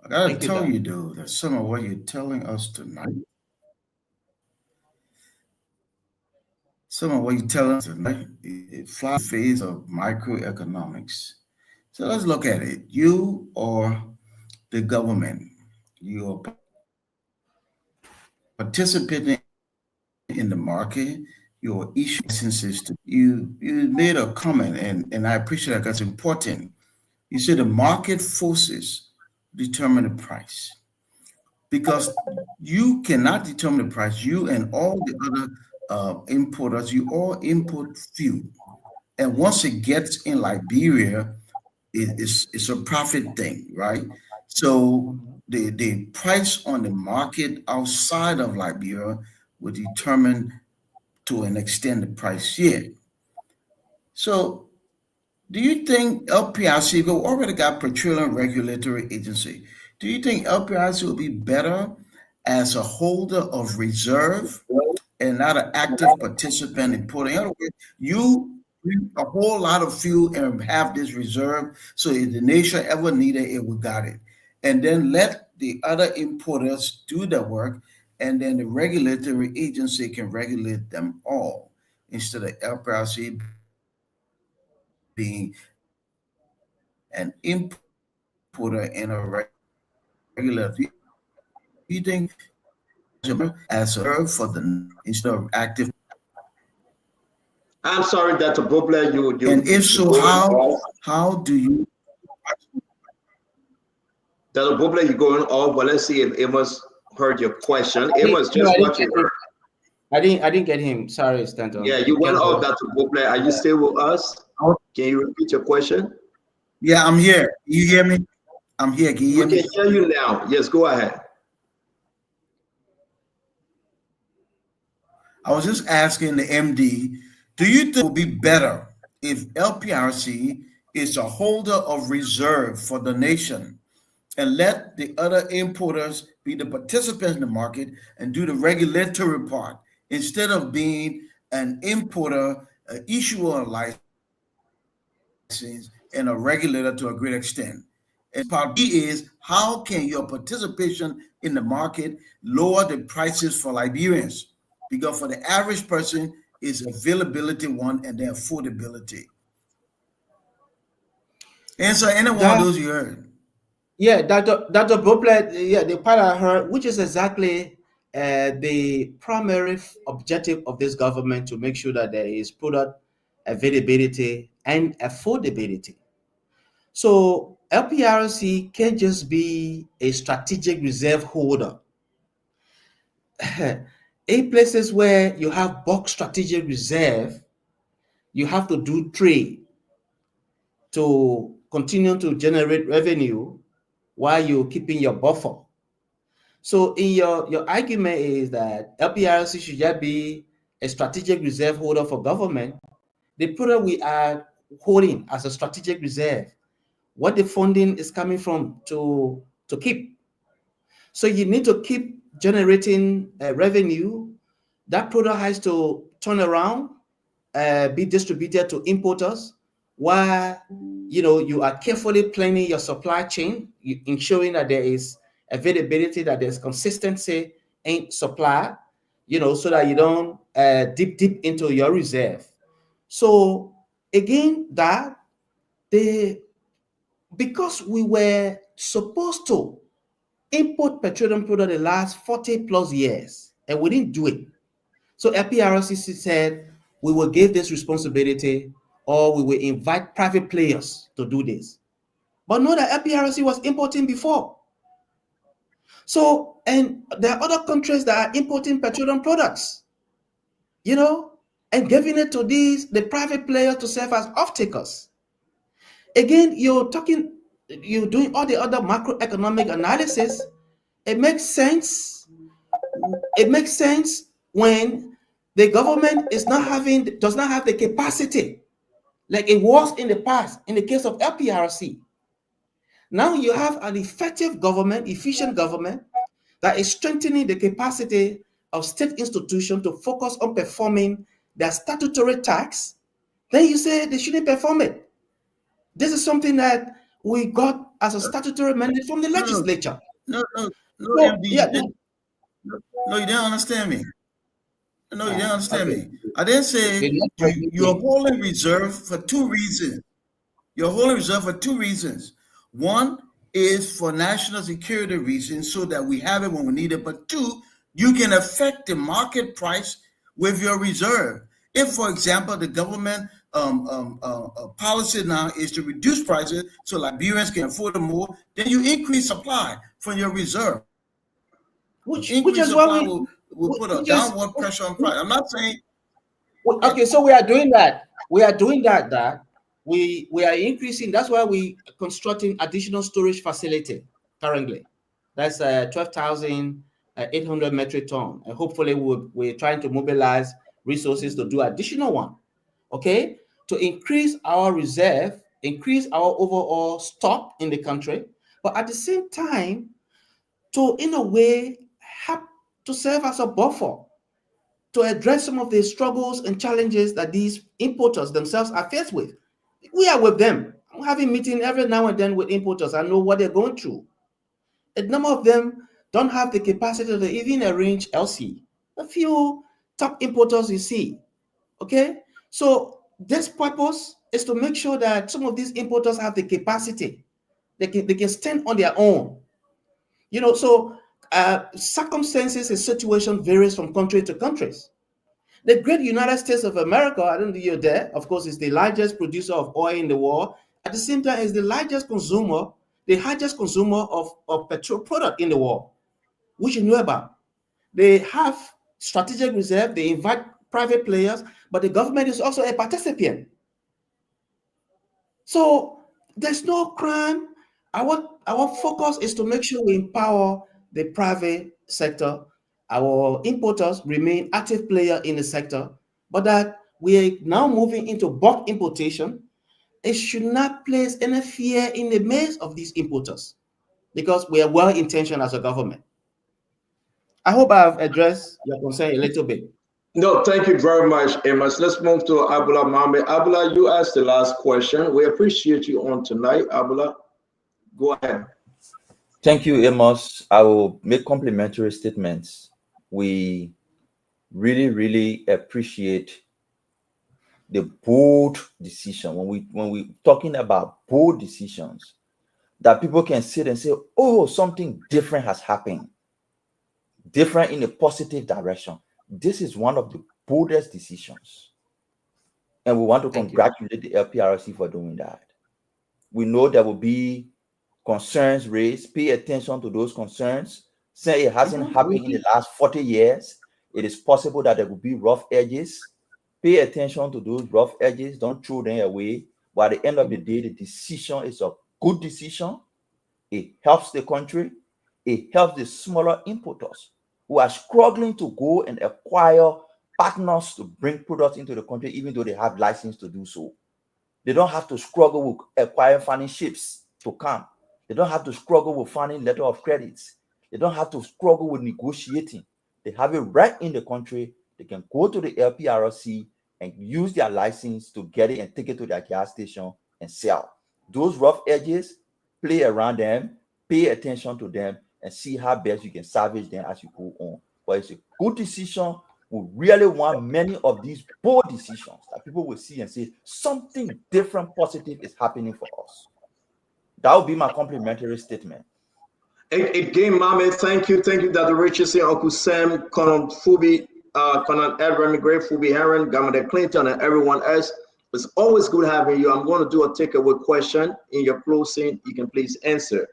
I gotta tell you, though, that some of what you're telling us tonight, it flies the face of microeconomics. So let's look at it. You are the government. You are participating in the market. You're issuing licenses. You made a comment, and I appreciate that, because it's important. You said the market forces determine the price, because you cannot determine the price. You and all the other importers, you all import fuel, and once it gets in Liberia, it's a profit thing, right? So the price on the market outside of Liberia will determine to an extent the price here. So do you think LPRC, we already got Petroleum Regulatory Agency, do you think LPRC will be better as a holder of reserve and not an active participant in putting? In other words, you bring a whole lot of fuel and have this reserve, so if the nation ever needed it, we got it. And then let the other importers do the work, and then the regulatory agency can regulate them all, instead of LPRC being an importer and a regular. Do you think as a reserve for the instead of active? I'm sorry, Dr. Bobler, you. And if so, how do you? Dr. Bobler, you're going off, but let's see if Amos heard your question. Amos, just what you heard. I didn't get him. Sorry, Stanton. Yeah, you went off, Dr. Bobler. Are you still with us? Can you repeat your question? Yeah, I'm here. You hear me? I'm here. Can you hear me? We can hear you now. Yes, go ahead. I was just asking the MD, do you think it would be better if LPRC is a holder of reserve for the nation and let the other importers be the participants in the market and do the regulatory part, instead of being an importer, an issuer of license, and a regulator to a great extent? And part B is, how can your participation in the market lower the prices for Liberians? Because for the average person, it's availability one and then affordability. Answer any one of those you heard. Yeah, Dr. Boplet, yeah, the part I heard, which is exactly the primary objective of this government, to make sure that there is product availability and affordability. So LPRC can't just be a strategic reserve holder. In places where you have bulk strategic reserve, you have to do trade to continue to generate revenue while you're keeping your buffer. So in your argument is that LPRC should just be a strategic reserve holder for government. The product we are holding as a strategic reserve, what the funding is coming from to keep. So you need to keep generating revenue. That product has to turn around, be distributed to importers, while you are carefully planning your supply chain, ensuring that there is availability, that there's consistency in supply, so that you don't dip into your reserve. So again, because we were supposed to import petroleum product the last 40 plus years, and we didn't do it. So LPRC said we will give this responsibility, or we will invite private players to do this. But know that LPRC was importing before. So, and there are other countries that are importing petroleum products, and giving it to the private players to serve as offtakers. Again, you're doing all the other macroeconomic analysis. It makes sense. It makes sense when the government does not have the capacity like it was in the past in the case of LPRC. Now you have an effective government, efficient government, that is strengthening the capacity of state institutions to focus on performing their statutory tax. Then you say they shouldn't perform it. This is something that we got as a statutory mandate from the legislature. No, So, MD, yeah, you didn't understand me. No, you didn't understand me. I didn't say you're holding reserve for two reasons. You're holding reserve for two reasons. One is for national security reasons, so that we have it when we need it. But two, you can affect the market price with your reserve. If, for example, the government policy now is to reduce prices so Liberians can afford them more, then you increase supply from your reserve. Which is supply what will put a downward pressure on price. I'm not saying. Okay, so we are doing that. We are doing that. We are increasing. That's why we are constructing additional storage facility currently. That's 12,800 metric ton. And hopefully we're trying to mobilize resources to do additional one. Okay, to increase our reserve, increase our overall stock in the country, but at the same time, to in a way help to serve as a buffer to address some of the struggles and challenges that these importers themselves are faced with. We are with them. I'm having meetings every now and then with importers. I know what they're going through. A number of them don't have the capacity to even arrange LC. A few top importers you see. Okay? So this purpose is to make sure that some of these importers have the capacity. They can stand on their own. So circumstances and situation varies from country to countries. The great United States of America, I don't know if you're there, of course, is the largest producer of oil in the world. At the same time, is the largest consumer, the largest consumer of petrol product in the world, which you know about. They have strategic reserve, they invite private players, but the government is also a participant. So there's no crime. Our focus is to make sure we empower the private sector. Our importers remain active player in the sector, but that we are now moving into bulk importation. It should not place any fear in the midst of these importers, because we are well-intentioned as a government. I hope I've addressed your concern a little bit. No, thank you very much, Amos. Let's move to Abula Mohammed. Abula, you asked the last question. We appreciate you on tonight, Abula. Go ahead. Thank you, Amos. I will make complimentary statements. We really, really appreciate the bold decision when we talking about bold decisions that people can sit and say, oh, something different has happened, different in a positive direction. This is one of the boldest decisions, and we want to congratulate the LPRC for doing that. We know there will be concerns raised. Pay attention to those concerns. Say it hasn't happened in the last 40 years. It is possible that there will be rough edges. Pay attention to those rough edges. Don't throw them away. But at the end of the day, the decision is a good decision. It helps the country. It helps the smaller importers who are struggling to go and acquire partners to bring products into the country, even though they have license to do so. They don't have to struggle with acquiring finding ships to come. They don't have to struggle with finding letter of credits. They don't have to struggle with negotiating. They have it right in the country. They can go to the LPRC and use their license to get it and take it to their gas station and sell. Those rough edges, play around them, pay attention to them, and see how best you can salvage them as you go on. But it's a good decision. We really want many of these bold decisions that people will see and say something different, positive is happening for us. That would be my complimentary statement. Again, Mame, thank you, Dr. Richardson, Uncle Sam, Conan Fubi, Conan Edward, Great Fubi Heron, Governor Clinton, and everyone else. It's always good having you. I'm going to do a takeaway question in your closing. You can please answer.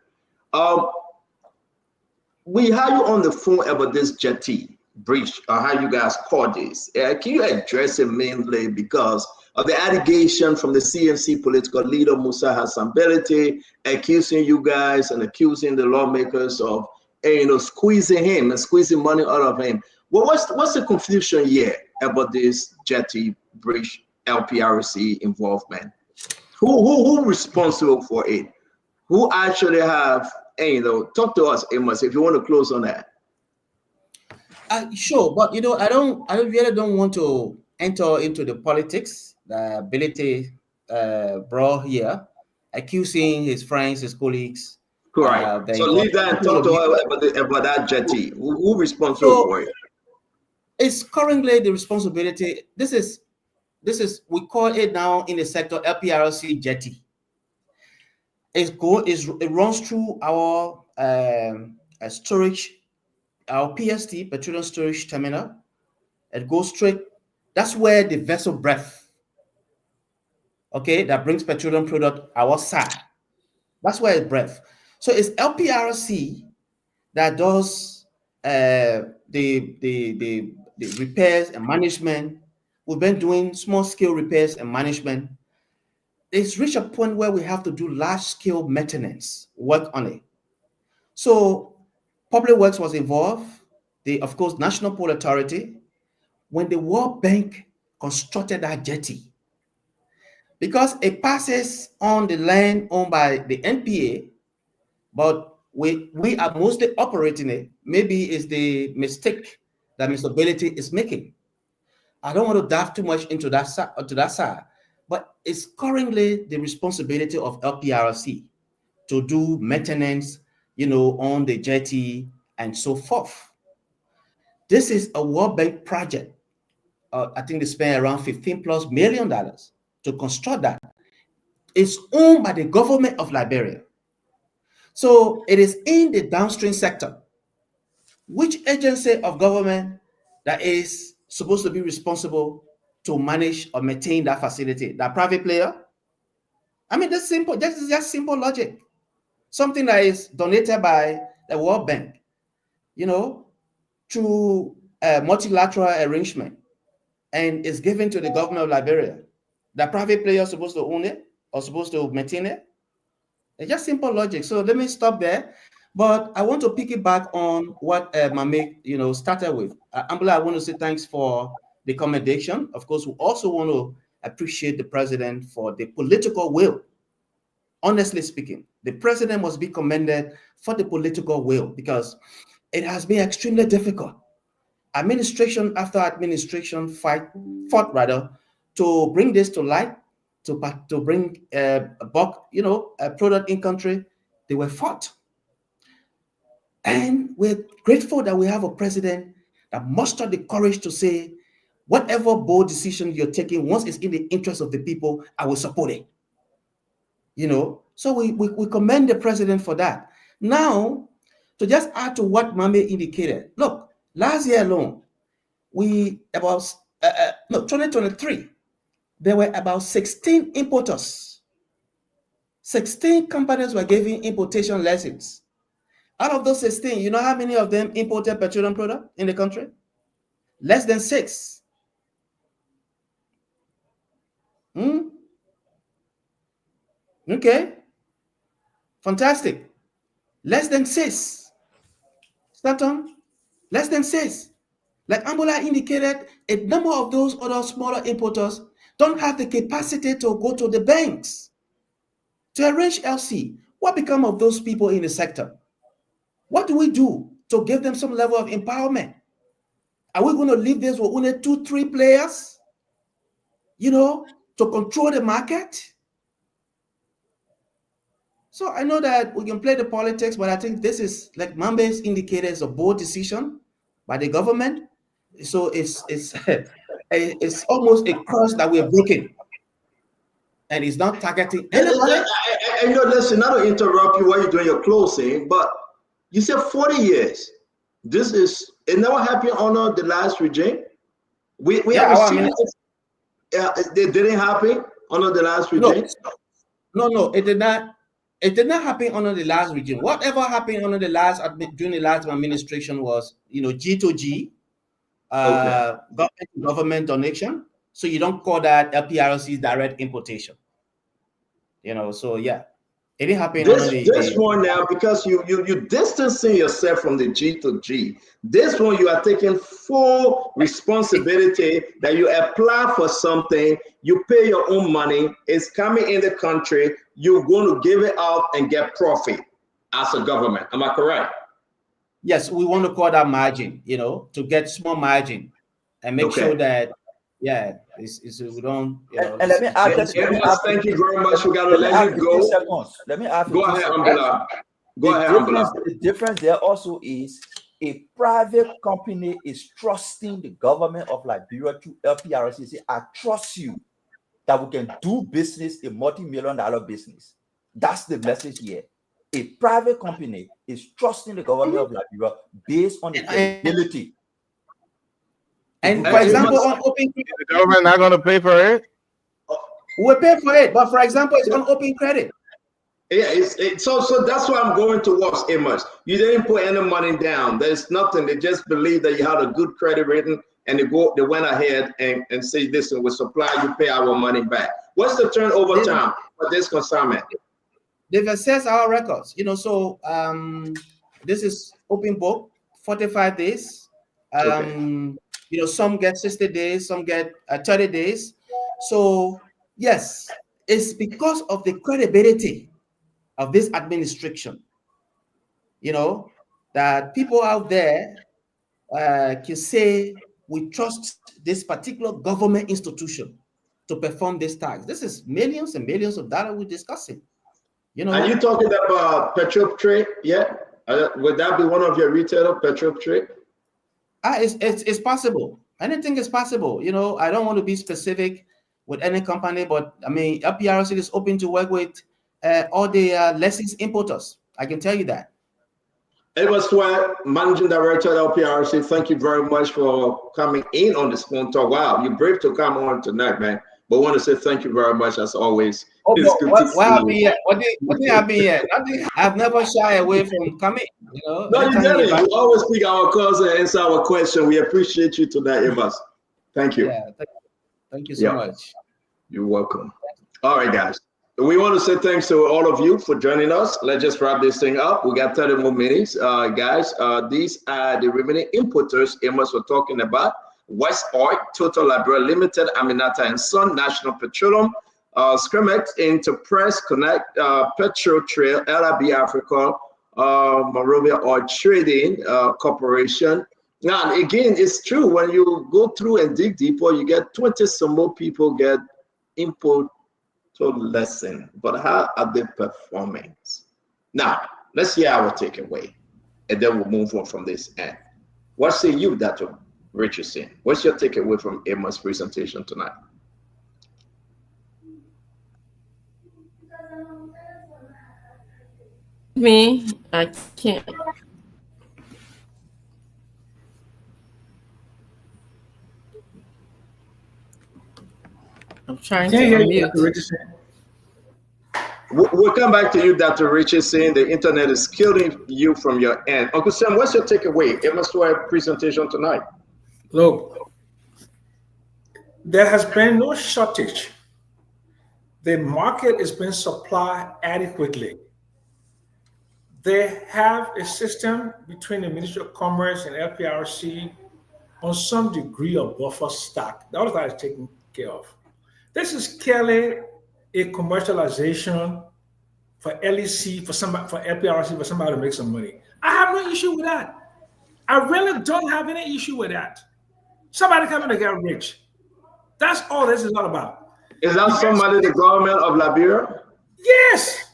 We had you on the phone about this Jetty breach, or how you guys call this. Can you address it mainly because of the allegation from the CNC political leader Musa Hassan Belete accusing you guys and accusing the lawmakers of squeezing him and squeezing money out of him? Well, what's the confusion here about this Jetty breach LPRC involvement? Who responsible for it? Who actually have talk to us, Amos, if you want to close on that. Sure, but I really don't want to enter into the politics that ability brought here, accusing his friends, his colleagues. Correct. So leave that and talk to her about that Jetty. Who responsible for it? It's currently the responsibility. This is we call it now in the sector LPRC Jetty. It runs through our storage, our PST, petroleum storage terminal. It goes straight. That's where the vessel breath, that brings petroleum product outside. That's where it's breath. So it's LPRC that does the repairs and management. We've been doing small scale repairs and management. It's reached a point where we have to do large scale maintenance work on it. So Public Works was involved. Of course, National Port Authority. When the World Bank constructed that jetty, because it passes on the land owned by the NPA, but we are mostly operating it. Maybe it's the mistake that Mr. Belete is making. I don't want to dive too much into that side, but it's currently the responsibility of LPRC to do maintenance, on the jetty and so forth. This is a World Bank project. I think they spent around $15+ million to construct that. It's owned by the government of Liberia. So it is in the downstream sector. Which agency of government that is supposed to be responsible to manage or maintain that facility? That private player? I mean, that's simple. That is just simple logic. Something that is donated by the World Bank, through a multilateral arrangement, and is given to the government of Liberia. The private player is supposed to own it or supposed to maintain it. It's just simple logic. So let me stop there. But I want to piggyback on what Mame, started with. Ambula, I want to say thanks for the commendation. Of course, we also want to appreciate the president for the political will. Honestly speaking, the president must be commended for the political will because it has been extremely difficult. Administration after administration fought to bring this to light, to bring a product in country. They were fought. And we're grateful that we have a president that mustered the courage to say, whatever bold decision you're taking, once it's in the interest of the people, I will support it. You know, so we commend the president for that. Now, to just add to what Mame indicated, look, last year alone, 2023, there were about 16 importers. 16 companies were giving importation license. Out of those 16, you know how many of them imported petroleum product in the country? Less than 6. Okay. Fantastic. Less than 6. Staton, less than 6. Like Ambola indicated, a number of those other smaller importers don't have the capacity to go to the banks to arrange LC. What become of those people in the sector? What do we do to give them some level of empowerment? Are we going to leave this with only 2-3 players, you know, to control the market? So I know that we can play the politics, but I think this is, like Mambe's indicated, is a bold decision by the government. So it's it's almost a curse that we're breaking, and it's not targeting anybody. I know, listen, not to interrupt you while you're doing your closing, but you said 40 years. It never happened under the last regime. We haven't seen it. It didn't happen under the last regime. No, it did not. It did not happen under the last regime. Whatever happened under during the last administration was, you know, G2G, government donation. So you don't call that LPRC direct importation. You know, so yeah, it didn't happen under this one now, because you distancing yourself from the G2G. This one, you are taking full responsibility that you apply for something, you pay your own money, it's coming in the country, you're going to give it out and get profit as a government. Am I correct? Yes, we want to call that margin, you know, to get small margin and make sure that, yeah, we don't, you know. And let me add, thank you very much. We got to let you go. Let me add. Go ahead, Ambila. Go ahead, Ambila. The difference there also is a private company is trusting the government of Liberia to LPRC. Say, I trust you that we can do business, a multi-million-dollar business. That's the message here. A private company is trusting the government of Liberia based on its ability. And for example, on open credit, the government not going to pay for it? We'll pay for it, but for example, it's on open credit. Yeah, so that's why I'm going towards, Amos. You didn't put any money down. There's nothing. They just believe that you had a good credit rating, and they went ahead and say, listen, with supply, you pay our money back. What's the turnover time for this consignment? They've assessed our records, you know, so this is open book, 45 days. You know, some get 60 days, some get 30 days. So yes, it's because of the credibility of this administration, you know, that people out there can say, we trust this particular government institution to perform this task. This is millions and millions of dollars we're discussing. You know, are you talking about petrol trade? Yeah, would that be one of your retailer, petrol trade? It's possible. Anything is possible. You know, I don't want to be specific with any company, but I mean, LPRC is open to work with all the licensed importers. I can tell you that. Edward Sweat, Managing Director at LPRC, thank you very much for coming in on this phone talk. Wow, you're brave to come on tonight, man. But I want to say thank you very much as always. It's good to see you. What did I be here? I've never shy away from coming. You know, no, you didn't. You always pick our calls and answer our question. We appreciate you tonight, Evans. Thank you. Yeah, thank you so much. You're welcome. All right, guys. We want to say thanks to all of you for joining us. Let's just wrap this thing up. We got 30 more minutes. Guys, these are the remaining importers Amos was talking about. West Oil, Total Liberia Limited, Aminata and Son, National Petroleum, Scrimex, Interpress, Connect, Petro Trail, LRB Africa, Monrovia Oil Trading Corporation. Now, again, it's true. When you go through and dig deeper, you get 20 some more people get import to lesson. But how are they performing? Now, let's hear our takeaway, and then we'll move on from this end. What say you, Dr. Richardson? What's your takeaway from Emma's presentation tonight? Me, I can't. I'm trying to unmute. We'll come back to you, Dr. Richardson. The internet is killing you from your end. Uncle Sam, what's your takeaway? Emma's presentation tonight. Look, there has been no shortage. The market is being supplied adequately. They have a system between the Ministry of Commerce and LPRC on some degree of buffer stock. That was what is taken care of. This is clearly a commercialization for LEC, for LPRC, for somebody to make some money. I have no issue with that. I really don't have any issue with that. Somebody coming to get rich. That's all this is all about. Is that somebody the government of Liberia? Yes.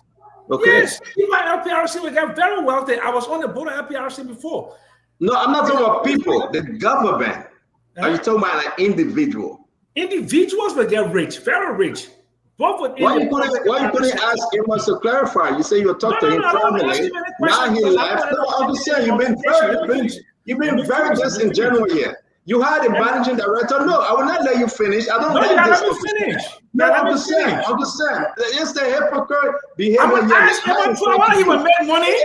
Okay. Yes. People at LPRC will get very wealthy. I was on the board of LPRC before. No, I'm not talking about people, the government. Are you talking about an individual? Individuals will get rich, very rich. Both with why you couldn't ask Emma to clarify? You say you talked to him privately. Now he left. No, I'm just saying you've been very disingenuous here. You had a managing director. No, I will not let you finish. I don't like this. Let me finish. No, I'm just saying. It's the hypocrite behavior. I'm gonna ask him why he would make money.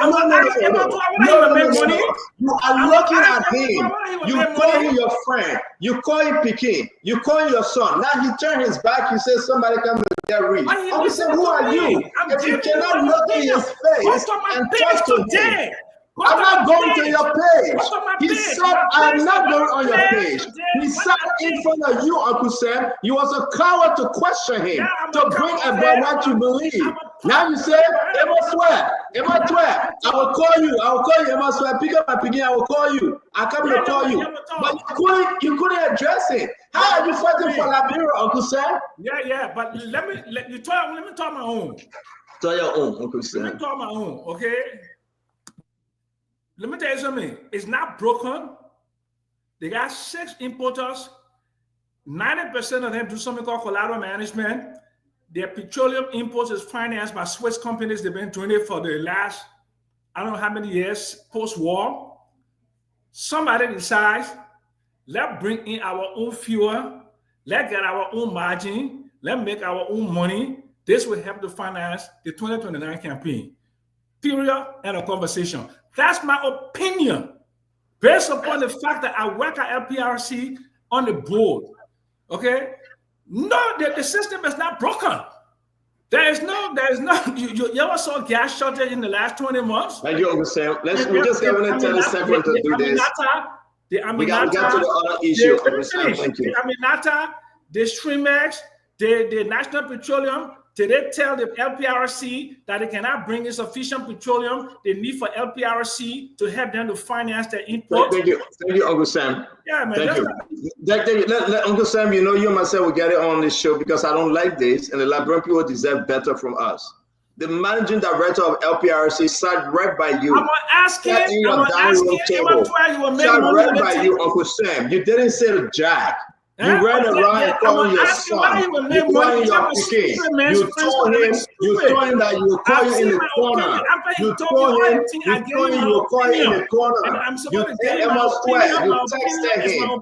I'm gonna ask him why he would make money. You are looking at him. You call him your friend. You call him Peking. You call him your son. Now he turned his back. He says somebody come to get rich. I'm saying, who are you? If you cannot look in his face and talk to him. I'm not going to your page. He said, I'm not going on your page. He sat in front of you, Uncle Sam. You was a coward to question him, to bring about what you believe. Now you say, Emma swear, I will call you, Emma swear. Pick up my piggy, I will call you. I come to call you. But you couldn't address it. How are you fighting for Liberia, Uncle Sam? Yeah, but let me talk my own. Tell your own, Uncle Sam. Let me talk my own, okay? Let me tell you something. It's not broken. They got 6 importers. 90% of them do something called collateral management. Their petroleum imports is financed by Swiss companies. They've been doing it for the last, I don't know how many years, post-war. Somebody decides, let's bring in our own fuel. Let's get our own margin. Let's make our own money. This will help to finance the 2029 campaign. Period. And a conversation. That's my opinion, based upon the fact that I work at LPRC on the board. Okay, no, the system is not broken. There is no. You ever saw gas shortage in the last 20 months? Thank you, Uncle Sam. We just give it 10 seconds to do this. We got to get to the other issue. Thank you. The Aminata, the Streamex, the National Petroleum. Did they tell the LPRC that they cannot bring in sufficient petroleum they need for LPRC to help them to finance their imports? Thank you, Uncle Sam. Yeah, man. Thank you. Let Uncle Sam, you and myself will get it on this show because I don't like this, and the Liberian people deserve better from us. The managing director of LPRC sat right by you. I'm asking. Sat in your dining room table. Sat right by you, Uncle Sam. You didn't say the jack. You ran around and called your son. You called your Peking. You told him that you will call you in the corner. You told him you will call you in the corner. You take him elsewhere. You texted him.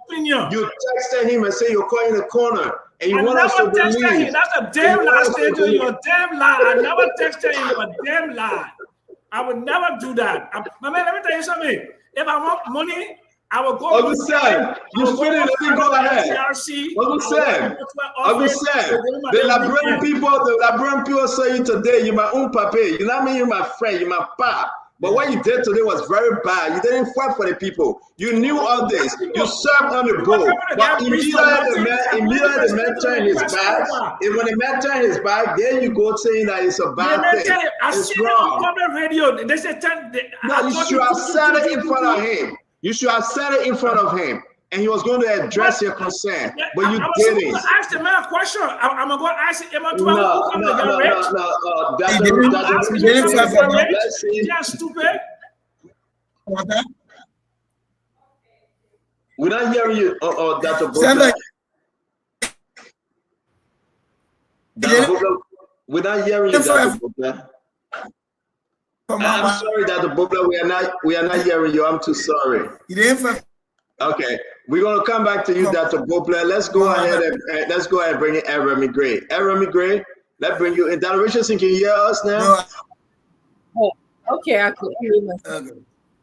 You texted him and said you'll call you in the corner. And you want us to believe. That's a damn lie, Stage. You're a damn lie. I never texted you. You're a damn lie. I would never do that. My man, let me tell you something. If I want money, I will go. Uncle Sam, you spin it. Let me go ahead. Uncle Sam, the Liberian people say you today, you're my own papa. You know what I mean? You're my friend. You're my pop. But what you did today was very bad. You didn't fight for the people. You knew all this. You served on the board. But immediately the man turned his back. And when the man turned his back, then you go saying that it's a bad thing. It's wrong. Radio. They said, no, you should have said it in front of him. You should have said it in front of him. and he was going to address your concern, but you I'm didn't. supposed to ask the man a question. I'm going to ask him, am I No. Let's see. Yeah, stupid. We're not hearing you, Dr. Bobler. We're not hearing you, Dr. Bobler. I'm sorry, Dr. Bobler. We are not hearing you. I'm too sorry. Okay, we're gonna come back to you, Dr. Bobler. Let's go ahead and bring in Remy Gray. Remy Gray, let's bring you in. Dr. Richardson, can you hear us now? Okay, I can hear myself.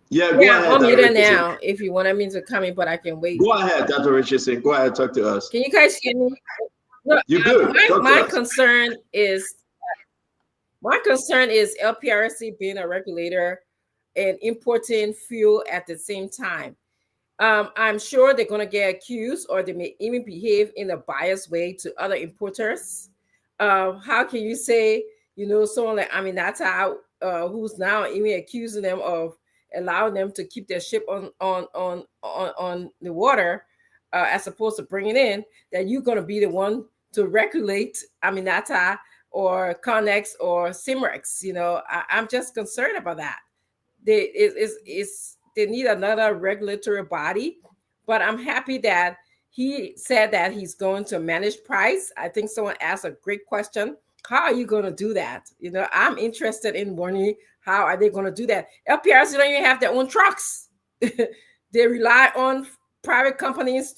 Yeah, go ahead. I'm muted now. If you wanted me to come in, but I can wait. Go ahead, Dr. Richardson. Go ahead, talk to us. Can you guys hear me? Look, you good. My concern is LPRC being a regulator and importing fuel at the same time. I'm sure they're going to get accused, or they may even behave in a biased way to other importers. How can you say, someone like Aminata, who's now even accusing them of allowing them to keep their ship on the water, as opposed to bringing in, that you're going to be the one to regulate Aminata or Connex or Simrex? I'm just concerned about that. They need another regulatory body, but I'm happy that he said that he's going to manage price. I think someone asked a great question. How are you going to do that? I'm interested in wondering, how are they going to do that? LPRC don't even have their own trucks. They rely on private companies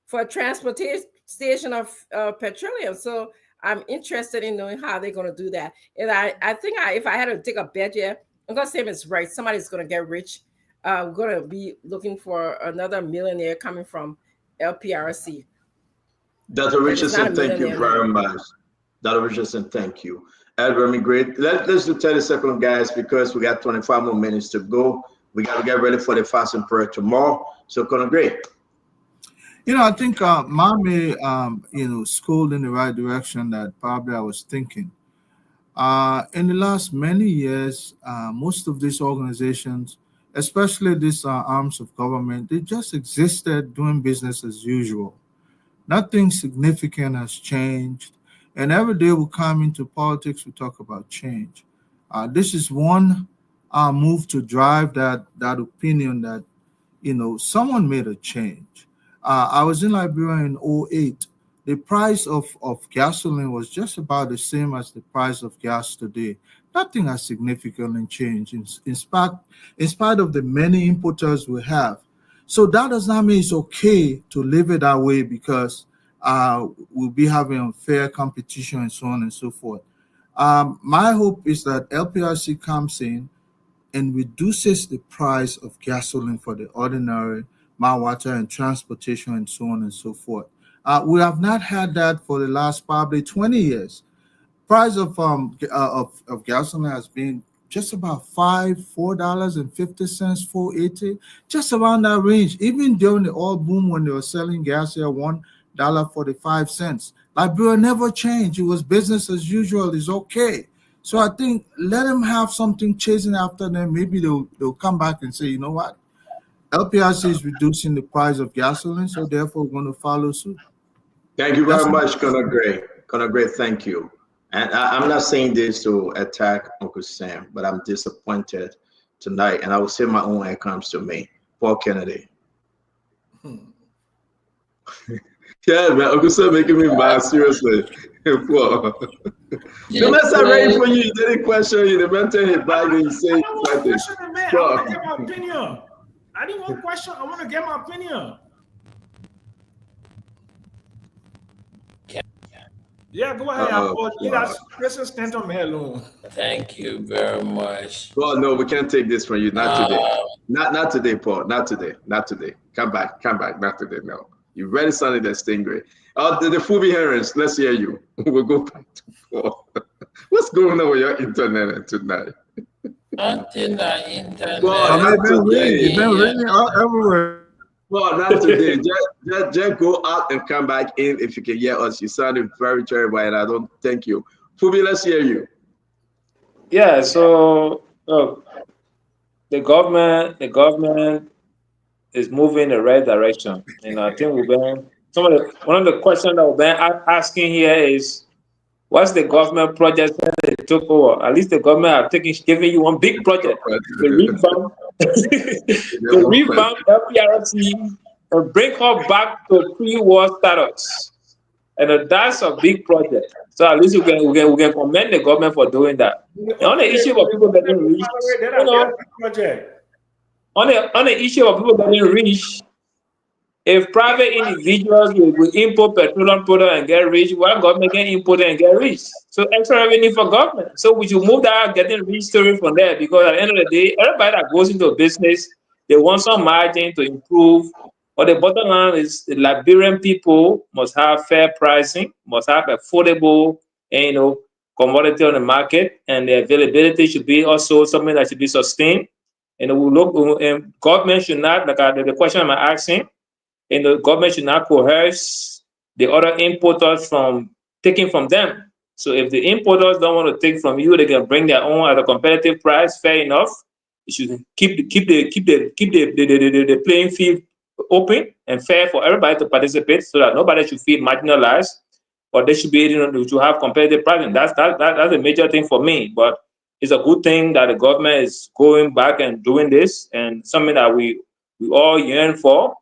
for transportation of petroleum. So I'm interested in knowing how they're going to do that. And I think if I had to take a bet, I'm going to say it's right. Somebody's going to get rich. We're going to be looking for another millionaire coming from LPRC. Dr. Richardson, thank you very much. Dr. Richardson, thank you. Remy Gray, let's do 30 seconds, guys, because we got 25 more minutes to go. We got to get ready for the fasting prayer tomorrow. So, Conor Gray. I think Mame, schooled in the right direction that probably I was thinking. In the last many years, most of these organizations, especially these arms of government, they just existed doing business as usual. Nothing significant has changed. And every day we come into politics, we talk about change. This is one move to drive that opinion that, someone made a change. I was in Liberia in 2008. The price of gasoline was just about the same as the price of gas today. Nothing has significantly changed in spite of the many importers we have. So that does not mean it's okay to leave it that way, because we'll be having unfair competition and so on and so forth. My hope is that LPRC comes in and reduces the price of gasoline for the ordinary water and transportation and so on and so forth. We have not had that for the last probably 20 years. Price of gasoline has been just about $4.50, $4.80, just around that range. Even during the oil boom, when they were selling gas here, $1.45. Liberia never changed. It was business as usual. It's okay. So I think let them have something chasing after them. Maybe they'll come back and say, you know what? LPRC is reducing the price of gasoline, so therefore we're going to follow suit. Thank you very much, Conor Gray. Conor Gray, thank you. And I'm not saying this to attack Uncle Sam, but I'm disappointed tonight, and I will say my own when it comes to me. Paul Kennedy. Yeah, man, Uncle Sam making me mad, seriously. Paul. The man said ready for you, he didn't question you, the man tell him back and you say something. I want to get my opinion. I didn't want to question, I want to get my opinion. Yeah, go ahead. Christian Stanton alone. Thank you very much. Well, no, we can't take this from you. Not today. Not today, Paul. Not today. Not today. Come back. Not today. No. You ready something that's stingray. The Fubi Herons, let's hear you. We'll go back to Paul. What's going on with your internet tonight? Nothing on internet. Well, It's been ringing everywhere. Well, not today. Just go out and come back in if you can hear us. You sounded very terrible, and I don't thank you. Fubi, let's hear you. Yeah, so look, the government is moving in the right direction. And I think one of the questions that we've been asking here is, what's the government project that they took over? At least the government have given you one big project to revamp, to revamp LPRC and bring her back to pre-war status. And that's a big project. So at least we can commend the government for doing that. And on the issue of people getting rich, on the issue of people getting rich, if private individuals will import petroleum product and get rich, why government can import and get rich? So extra revenue for government. So we should move that getting rich story from there, because at the end of the day, everybody that goes into a business, they want some margin to improve. But the bottom line is the Liberian people must have fair pricing, must have affordable, commodity on the market, and the availability should be also something that should be sustained. And government should not, like the question I'm asking, and the government should not coerce the other importers from taking from them. So if the importers don't want to take from you, they can bring their own at a competitive price. Fair enough. You should keep the playing field open and fair for everybody to participate, so that nobody should feel marginalized, but they should be able to have competitive pricing. That's a major thing for me. But it's a good thing that the government is going back and doing this, and something that we all yearn for,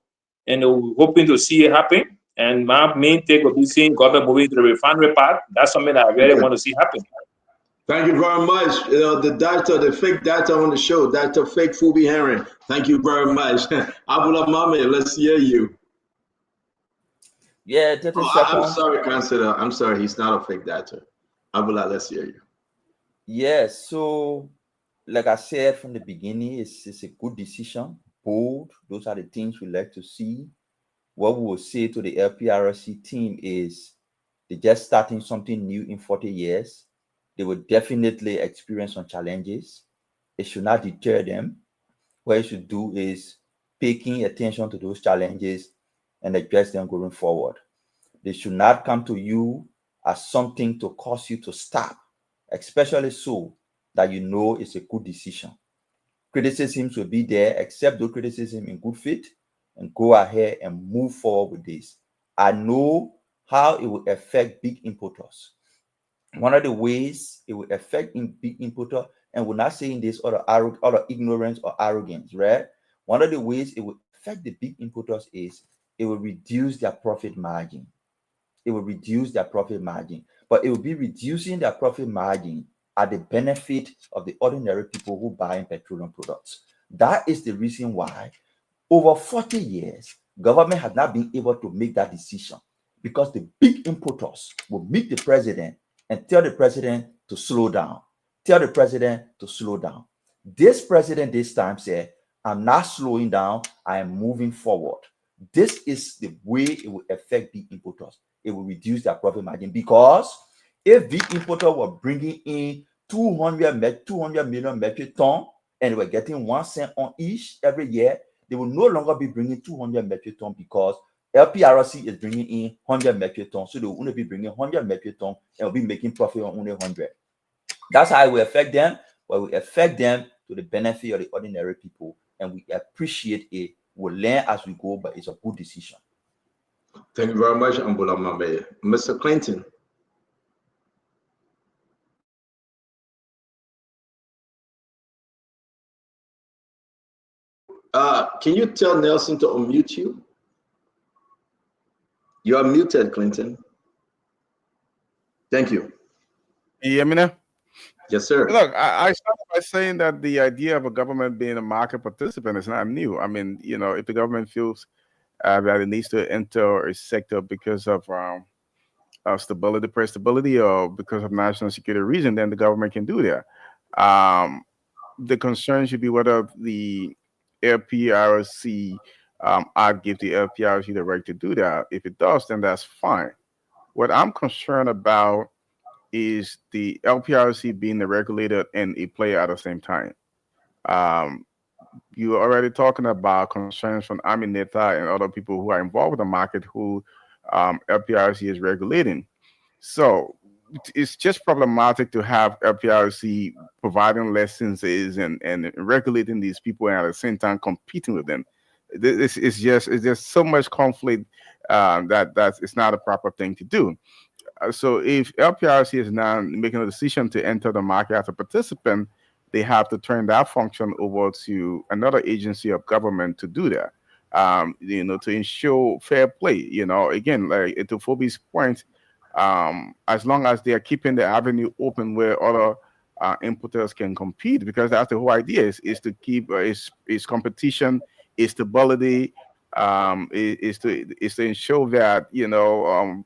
and we're hoping to see it happen. And my main take will be seeing government moving to the refinery part. That's something that I really want to see happen. Thank you very much. The fake data on the show, Dr. Fake Fubi Herring. Thank you very much. Abula Mame, let's hear you. Yeah, 30 seconds. I'm sorry, Councillor. I'm sorry, he's not a fake data. Abula, let's hear you. Yes, so like I said from the beginning, it's a good decision. Bold. Those are the things we like to see. What we will say to the LPRC team is they're just starting something new in 40 years. They will definitely experience some challenges. It should not deter them. What you should do is paying attention to those challenges and address them going forward. They should not come to you as something to cause you to stop, especially so that you know it's a good decision. Criticisms will be there, accept those criticism in good faith, and go ahead and move forward with this. I know how it will affect big importers. One of the ways it will affect big importer, and we're not saying this out of ignorance or arrogance, right? One of the ways it will affect the big importers is it will reduce their profit margin. It will reduce their profit margin, but it will be reducing their profit margin at the benefit of the ordinary people who buy petroleum products. That is the reason why over 40 years, government has not been able to make that decision, because the big importers will meet the president and tell the president to slow down. Tell the president to slow down. This president this time said, I'm not slowing down, I am moving forward. This is the way it will affect big importers. It will reduce their profit margin, because if big importers were bringing in 200 million metric tons and they were getting 1 cent on each every year, they will no longer be bringing 200 metric tons, because LPRC is bringing in 100 metric tons. So they will only be bringing 100 metric tons and will be making profit on only 100. That's how it will affect them, but it will affect them to the benefit of the ordinary people. And we appreciate it. We'll learn as we go, but it's a good decision. Thank you very much, Ambola Mame. Mr. Clinton. Can you tell Nelson to unmute you? You are muted, Clinton. Thank you. You hear me now? Yes, sir. Look, I started by saying that the idea of a government being a market participant is not new. I mean, if the government feels that it needs to enter a sector because of stability, price stability, or because of national security reason, then the government can do that. The concern should be whether the LPRC Act gives the LPRC the right to do that. If it does, then that's fine. What I'm concerned about is the LPRC being the regulator and a player at the same time. You're already talking about concerns from Amineta and other people who are involved with the market who LPRC is regulating. So it's just problematic to have LPRC providing licenses and regulating these people and at the same time competing with them. it's just so much conflict that it's not a proper thing to do. So if LPRC is now making a decision to enter the market as a participant, they have to turn that function over to another agency of government to do that. To ensure fair play. Again, like to Phoebe's point, as long as they are keeping the avenue open where other importers can compete, because that's the whole idea is to keep is competition, is stability, is to ensure that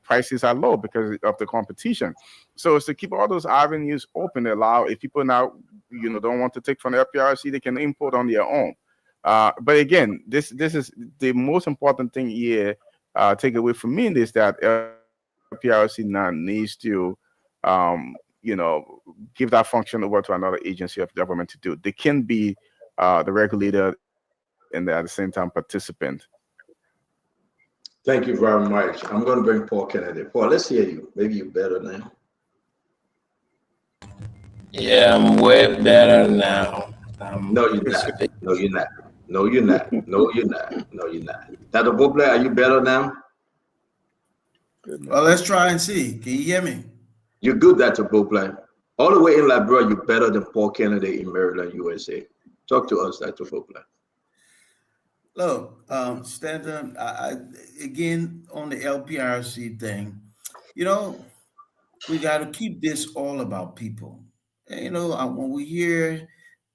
prices are low because of the competition. So it's to keep all those avenues open, allow if people now don't want to take from the LPRC, they can import on their own. But again, this is the most important thing here. Take away from me is that LPRC now needs to, give that function over to another agency of government to do. They can be the regulator and at the same time participant. Thank you very much. I'm going to bring Paul Kennedy. Paul, let's hear you. Maybe you're better now. Yeah, I'm way better now. No, you're not. No, you're not. No, you're not. No, you're not. No, you're not. Dr. Boble, are you better now? Well, let's try and see. Can you hear me? You're good, Dr. Boble. All the way in Liberia, you're better than Paul Kennedy in Maryland, USA. Talk to us, Dr. Boble. Look, Stanton, again, on the LPRC thing, we got to keep this all about people. And, when we hear,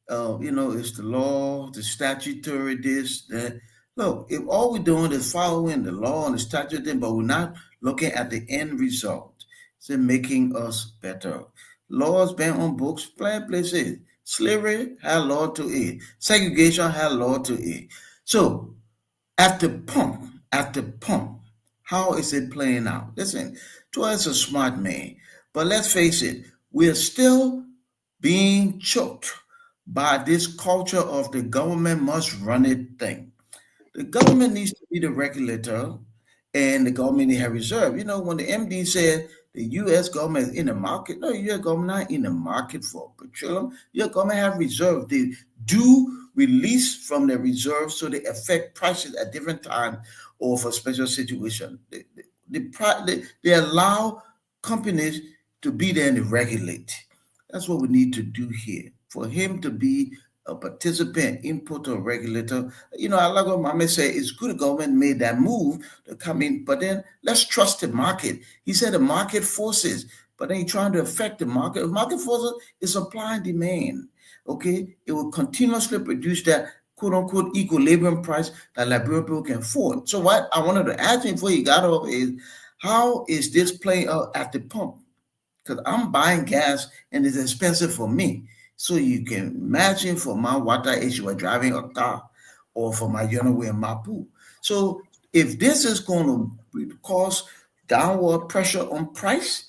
it's the law, the statutory this, that. Look, if all we're doing is following the law and the statute, but we're not looking at the end result, it's making us better. Laws been on books, plenty places. Slavery had law to it. Segregation had law to it. So at the pump, how is it playing out? Listen, Toy's a smart man, but let's face it, we're still being choked by this culture of the government must run it thing. The government needs to be the regulator, and the government needs to have reserve. When the MD said the U.S. government is in the market, no, U.S. government not in the market for petroleum. U.S. government have reserve. They do release from the reserve so they affect prices at different times or for special situation. They allow companies to be there and regulate. That's what we need to do here. For him to be a participant, importer, regulator. I like what Mame said, it's good the government made that move to come in, but then let's trust the market. He said the market forces, but then he's trying to affect the market. The market forces is supply and demand. Okay, it will continuously produce that quote unquote equilibrium price that Liberian people can afford. So what I wanted to ask him before he got off is, how is this playing out at the pump? Because I'm buying gas and it's expensive for me. So you can imagine for my water issue of driving a car or for my way in Mapu. So if this is going to cause downward pressure on price,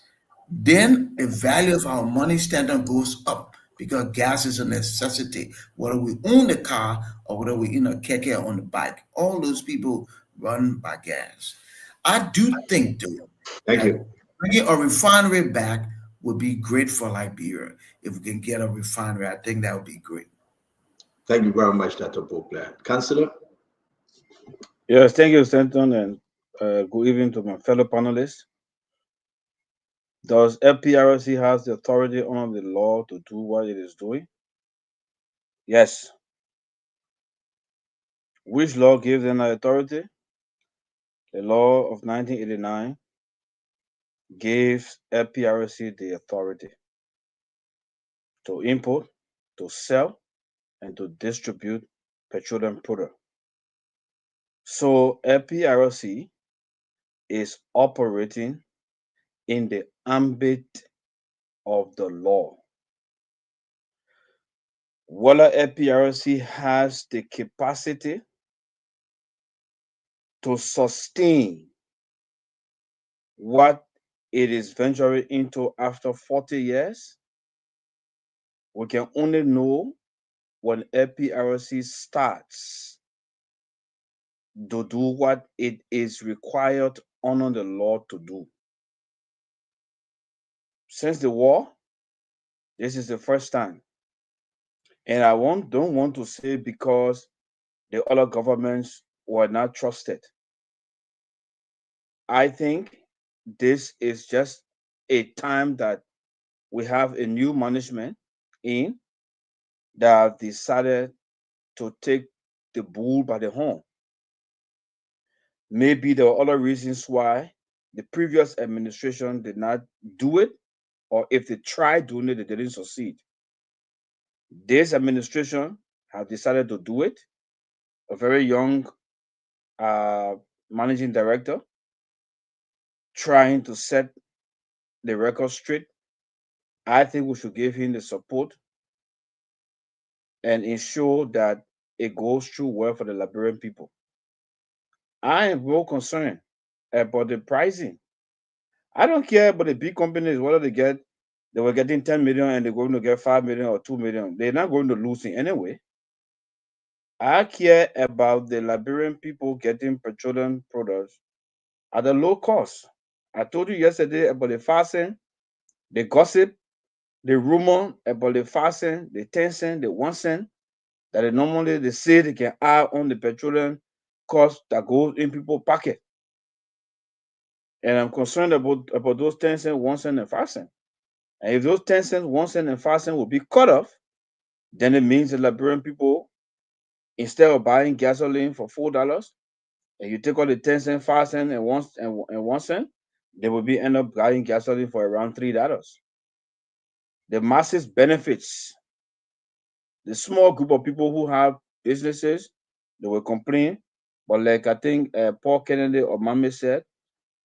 then the value of our money standard goes up because gas is a necessity. Whether we own the car or whether we in a keke on the bike, all those people run by gas. I do think, though, thank you. Bringing a refinery back would be great for Liberia. If we can get a refinery, I think that would be great. Thank you very much, Dr. Boble. Councillor? Yes, thank you, Stanton, and good evening to my fellow panelists. Does LPRC has the authority under the law to do what it is doing? Yes. Which law gives them that authority? The law of 1989 gives LPRC the authority to import, to sell, and to distribute petroleum products. So LPRC is operating in the ambit of the law. Whether LPRC has the capacity to sustain what it is venturing into after 40 years, we can only know when LPRC starts to do what it is required under the law to do. Since the war, this is the first time. And I don't want to say because the other governments were not trusted. I think this is just a time that we have a new management in that have decided to take the bull by the horn. Maybe there were other reasons why the previous administration did not do it, or if they tried doing it, they didn't succeed. This administration have decided to do it. A very young managing director trying to set the record straight. I think we should give him the support and ensure that it goes through well for the Liberian people. I am more concerned about the pricing. I don't care about the big companies, whether they were getting 10 million and they're going to get 5 million or 2 million. They're not going to lose it anyway. I care about the Liberian people getting petroleum products at a low cost. I told you yesterday about the fasting, the gossip, the rumor about the fasting, the 10 cent, the 1 cent that they say they can add on the petroleum cost that goes in people's pocket. And I'm concerned about those 10 cent, 1 cent, and 5 cent. And if those 10 cents, 1 cent, and 5 cent will be cut off, then it means the Liberian people, instead of buying gasoline for $4, and you take all the 10 cent, 5 cent, and 1 cent, they will be end up buying gasoline for around $3. The masses benefits. The small group of people who have businesses, they will complain. But like I think Paul Kennedy or Mami said,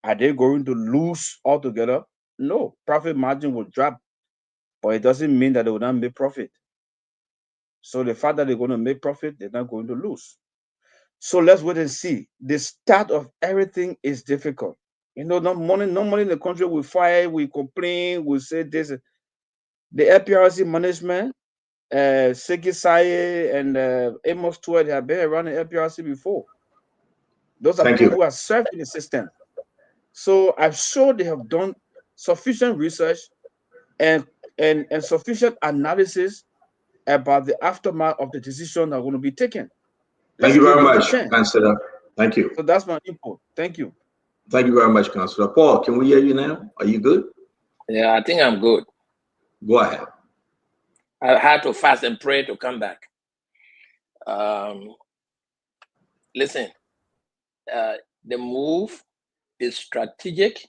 are they going to lose altogether? No, profit margin will drop, but it doesn't mean that they will not make profit. So the fact that they're going to make profit, they're not going to lose. So let's wait and see. The start of everything is difficult. No money in the country. We fight, we complain, we say this. The LPRC management, Seki Saye and Amos Tuet have been around the LPRC before. Those are people who are served in the system. So I'm sure they have done sufficient research and sufficient analysis about the aftermath of the decision that are going to be taken. Thank you very much, Councillor. Thank you. So that's my input. Thank you. Thank you very much, Councillor. Paul, can we hear you now? Are you good? Yeah, I think I'm good. Go ahead. I had to fast and pray to come back. Listen, the move is strategic,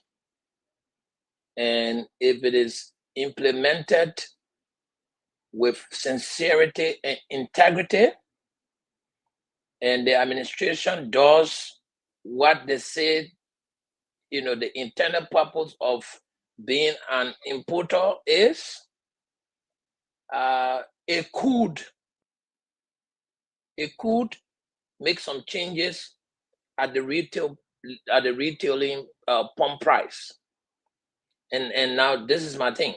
and if it is implemented with sincerity and integrity, and the administration does what they said, the intended purpose of being an importer is, it could make some changes at the retailing pump price. And now this is my thing.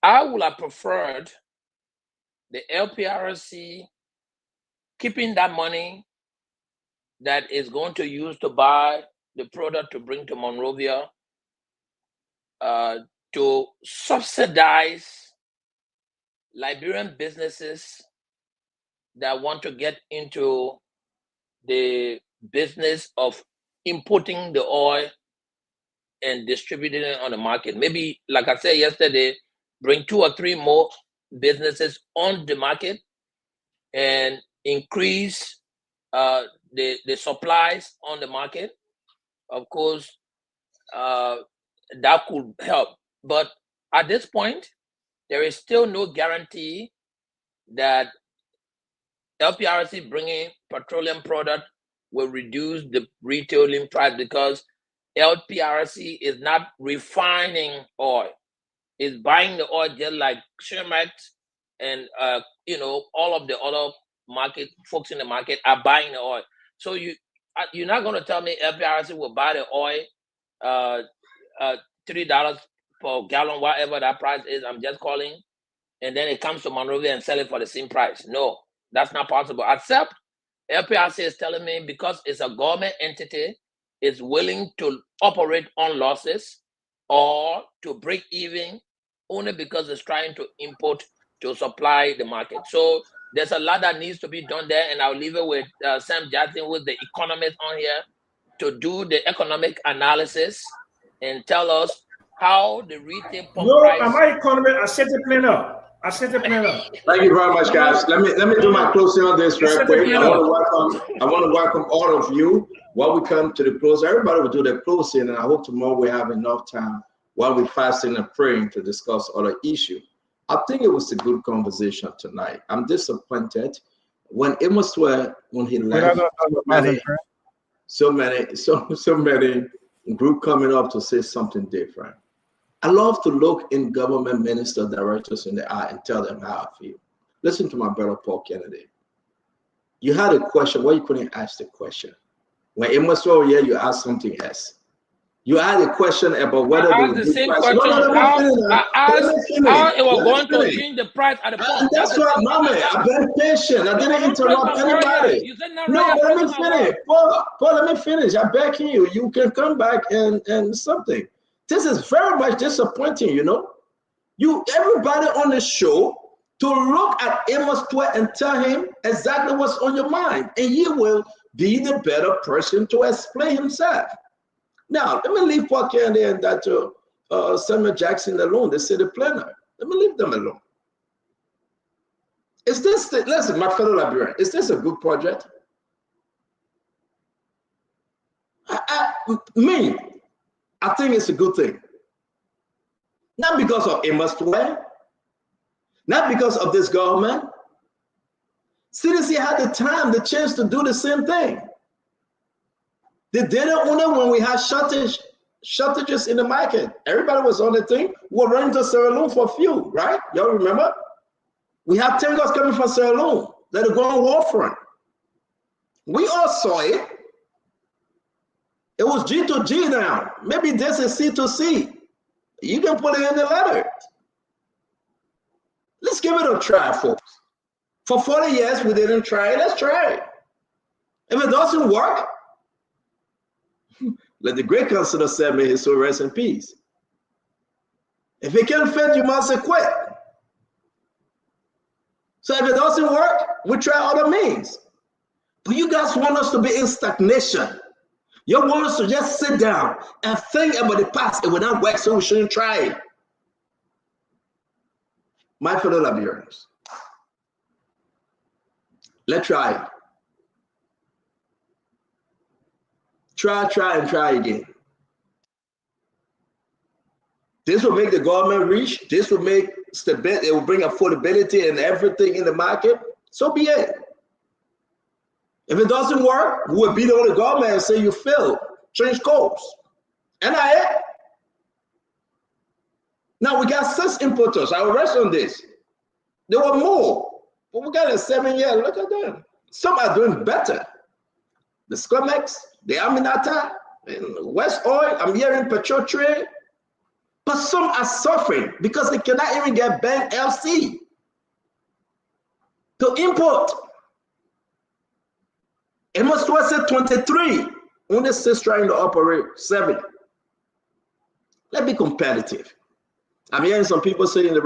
I would have preferred the LPRC keeping that money that is going to use to buy the product to bring to Monrovia to subsidize Liberian businesses that want to get into the business of importing the oil and distributing it on the market. Maybe, like I said yesterday, bring 2 or 3 more businesses on the market and increase the supplies on the market. Of course, that could help. But at this point, there is still no guarantee that LPRC bringing petroleum product will reduce the retailing price, because LPRC is not refining oil. It's buying the oil just like Shermax and all of the other market folks in the market are buying the oil. So you're not going to tell me LPRC will buy the oil $3 per gallon, whatever that price is. I'm just calling, and then it comes to Monrovia and sell it for the same price. No, that's not possible. Except LPRC is telling me, because it's a government entity, is willing to operate on losses or to break even only because it's trying to import to supply the market. So There's a lot that needs to be done there, and I'll leave it with Sam Jackson, with the economist on here, to do the economic analysis and tell us how the retail pump price. I'm an economist. I set the plan up. Thank you very much, guys. Let me do my closing on this real quick. I want to welcome all of you. While we come to the close, everybody will do their closing, and I hope tomorrow we have enough time while we're fasting and praying to discuss other issues. I think it was a good conversation tonight. I'm disappointed when Amos Swear, when he left, so many group coming up to say something different. I love to look in government minister directors in the eye and tell them how I feel. Listen to my brother Paul Kennedy. You had a question, why you couldn't ask the question? When Amos Swear, yeah, you asked something else. You had a question about whether I asked the same question. How it was going to change the price at the pump. That's why, Mama, I've been patient. I didn't interrupt anybody. No, but let me finish. Paul, let me finish. I beg you. You can come back and something. This is very much disappointing, you know. Everybody on the show to look at Amos Swear and tell him exactly what's on your mind, and he will be the better person to explain himself. Now, let me leave Paul Kennedy and that Samuel Jackson alone, the city planner. Let me leave them alone. Is this, listen, my fellow Liberian, is this a good project? I think it's a good thing. Not because of Amos Swear, not because of this government. CDC had the time, the chance to do the same thing. They did it only when we had shortages in the market. Everybody was on the thing. We were running to Sierra Leone for fuel, right? Y'all remember? We have tankers coming from Sierra Leone that are going warfront. We all saw it. It was G to G now. Maybe this is C to C. You can put it in the letter. Let's give it a try, folks. For 40 years, we didn't try it. Let's try it. If it doesn't work, let the great counselor say, may his soul rest in peace. If it can't fit, you must quit. So if it doesn't work, we try other means. But you guys want us to be in stagnation. You want us to just sit down and think about the past. It will not work, so we shouldn't try it. My fellow Liberians, let's try it. Try and try again. This will make the government rich. This will make stability. It will bring affordability and everything in the market. So be it. If it doesn't work, we will beat on the government and say you failed. Change course. And now we got 6 importers. I will rest on this. There were more, but we got a 7-year. Look at them. Some are doing better. The Scomex, the Aminata, West Oil, I'm hearing petrol trade. But some are suffering because they cannot even get bank LC to import. Amos Swear said 23, only 6 trying to operate 7. Let's be competitive. I'm hearing some people saying the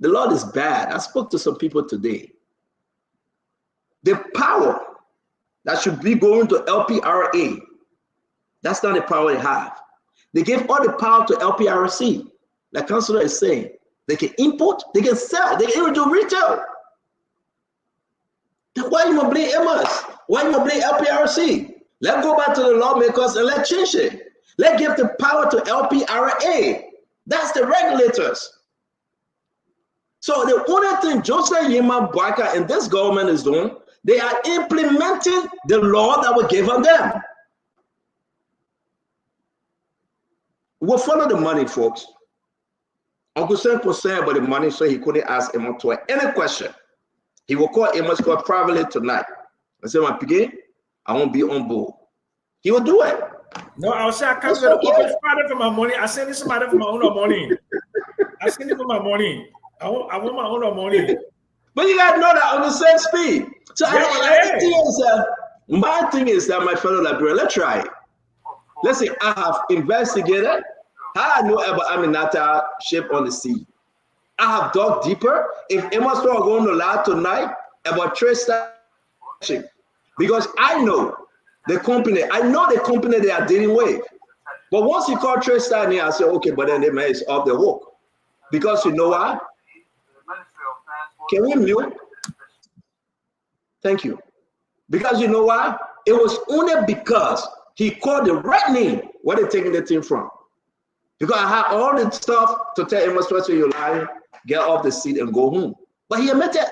Lord is bad. I spoke to some people today. The power that should be going to LPRA, that's not the power they have. They gave all the power to LPRC. The councilor is saying they can import, they can sell, they can even do retail. Then why you want to blame Amos? Why you want to blame LPRC? Let's go back to the lawmakers and let's change it. Let's give the power to LPRA. That's the regulators. So the only thing Joseph Yema Bwaka and this government is doing, they are implementing the law that was given them. We'll follow the money, folks. Uncle Sam was saying about the money, so he couldn't ask Amos Swear any question. He will call Amos Swear privately tonight. I said, my piggy, I won't be on board. He will do it. No, I'll say I can't get a for my money. I send it somebody for my own money. I send it for my money. I want my own money. But you gotta know that on the same speed. So my thing is that my fellow Liberian, let's try it. Let's say I have investigated how I know about Aminata ship on the sea. I have dug deeper. If Emma Store are going to lie tonight about trade establishing, because I know the company they are dealing with. But once you call trade establishing, I say, okay, but then the man is off the hook. Because you know what? Can we mute? Thank you. Because you know why? It was only because he called the right name where they're taking the thing from. Because I had all the stuff to tell Emma Stewart, you're lying, get off the seat and go home. But he admitted it.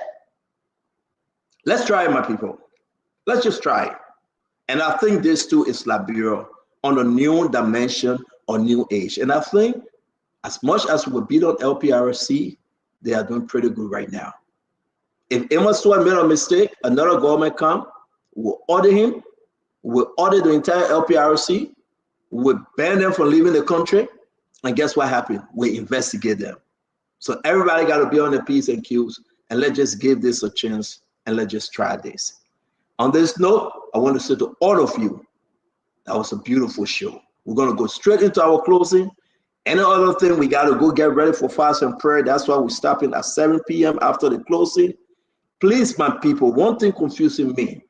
Let's try it, my people. Let's just try it. And I think this too is Liberia on a new dimension or new age. And I think as much as we beat on LPRC, they are doing pretty good right now. If Emma Stewart made a mistake, another government come, we'll order him, we'll order the entire LPRC, we'll ban them from leaving the country, and guess what happened? We investigate them. So everybody got to be on the P's and Q's, and let's just give this a chance, and let's just try this. On this note, I want to say to all of you, that was a beautiful show. We're going to go straight into our closing. Any other thing, we got to go get ready for fast and prayer. That's why we're stopping at 7 p.m. after the closing. Please, my people, one thing confusing me.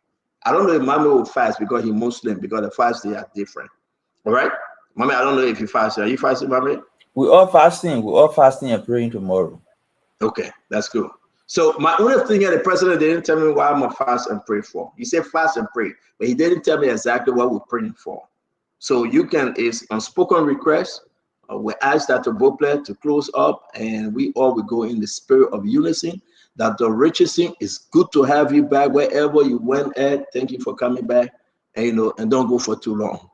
I don't know if Mommy will fast because he's Muslim, because the fast they are different. All right? Mommy, I don't know if you fast. Are you fasting, Mommy? We're all fasting. We're all fasting and praying tomorrow. Okay, that's good. So my only thing here, the president didn't tell me what I'm going to fast and pray for. He said fast and pray, but he didn't tell me exactly what we're praying for. So you can, it's unspoken request. We ask Dr. Bopler to close up, and we all will go in the spirit of unison. Dr. Richardson, it's good to have you back wherever you went at. Thank you for coming back. And, and don't go for too long.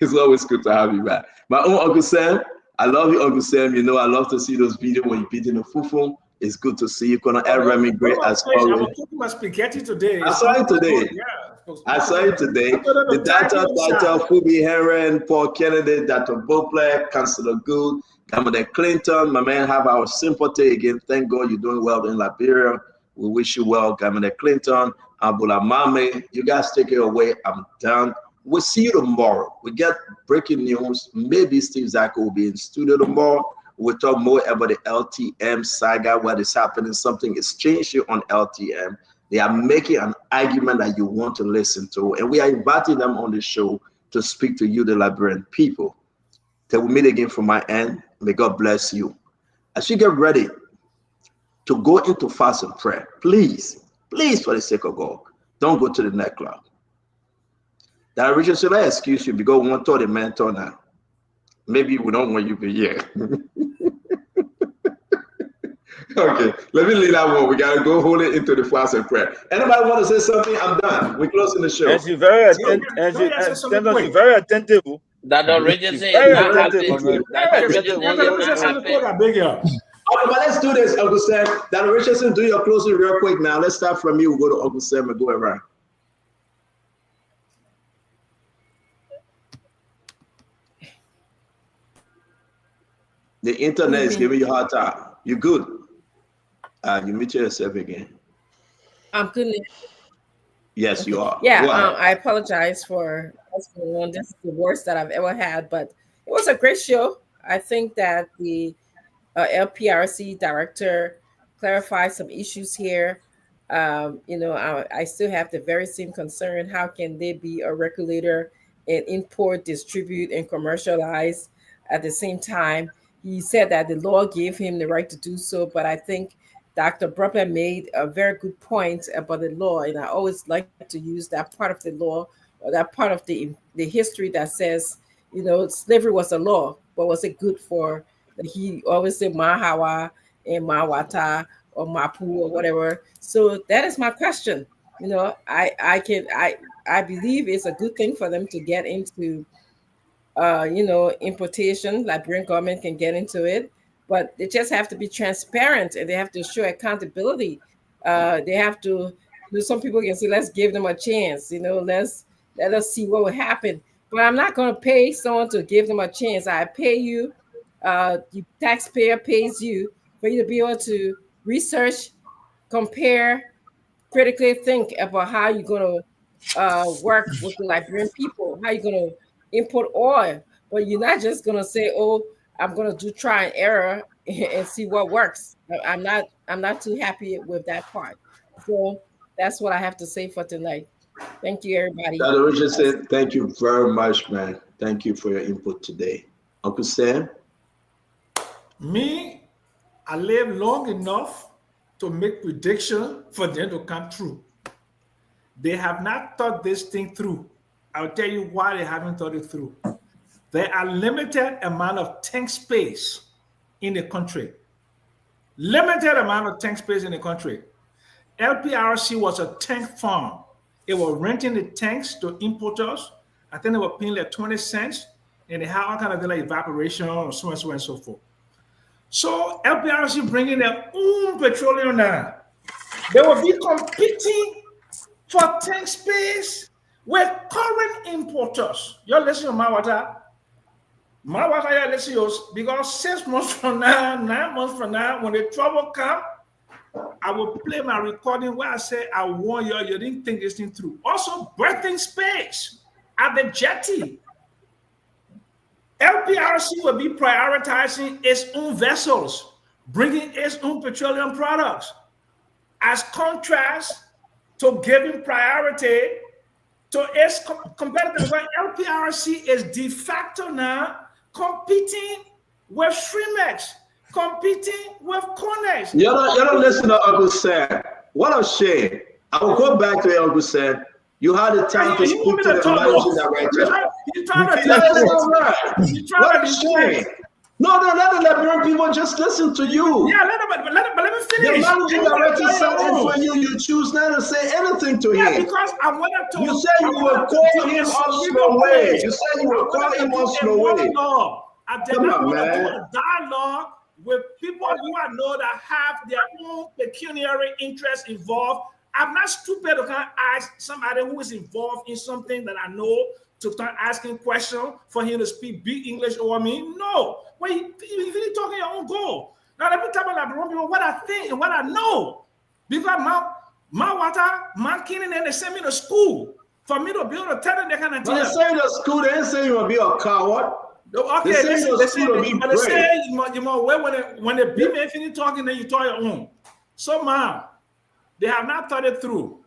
It's always good to have you back. My own Uncle Sam, I love you, Uncle Sam. You know, I love to see those videos when you're beating the fufu. It's good to see you. Gonna me great as always. I'm cooking my spaghetti today. I saw it today. Yeah. I saw it today. The Dr. Phoebe Herron, Paul Kennedy, Dr. Bopler, Councillor Good, Governor Clinton. My man, have our sympathy again. Thank God you're doing well in Liberia. We wish you well, Governor Clinton. Abula Mame, you guys take it away. I'm done. We'll see you tomorrow. We get breaking news. Maybe Steve Zago will be in studio tomorrow. We'll talk more about the LTM saga, what is happening. Something is changing on LTM. They are making an argument that you want to listen to. And we are inviting them on the show to speak to you, the Liberian people. Till we meet again from my end, may God bless you. As you get ready to go into fast and prayer, please, for the sake of God, don't go to the nightclub. That Richard said, I excuse you because we want to the mentor now. Maybe we don't want you to be here. Okay, let me leave that one. We gotta go hold it into the fast and prayer. Anybody want to say something? I'm done. We're closing the show. And she's very attentive. She's very attentive. Dr. Richardson is not happy. But let's do this, Uncle Sam. Dr. Richardson, do your closing real quick now. Let's start from you. We'll go to Uncle Sam and go around. The internet is giving you a hard time. You good? You mute yourself again. I'm good. Yes, you are. Yeah, I apologize for what's going on. This is the worst that I've ever had, but it was a great show. I think that the LPRC director clarified some issues here. I still have the very same concern. How can they be a regulator and import, distribute, and commercialize at the same time? He said that the law gave him the right to do so, but I think Dr. Brupper made a very good point about the law, and I always like to use that part of the law, or that part of the history that says, slavery was a law, but was it good for? He always said Mahawa and Mawata or Mapu or whatever. So that is my question. I believe it's a good thing for them to get into importation. Liberian government can get into it, but they just have to be transparent and they have to show accountability. They have to, some people can say, let's give them a chance, let us see what will happen. But I'm not going to pay someone to give them a chance. I pay you, the taxpayer pays you for you to be able to research, compare, critically think about how you're going to work with the Liberian people, how you're going to import oil. But you're not just going to say, oh, I'm going to do try and error and see what works. I'm not too happy with that part. So that's what I have to say for tonight. Thank you, everybody. Dr. Richardson, thank you very much, man. Thank you for your input today. Uncle Sam? Me, I live long enough to make prediction for them to come true. They have not thought this thing through. I'll tell you why they haven't thought it through. There are limited amount of tank space in the country. Limited amount of tank space in the country. LPRC was a tank farm. It was renting the tanks to importers. I think they were paying like 20 cents, and they had all kind of like evaporation or so and so and so forth. So LPRC bringing their own petroleum now. They will be competing for tank space with current importers. You're listening to my water. My water, you're listening to, because 6 months from now, 9 months from now, when the trouble comes, I will play my recording where I say, I warn you, you didn't think this thing through. Also, berthing space at the Jetty. LPRC will be prioritizing its own vessels, bringing its own petroleum products, as contrast to giving priority to its competitors. LPRC is de facto now competing with Shrimex, competing with Conex. You don't listen to Uncle Sam. What a shame. I will go back to Uncle Sam. You had the time to speak to the managing director. What a shame. No, let the Liberian people just listen to you. Yeah, but let me finish. The managing director sat in for you. You choose not to say anything to him. Yeah, because I want to. You said you will call him on slow way. You said you will call him on slow way. I did not want to do a dialogue with people who I know that have their own pecuniary interests involved. I'm not stupid to kind of ask somebody who is involved in something that I know to start asking questions for him to speak big English over me. No. When you really talking your own goal. Now, let me talk about people what I think and what I know. Because my water, my kid, and they send me to school for me to be able to tell them they kind of thing. When they send you to school, they didn't say you will be a coward. Okay, they say you know when the big man finish talking, then you talk your own. So, man, they have not thought it through.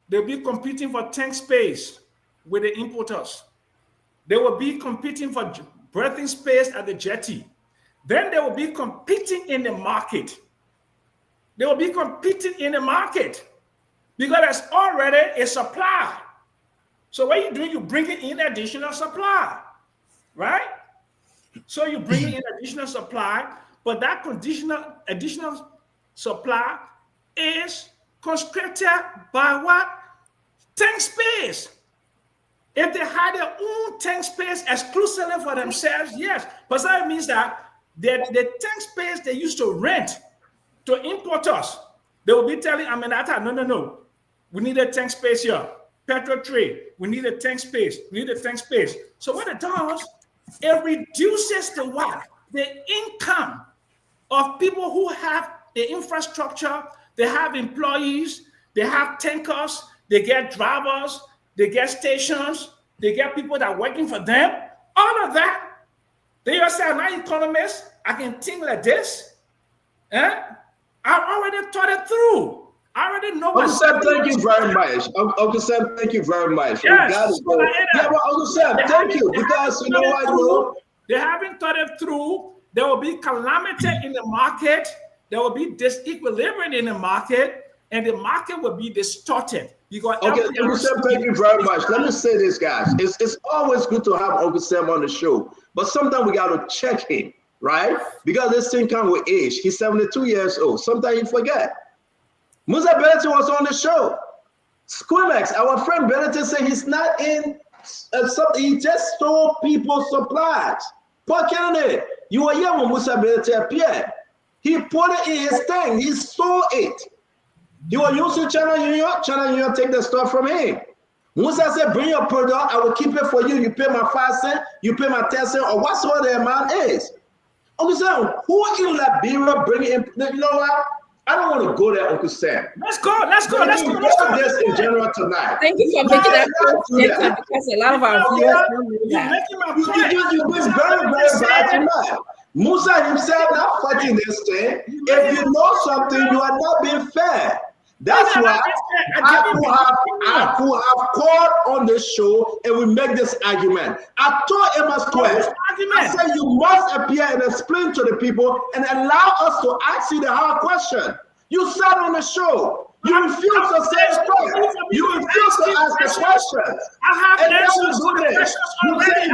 They'll be competing for tank space with the importers. They will be competing for berthing space at the Jetty. Then they will be competing in the market. They will be competing in the market because there's already a supply. So what you do, you bring in additional supply, right? So you bring in additional supply, but that additional supply is constricted by what? Tank space. If they had their own tank space exclusively for themselves, yes. But that means that the tank space they used to rent to importers, they will be telling Aminata, no. We need a tank space here. Petro trade, we need a tank space. We need a tank space. So what it does, it reduces the what? The income of people who have the infrastructure, they have employees, they have tankers, they get drivers, they get stations, they get people that are working for them. All of that, they just say, I'm not an economist, I can think like this. I already thought it through. I already know what. Uncle Sam, thank you very much. Uncle Sam, thank you very much. Yes, but Uncle Sam, thank you. Because you know what, bro? They haven't thought it through. There will be calamity in the market. There will be disequilibrium in the market, and the market will be distorted. Because okay, Uncle Sam, thank you very much. Let me say this, guys. It's always good to have Uncle Sam on the show, but sometimes we got to check him, right? Because this thing comes with age. He's 72 years old. Sometimes you forget. Musa Benete was on the show. Squimex, our friend Benete said he's not in something. He just stole people's supplies. Paul Kennedy, you were here when Musa Benete appeared. He put it in his thing. He stole it. You were using China Union. China Union take the stuff from him. Musa said, bring your product. I will keep it for you. You pay my 5 cents. You pay my 10 cents, or whatsoever the amount is. Uncle Sam, who in Liberia bringing in? You know what? I don't want to go there, Uncle Sam. Let's go. Let's go this in general tonight. Thank you for making that point, because a lot of our viewers don't know that. You've been very, very bad tonight. Musa himself not fighting this thing. If you know something, you are not being fair. That's why I could have called on the show and we make this argument. I told Emma Square, I said you must appear and explain to the people and allow us to ask you the hard question. You sat on the show. You refuse to say the question. You refuse to ask the question. I have and answers to the questions already.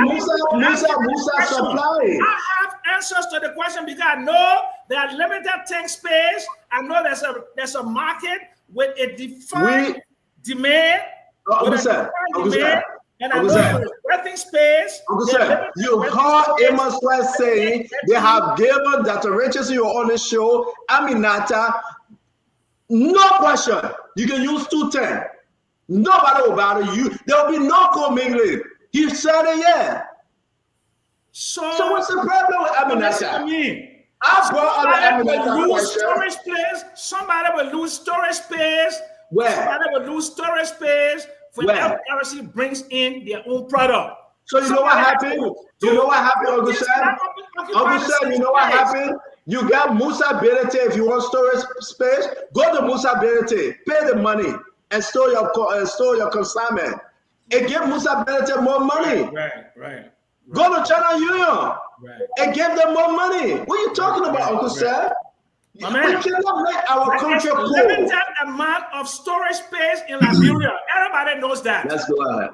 Musa supplying. I have answers to the question because I know there's limited tank space. I know there's a market with a defined demand. And I know there's working space. You heard Amos West saying they have given Dr. Richardson, you on the show, Aminata. No question. You can use 210. Nobody about it. There will be no commingling. He said it, yeah. So what's the problem with Aminata? I brought up the Aminata question. Somebody will lose storage space. Where? Somebody will lose storage space when LPRC brings in their own product. So you know what happened? You know what happened, Uncle Sam? Uncle Sam, you know what happened? You got Musa Berete. If you want storage space, go to Musa Berete, pay the money, and store your consignment. And give Musa Berete more money. Right. Go to China Union and give them more money. What are you talking about, Uncle Sam? We cannot make our country poor. Limited amount of storage space in Liberia. Everybody knows that. Let's go ahead.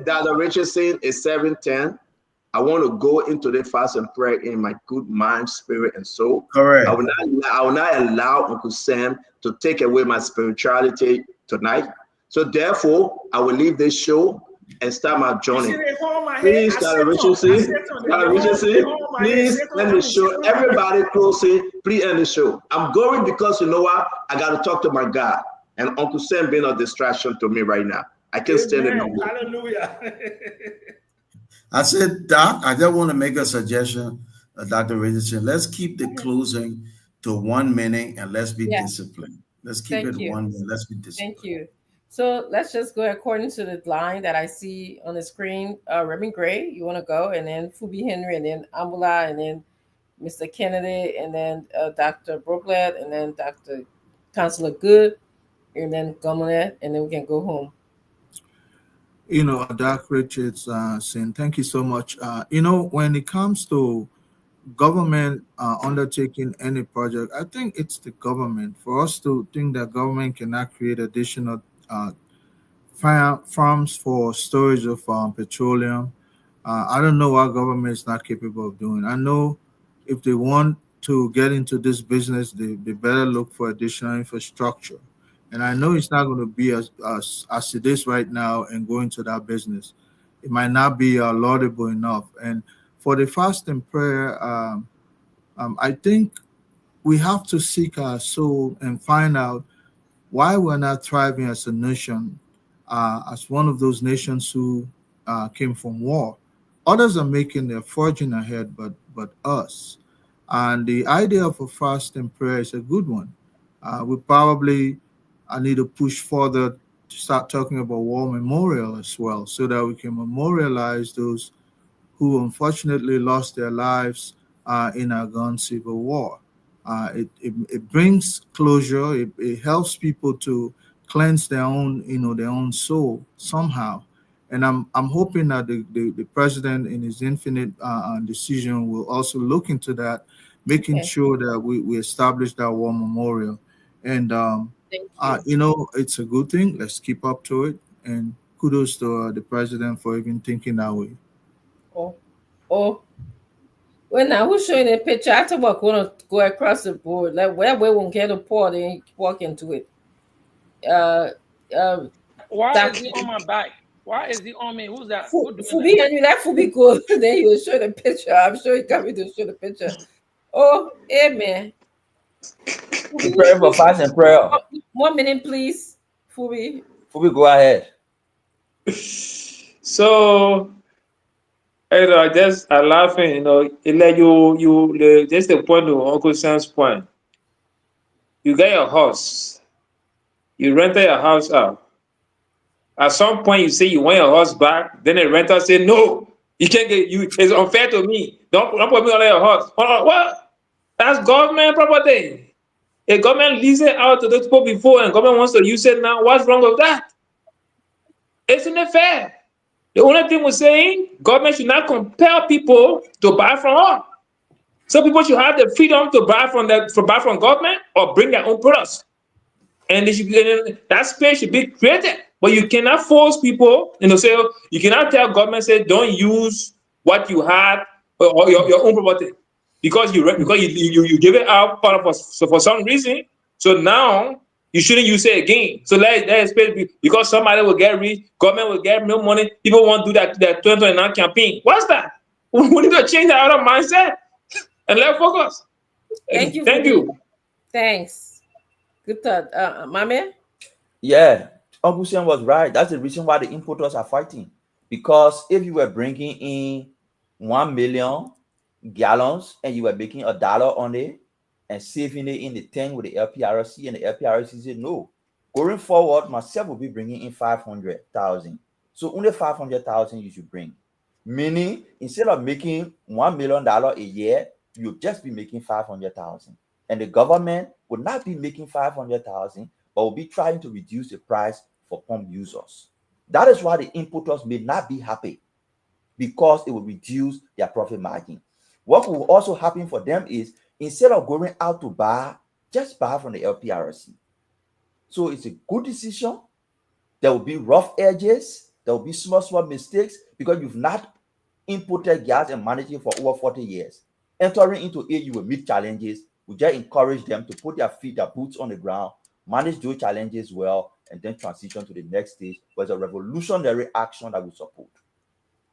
Dr. Richardson is 710. I want to go into the fast and prayer in my good mind, spirit, and soul. Correct. I will not allow Uncle Sam to take away my spirituality tonight. So therefore, I will leave this show and start my journey. Please, Dr. Richardson, please end the show. Everybody closing, please end the show. I'm going because you know what? I got to talk to my God. And Uncle Sam being a distraction to me right now. I can't stand it no more. Hallelujah. I said, Doc, I just want to make a suggestion, Dr. Richardson. Let's keep the closing to 1 minute and let's be disciplined. Let's keep it 1 minute. Let's be disciplined. Thank you. So let's just go according to the line that I see on the screen. Reverend Gray, you want to go, and then Fubi Henry, and then Ambula, and then Mr. Kennedy, and then Dr. Brooklet, and then Dr. Councilor Good, and then Gomonet, and then we can go home. You know, Doc Richards saying thank you so much. You know, when it comes to government undertaking any project, I think it's the government. For us to think that government cannot create additional farms for storage of petroleum, I don't know what government is not capable of doing. I know if they want to get into this business, they better look for additional infrastructure. And I know it's not going to be as it is right now and go into that business. It might not be laudable enough. And for the fast and prayer, I think we have to seek our soul and find out why we're not thriving as a nation, as one of those nations who came from war. Others are making their fortune ahead, but us. And the idea of a fast and prayer is a good one. We probably need to push further to start talking about war memorial as well, so that we can memorialize those who unfortunately lost their lives in our gun civil war. It brings closure. It helps people to cleanse their own soul somehow. And I'm hoping that the president in his infinite decision will also look into that, making sure that we establish that war memorial. And it's a good thing. Let's keep up to it. And kudos to the president for even thinking that way. Well, now who's showing a picture? I thought we're going to go across the board. Like where we won't get a port and walk into it. Why is he on my back? Why is he on me? Who's that? Fubi, and you let Fubi go. Then he will show the picture. I'm sure he coming to show the picture. Oh, amen. Prepare for fast and prayer. 1 minute, please, Fubi. Fubi, go ahead. So, I'm laughing. It like you. Just the point of Uncle Sam's point. You get your house. You rented your house out. At some point, you say you want your horse back. Then the renter say, no, you can't get you. It's unfair to me. Don't put me on your horse. What? That's government property. A government leases it out to those people before, and government wants to use it now. What's wrong with that? Isn't it fair? The only thing we're saying, government should not compel people to buy from us. So people should have the freedom to buy from government or bring their own products. And they should be, that space should be created. But you cannot force people, say, you cannot tell government, say, don't use what you had or your own property. Because you give it out for some reason. So now you shouldn't use it again. So let space be, because somebody will get rich, government will get more money, people won't do that 2029 campaign. What's that? We need to change that other mindset and let's focus. Thank you. Thank you. Thanks. Good thought. Mame? Yeah, Uncle Sam was right. That's the reason why the importers are fighting. Because if you were bringing in 1 million gallons and you were making $1 on it and saving it in the tank with the LPRC, and the LPRC said, no, going forward, myself will be bringing in 500,000. So only 500,000 you should bring. Meaning, instead of making $1 million a year, you'll just be making 500,000. And the government would not be making 500,000, but will be trying to reduce the price for pump users. That is why the importers may not be happy, because it will reduce their profit margin. What will also happen for them is, instead of going out to buy, just buy from the LPRC. So it's a good decision. There will be rough edges. There will be small mistakes, because you've not imported gas and managed it for over 40 years. Entering into it, you will meet challenges. We just encourage them to put their boots on the ground, manage those challenges well, and then transition to the next stage, where it's a revolutionary action that we support.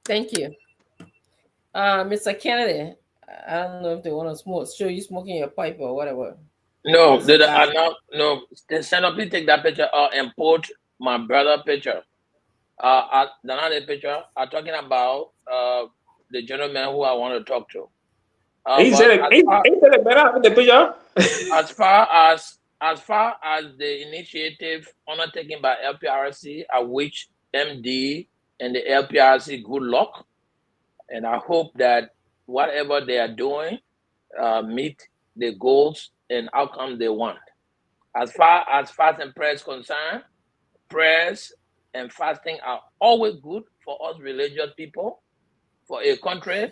Thank you. Mr. Kennedy, I don't know if they want to show you smoking your pipe or whatever. No, they send up, please take that picture and put my brother picture. Another picture. I'm talking about the gentleman who I want to talk to. He said it better with the picture. As far as the initiative undertaken by LPRC, I wish MD and the LPRC good luck, and I hope that whatever they are doing meet the goals and outcome they want. As far as fast and prayer is concerned, prayers and fasting are always good for us religious people. For a country,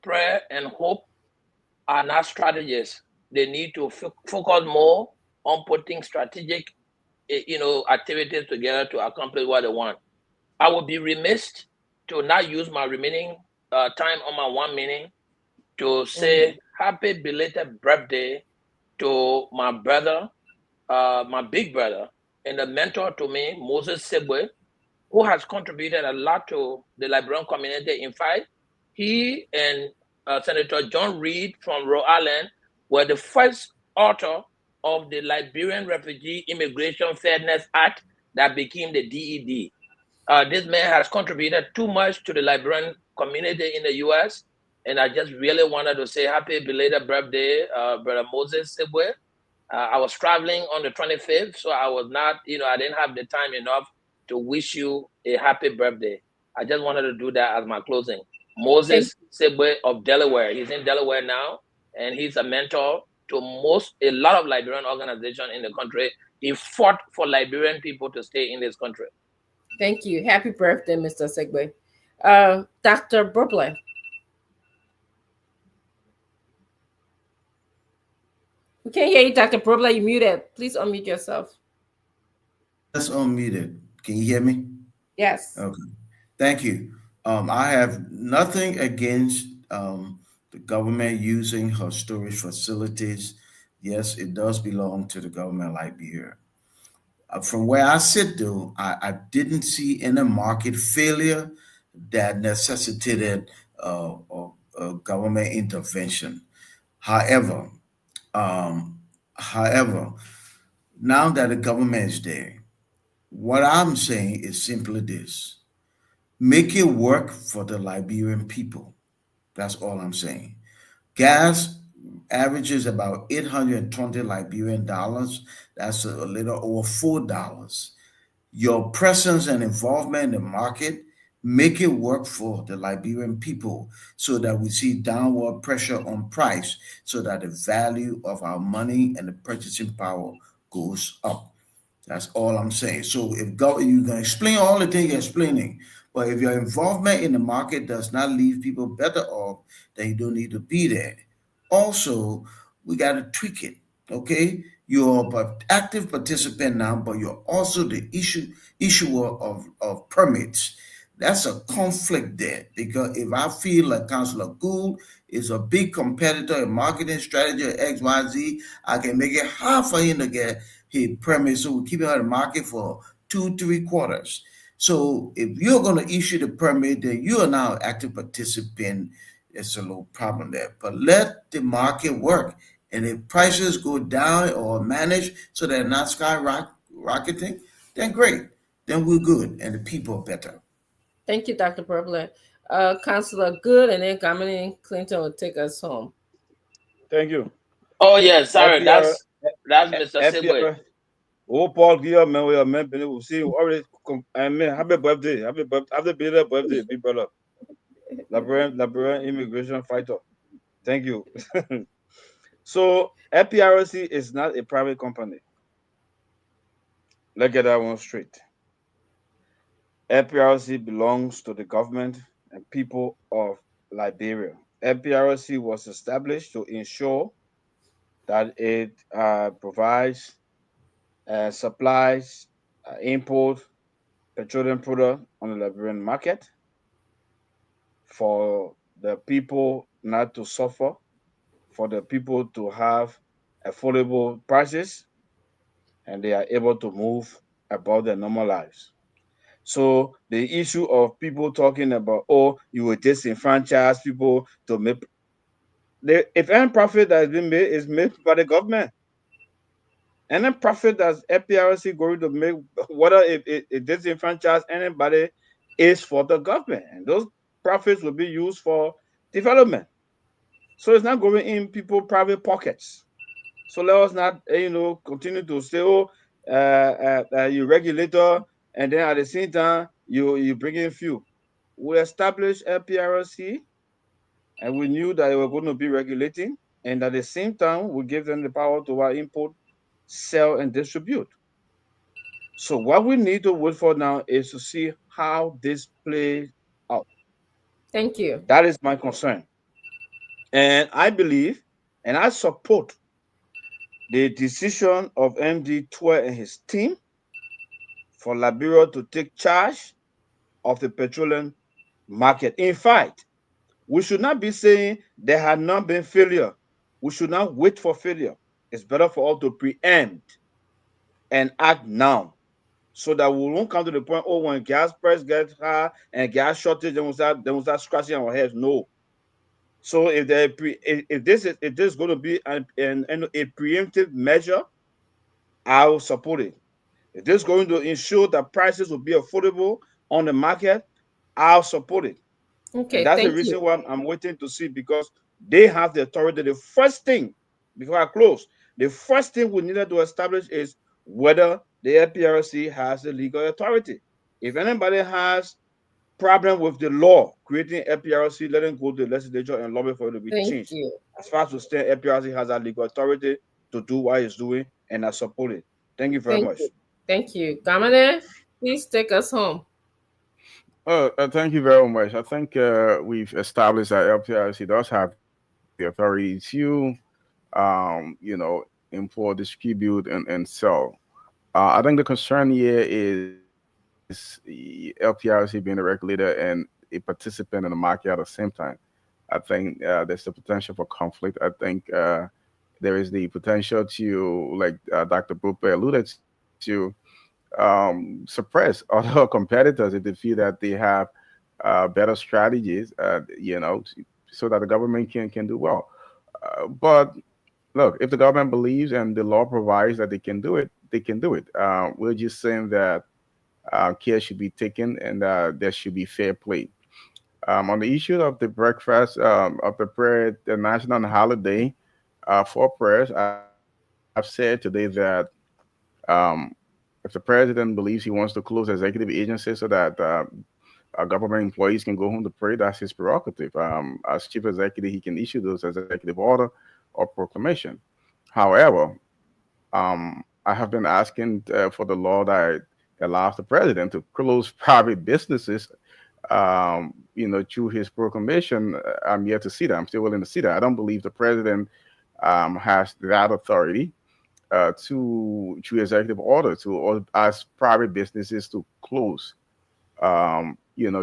prayer and hope are not strategies. They need to focus more on putting strategic, activities together to accomplish what they want. I would be remiss to not use my remaining time on my 1 minute to say happy belated birthday to my brother, my big brother, and a mentor to me, Moses Sebwe, who has contributed a lot to the Liberian community. In fact, he and Senator John Reed from Rhode Island were the first author of the Liberian Refugee Immigration Fairness Act that became the DED. This man has contributed too much to the Liberian community in the U.S., and I just really wanted to say happy belated birthday, Brother Moses Sebwe. I was traveling on the 25th, so I was not, I didn't have the time enough to wish you a happy birthday. I just wanted to do that as my closing. Moses Sebwe of Delaware. He's in Delaware now, and he's a mentor to a lot of Liberian organizations in the country. He fought for Liberian people to stay in this country. Thank you. Happy birthday, Mr. Sebwe. Dr. Brooklyn. We can't hear you, Dr. Brooklyn. You muted. Please unmute yourself. That's unmuted. Can you hear me? Yes. Okay. Thank you. I have nothing against the government using her storage facilities. Yes, it does belong to the government of Liberia. From where I sit, though, I didn't see any market failure that necessitated a government intervention. However, now that the government is there, what I'm saying is simply this: make it work for the Liberian people. That's all I'm saying. Gas averages about 820 Liberian dollars. That's a little over $4. Your presence and involvement in the market make it work for the Liberian people so that we see downward pressure on price so that the value of our money and the purchasing power goes up. That's all I'm saying. So if you can explain all the things you're explaining, but if your involvement in the market does not leave people better off, then you don't need to be there. Also, we got to tweak it. Okay, you're an active participant now, but you're also the issuer of permits. That's a conflict there because if I feel like Councillor Gould is a big competitor in marketing strategy or XYZ, I can make it hard for him to get his permit. So we keep it on the market for 2-3 quarters. So if you're going to issue the permit, then you are now an active participant. It's a little problem there. But let the market work. And if prices go down or manage so they're not skyrocketing, then great. Then we're good and the people are better. Thank you, Dr. Purple. Councillor Good, and then Kamini Clinton will take us home. Thank you. Oh yeah, sorry, LPR, that's Mr. Sigway. LPR. Oh, Paul, give man, we are men. We'll see. Already, I mean, happy birthday, happy birthday, big brother. Liberian immigration fighter. Thank you. So, LPRC is not a private company. Let's get that one straight. LPRC belongs to the government and people of Liberia. LPRC was established to ensure that it provides, supplies, import petroleum product on the Liberian market for the people not to suffer, for the people to have affordable prices, and they are able to move about their normal lives. So the issue of people talking about, oh, you will disenfranchise people to make, if any profit that has been made is made by the government. Any profit that LPRC going to make, whether it disenfranchise anybody, is for the government. And those profits will be used for development. So it's not going in people's private pockets. So let us not, continue to say, oh, you regulator, and then at the same time, you bring in fuel. We established LPRC, and we knew that they were going to be regulating, and at the same time, we gave them the power to import, sell, and distribute. So what we need to wait for now is to see how this plays out. Thank you. That is my concern. And I believe, and I support the decision of MD Twe and his team for Liberia to take charge of the petroleum market. In fact, we should not be saying there had not been failure. We should not wait for failure. It's better for us to preempt and act now, so that we won't come to the point, oh, when gas price gets high and gas shortage, then we'll start scratching our heads. No. So if this is going to be a preemptive measure, I will support it. If this is going to ensure that prices will be affordable on the market, I'll support it. Okay, and that's the thank reason you. why I'm waiting to see, because they have the authority. The first thing, before I close, the first thing we needed to establish is whether the LPRC has the legal authority. If anybody has problem with the law creating LPRC, let them go to the legislature and lobby for it to be Thank changed. you. As far as we stand, LPRC has that legal authority to do what it's doing, and I support it. Thank you very much. Thank you. Kamane, please take us home. Thank you very much. I think we've established that LPRC does have the authority to, import, distribute, and sell. I think the concern here is LPRC being a regulator and a participant in the market at the same time. I think there's the potential for conflict. I think there is the potential to, like Dr. Bupe alluded to, suppress other competitors if they feel that they have better strategies, so that the government can do well. But look, if the government believes and the law provides that they can do it, they can do it. We're just saying that care should be taken, and there should be fair play. On the issue of the breakfast of the prayer, the national holiday for prayers, I've said today that If the president believes he wants to close executive agencies so that government employees can go home to pray, that's his prerogative. As chief executive, he can issue those executive order or proclamation. However, I have been asking for the law that allows the president to close private businesses, through his proclamation. I'm yet to see that. I'm still willing to see that. I don't believe the president has that authority to executive order to ask private businesses to close.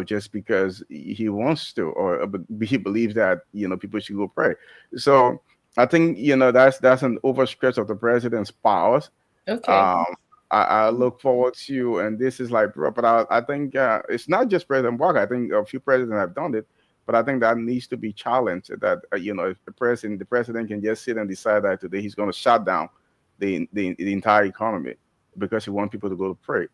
Just because he wants to, or he believes that people should go pray. So I think that's an overstretch of the president's powers. Okay. I look forward to, and this is like, but I think it's not just President Walker. I think a few presidents have done it, but I think that needs to be challenged. That if the president can just sit and decide that today he's going to shut down the entire economy because he wants people to go to pray.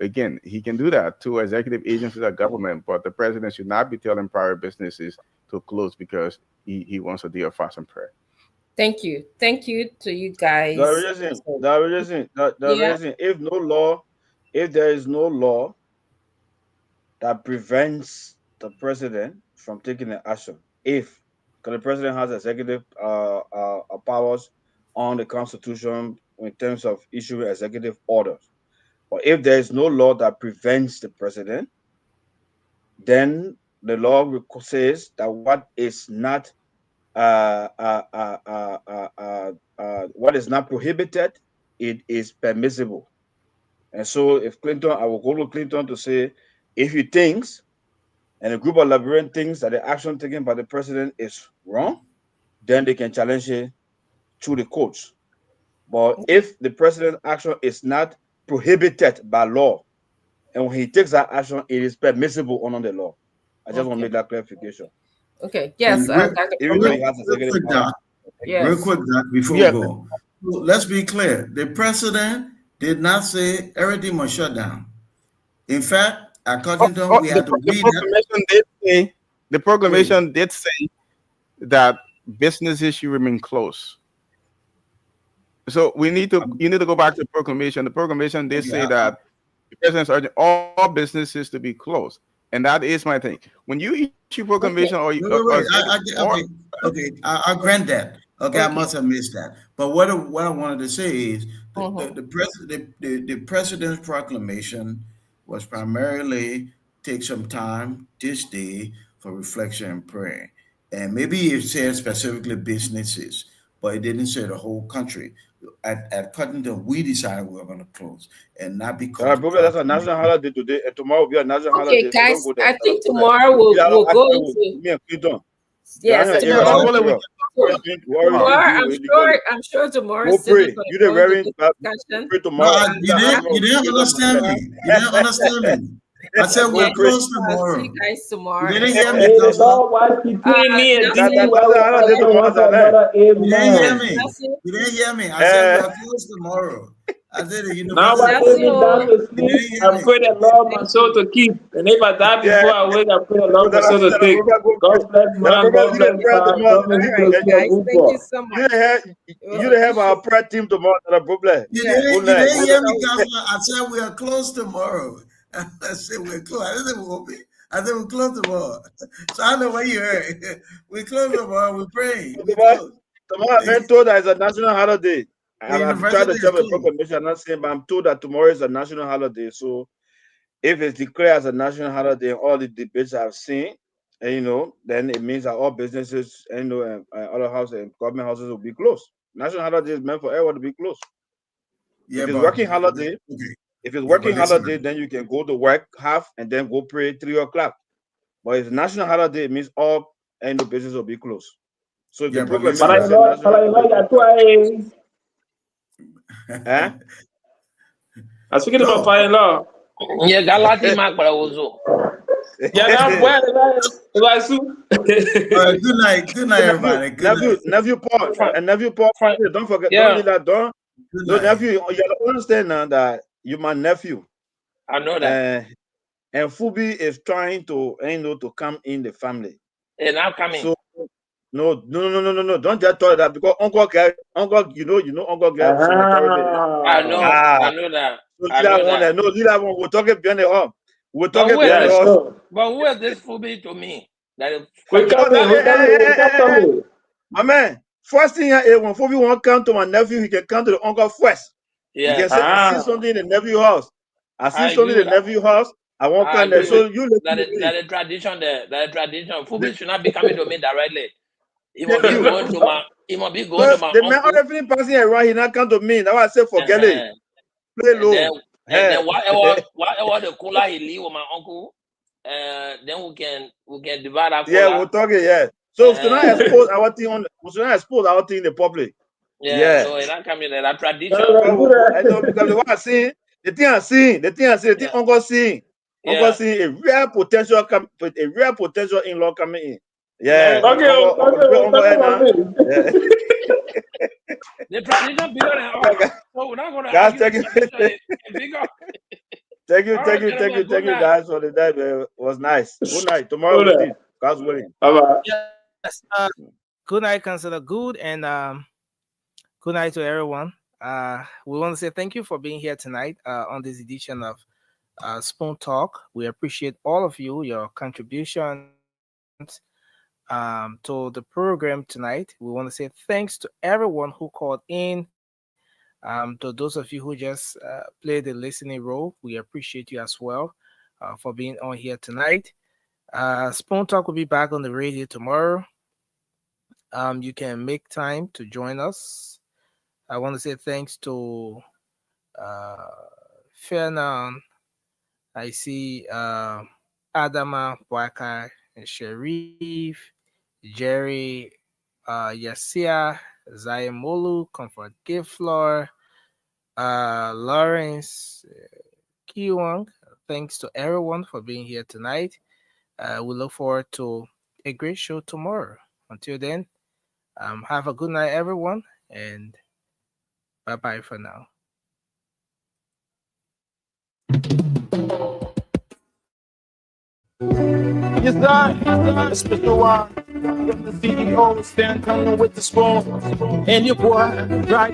Again, he can do that to executive agencies of government, but the president should not be telling private businesses to close because he wants a day of fast and prayer. Thank you to you guys. The reason, if there is no law that prevents the president from taking an action, because the president has executive powers on the Constitution in terms of issuing executive orders. But if there is no law that prevents the president, then the law says that what is not prohibited, it is permissible. And so I will go to Clinton to say, if he thinks, and a group of Liberians thinks that the action taken by the president is wrong, then they can challenge it through the courts. But if the president's action is not prohibited by law, and when he takes that action, it is permissible under the law. I just want to make that clarification. Okay. Yes. Real quick, Doc, before we go. Let's be clear. The president did not say everything must shut down. In fact, according to him, we had to read that. The proclamation did say that businesses should remain closed. So you need to go back to the proclamation. The proclamation did say that the president is urging all businesses to be closed, and that is my thing. When you issue proclamation I'll grant that. Okay, I must have missed that. But what I wanted to say is the president's proclamation was primarily take some time this day for reflection and prayer, and maybe it said specifically businesses, but it didn't say the whole country. At Cottington, we decided we were going to close, and not because that's a national holiday today, and tomorrow will be a national holiday. Okay, guys, I think tomorrow we'll go into. Yes, tomorrow. I'm sure tomorrow. Pray. You didn't understand me. You didn't understand me. I said we'll close tomorrow. See you guys tomorrow. You didn't hear me. You didn't hear me. I said we'll close tomorrow. I said now I take me down to sleep. I pray the Lord my soul to keep. And if I die before I wake, I pray the Lord my soul to take. God bless man. God bless Thank you so much. You didn't have our prayer team tomorrow. You didn't hear me, Counselor. I said we are closed tomorrow. I said we're closed. I didn't say we won't be. I said we're closed tomorrow. So I know what you heard. We closed tomorrow. We're praying. Tomorrow, I'm told that it's a national holiday. I'm trying to tell the proclamation. I'm not saying, but I'm told that tomorrow is a national holiday. So if it's declared as a national holiday, all the debates I've seen, and then it means that all businesses, and other houses and government houses will be closed. National holiday is meant for everyone to be closed. Yeah, if it's working holiday, then you can go to work half and then go pray 3 o'clock. But if it's national holiday, it means all business will be closed. So if the problem is I was speaking about fire law. Yeah, Galati Mark, but I was yeah, now where good night, everybody. Nephew Paul, don't forget, don't need that. Don't nephew. You understand now that you're my nephew. I know that. And Fubi is trying to to come in the family. And I'm coming. So No. Don't just tell that because Uncle, you know, Uncle get some authority. I know that. So leave that one. No, leave that one. We're talking behind the home. We're talking behind the house. But who is this Fubi to me? That is We coming. My man, first thing here, when Fubi won't come to my nephew, he can come to the uncle first. Yeah. He can say, I see something in the nephew house. I see something in the nephew house. I won't come there. So you listen to me. That is tradition there. That is tradition. Fubi should not be coming to me directly. He must be going to my. He must be going to my the man uncle. everything passing around, he not come to me. That's why I say forget it. Play low. And then whatever the cooler he leave with my uncle, then we can divide that cooler. Yeah, we'll talk it. Yeah. So we should not expose our thing in the public. Yeah. So not coming there. That tradition. I know because the one I see, the thing Uncle seeing. Uncle seeing a real potential in-law coming in. Yeah. The tradition bigger than us. So we're not gonna guys, argue the tradition is bigger. Thank you, guys, for the day. It was nice. Good night. Tomorrow we'll see. God's willing. Bye-bye. Yes. Good night, Councilor Good, and good night to everyone. We want to say thank you for being here tonight on this edition of Spoon Talk. We appreciate all of you, your contributions to the program tonight. We want to say thanks to everyone who called in. To those of you who just played the listening role, we appreciate you as well for being on here tonight. Spoon Talk will be back on the radio tomorrow. You can make time to join us. I want to say thanks to Fernan. I see Adama, Boakai, and Sharif, Jerry, Yasia, Zayamolu, Comfort Giflor, Lawrence, Kiwang. Thanks to everyone for being here tonight. We look forward to a great show tomorrow. Until then, have a good night, everyone, and bye-bye for now. Yes, sir. It's Mr. Y. I'm the CEO, stand coming with the spoon. And your boy, right